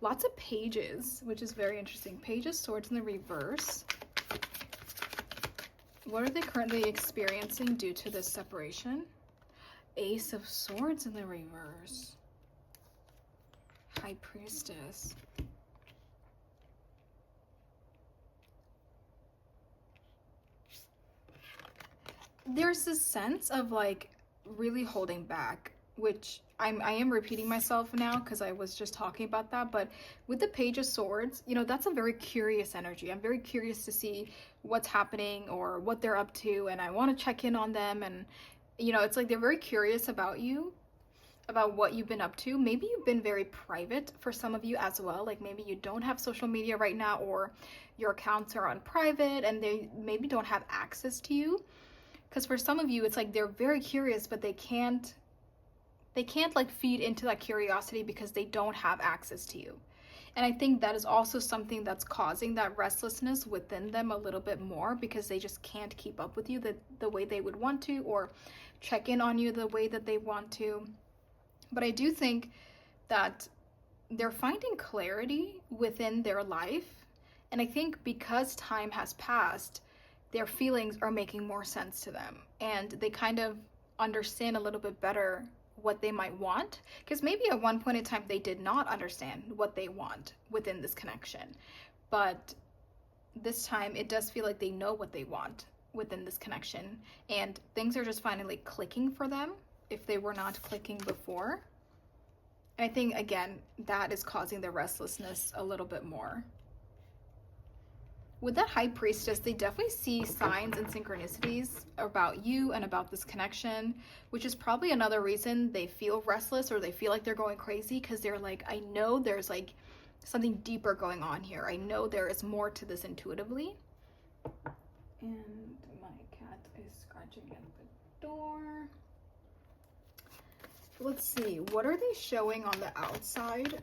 Lots of pages, which is very interesting. Page of Swords in the reverse. What are they currently experiencing due to this separation? Ace of Swords in the reverse. High Priestess. There's this sense of like really holding back, which I am repeating myself now because I was just talking about that. But with the Page of Swords, you know, that's a very curious energy. I'm very curious to see what's happening or what they're up to, and I want to check in on them. And you know, it's like they're very curious about you, about what you've been up to. Maybe you've been very private for some of you as well. Like maybe you don't have social media right now, or your accounts are on private and they maybe don't have access to you. Because for some of you, it's like they're very curious, but they can't like feed into that curiosity because they don't have access to you. And I think that is also something that's causing that restlessness within them a little bit more, because they just can't keep up with you the way they would want to, or check in on you the way that they want to. But I do think that they're finding clarity within their life. And I think because time has passed, their feelings are making more sense to them. And they kind of understand a little bit better what they might want, because maybe at one point in time they did not understand what they want within this connection, but this time it does feel like they know what they want within this connection, and things are just finally clicking for them if they were not clicking before. And I think, again, that is causing the restlessness a little bit more. With that High Priestess, they definitely see signs and synchronicities about you and about this connection, which is probably another reason they feel restless or they feel like they're going crazy, because they're like, I know there's like something deeper going on here. I know there is more to this intuitively. And my cat is scratching at the door. Let's see, what are they showing on the outside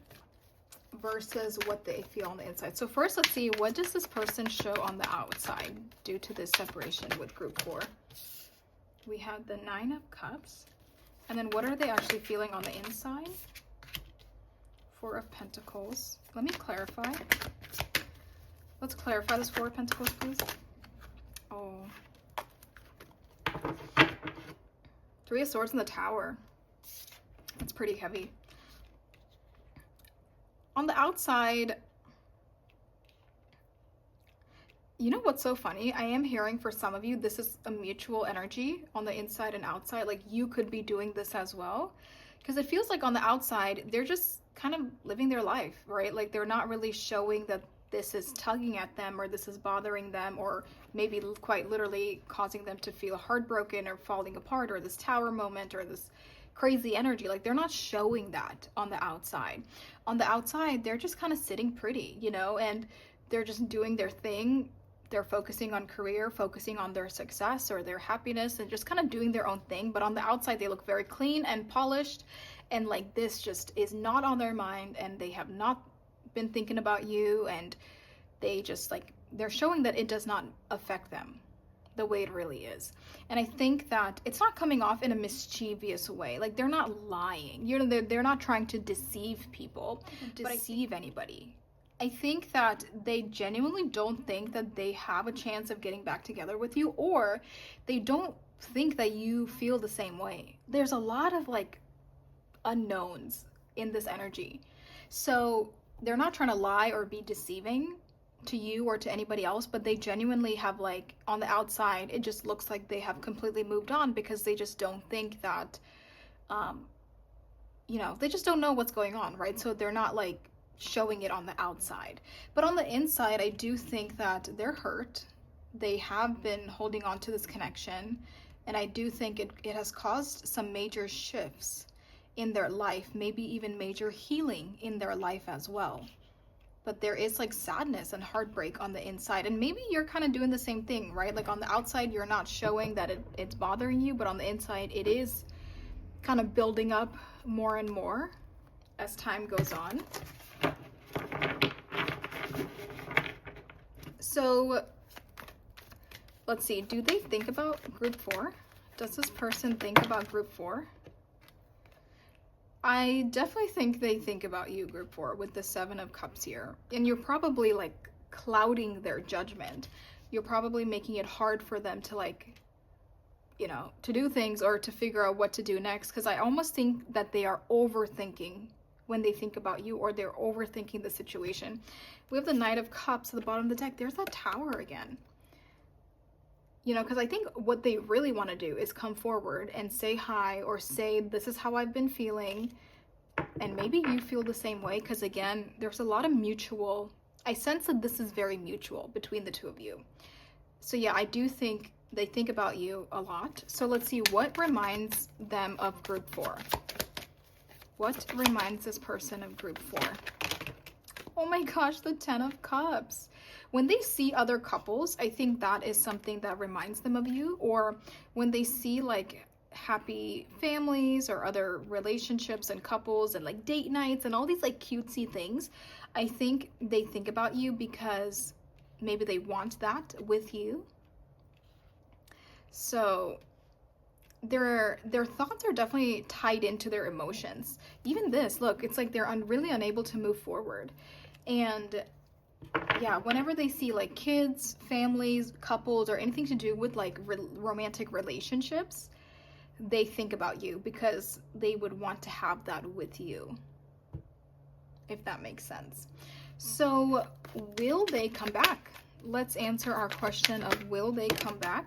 versus what they feel on the inside? So first, let's see, what does this person show on the outside due to this separation with group 4? We have the 9 of Cups, and then what are they actually feeling on the inside? 4 of Pentacles. Let me clarify. Let's clarify this 4 of Pentacles, please. Oh, 3 of Swords in the Tower. That's pretty heavy. On the outside, you know what's so funny? I am hearing for some of you, this is a mutual energy on the inside and outside. Like, you could be doing this as well. Because it feels like on the outside, they're just kind of living their life, right? Like, they're not really showing that this is tugging at them or this is bothering them, or maybe quite literally causing them to feel heartbroken or falling apart, or this tower moment or this crazy energy. Like, they're not showing that on the outside. On the outside, they're just kind of sitting pretty, you know, and they're just doing their thing. They're focusing on career, focusing on their success or their happiness, and just kind of doing their own thing. But on the outside, they look very clean and polished, and like, this just is not on their mind, and they have not been thinking about you, and they just like, they're showing that it does not affect them the way it really is. And I think that it's not coming off in a mischievous way. Like, they're not lying. You know, they're not trying to deceive people, deceive anybody. I think that they genuinely don't think that they have a chance of getting back together with you, or they don't think that you feel the same way. There's a lot of like unknowns in this energy. So they're not trying to lie or be deceiving to you or to anybody else, but they genuinely have, like, on the outside, it just looks like they have completely moved on, because they just don't think that, you know, they just don't know what's going on, right? So they're not like showing it on the outside. But on the inside, I do think that they're hurt. They have been holding on to this connection, and I do think it has caused some major shifts in their life, maybe even major healing in their life as well. But there is like sadness and heartbreak on the inside, and maybe you're kind of doing the same thing, right? Like, on the outside, you're not showing that it's bothering you, but on the inside, it is kind of building up more and more as time goes on. So let's see, do they think about group 4? Does this person think about group 4? I definitely think they think about you, group 4, with the 7 of Cups here. And you're probably like clouding their judgment. You're probably making it hard for them to, like, you know, to do things or to figure out what to do next. Because I almost think that they are overthinking when they think about you, or they're overthinking the situation. We have the Knight of Cups at the bottom of the deck. There's that Tower again. You know, because I think what they really want to do is come forward and say hi, or say, this is how I've been feeling. And maybe you feel the same way, because again, there's a lot of mutual, I sense that this is very mutual between the two of you. So yeah, I do think they think about you a lot. So let's see, what reminds them of group 4? What reminds this person of group 4? Oh my gosh, the 10 of Cups. When they see other couples, I think that is something that reminds them of you. Or when they see like happy families or other relationships and couples and like date nights and all these like cutesy things. I think they think about you because maybe they want that with you. So their thoughts are definitely tied into their emotions. Even this, look, it's like they're really unable to move forward. And yeah, whenever they see like kids, families, couples, or anything to do with like romantic relationships, they think about you because they would want to have that with you, if that makes sense. So will they come back? Let's answer our question of will they come back?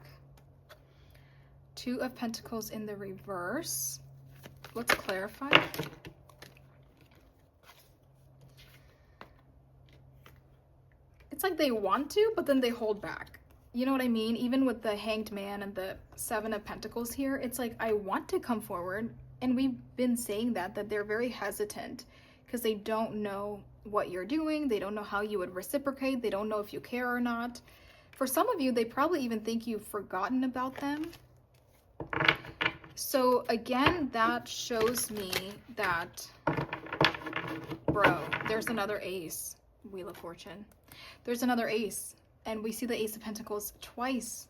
Two of Pentacles in the reverse. Let's clarify. It's like they want to, but then they hold back. You know what I mean? Even with the Hanged Man and the Seven of Pentacles here, it's like, I want to come forward. And we've been saying that they're very hesitant because they don't know what you're doing. They don't know how you would reciprocate. They don't know if you care or not. For some of you, they probably even think you've forgotten about them. So again, that shows me that, bro, there's another ace. Wheel of Fortune. There's another ace. And we see the Ace of Pentacles twice.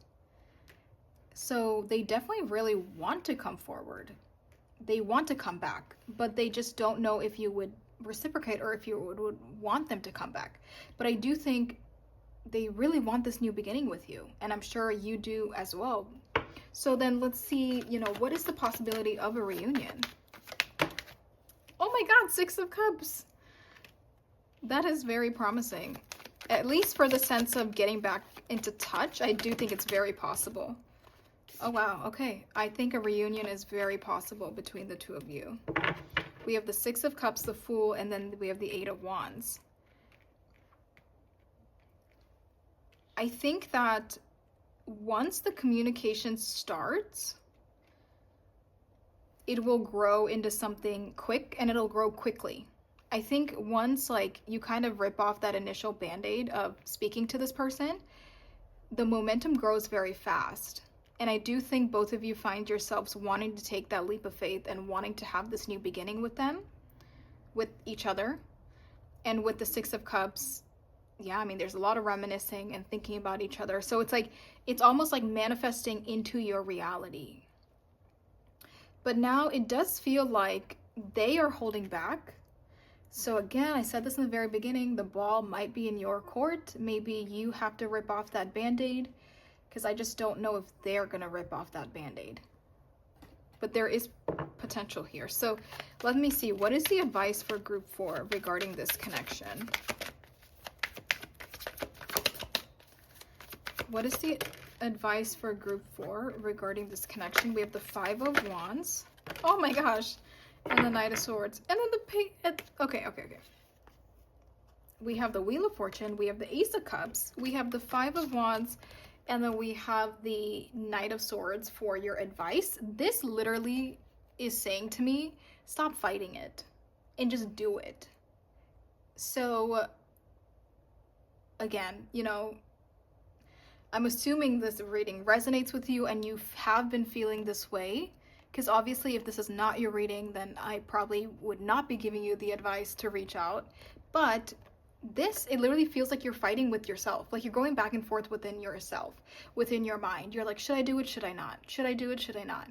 So they definitely really want to come forward. They want to come back, but they just don't know if you would reciprocate or if you would want them to come back. But I do think they really want this new beginning with you. And I'm sure you do as well. So then let's see, you know, what is the possibility of a reunion? Oh my God, Six of Cups. That is very promising. At least for the sense of getting back into touch, I do think it's very possible. Oh, wow. Okay. I think a reunion is very possible between the two of you. We have the Six of Cups, the Fool, and then we have the Eight of Wands. I think that once the communication starts, it will grow into something quick, and it'll grow quickly. I think once like you kind of rip off that initial band-aid of speaking to this person, the momentum grows very fast. And I do think both of you find yourselves wanting to take that leap of faith and wanting to have this new beginning with them, with each other. And with the Six of Cups, yeah, I mean, there's a lot of reminiscing and thinking about each other. So it's like, it's almost like manifesting into your reality. But now it does feel like they are holding back. So again, I said this in the very beginning, the ball might be in your court. Maybe you have to rip off that band-aid, because I just don't know if they're going to rip off that band-aid. But there is potential here. So let me see. What is the advice for group 4 regarding this connection? What is the advice for group 4 regarding this connection? We have the Five of Wands. Oh my gosh. And the Knight of Swords. And then the pink. Okay. We have the Wheel of Fortune. We have the Ace of Cups. We have the Five of Wands. And then we have the Knight of Swords for your advice. This literally is saying to me, stop fighting it and just do it. So again, you know, I'm assuming this reading resonates with you and you have been feeling this way. Because obviously if this is not your reading, then I probably would not be giving you the advice to reach out. But this, it literally feels like you're fighting with yourself. Like you're going back and forth within yourself, within your mind. You're like, should I do it? Should I not? Should I do it? Should I not?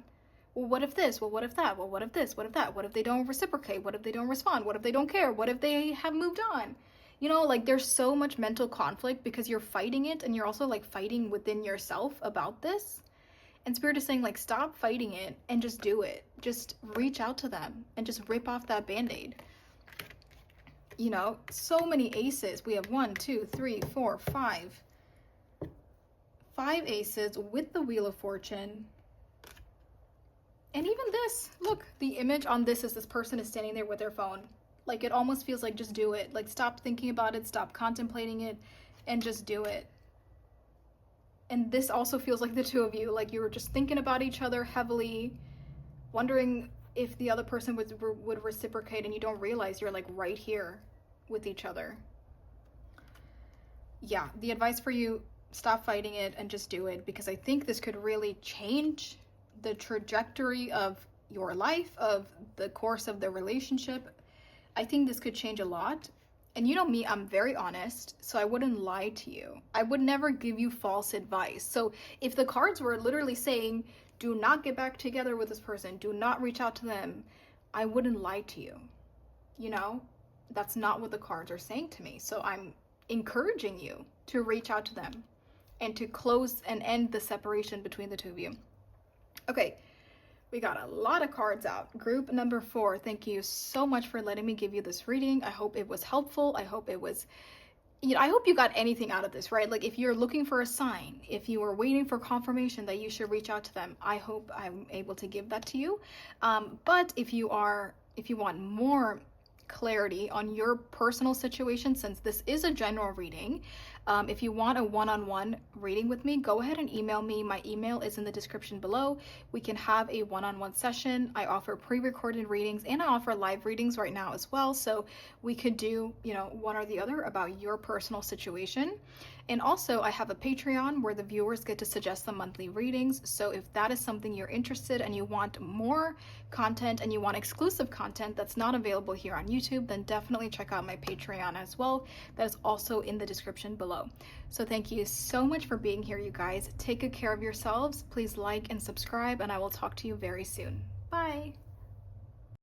Well, what if this? Well, what if that? Well, what if this? What if that? What if they don't reciprocate? What if they don't respond? What if they don't care? What if they have moved on? You know, like there's so much mental conflict because you're fighting it and you're also like fighting within yourself about this. And Spirit is saying, like, stop fighting it and just do it. Just reach out to them and just rip off that band-aid. You know, so many aces. We have 1, 2, 3, 4, 5. 5 aces with the Wheel of Fortune. And even this, look, the image on this is this person is standing there with their phone. Like, it almost feels like just do it. Like, stop thinking about it, stop contemplating it, and just do it. And this also feels like the two of you, like you were just thinking about each other heavily, wondering if the other person would reciprocate, and you don't realize you're like right here with each other. Yeah, the advice for you, stop fighting it and just do it, because I think this could really change the trajectory of your life, of the course of the relationship. I think this could change a lot. And you know me, I'm very honest, so I wouldn't lie to you. I would never give you false advice. So if the cards were literally saying, do not get back together with this person, do not reach out to them, I wouldn't lie to you. You know, that's not what the cards are saying to me. So I'm encouraging you to reach out to them and to close and end the separation between the two of you. Okay, we got a lot of cards out. Group number 4, thank you so much for letting me give you this reading. I hope it was helpful. I hope it was, I hope you got anything out of this, right? Like if you're looking for a sign, if you are waiting for confirmation that you should reach out to them, I hope I'm able to give that to you. But if you want more clarity on your personal situation, since this is a general reading, if you want a one-on-one reading with me, go ahead and email me. My email is in the description below. We can have a one-on-one session. I offer pre-recorded readings and I offer live readings right now as well, so we could do one or the other about your personal situation. And also I have a Patreon where the viewers get to suggest the monthly readings. So if that is something you're interested and you want more content and you want exclusive content that's not available here on YouTube, then definitely check out my Patreon as well. That is also in the description below. So thank you so much for being here, you guys. Take good care of yourselves. Please like and subscribe, and I will talk to you very soon. Bye.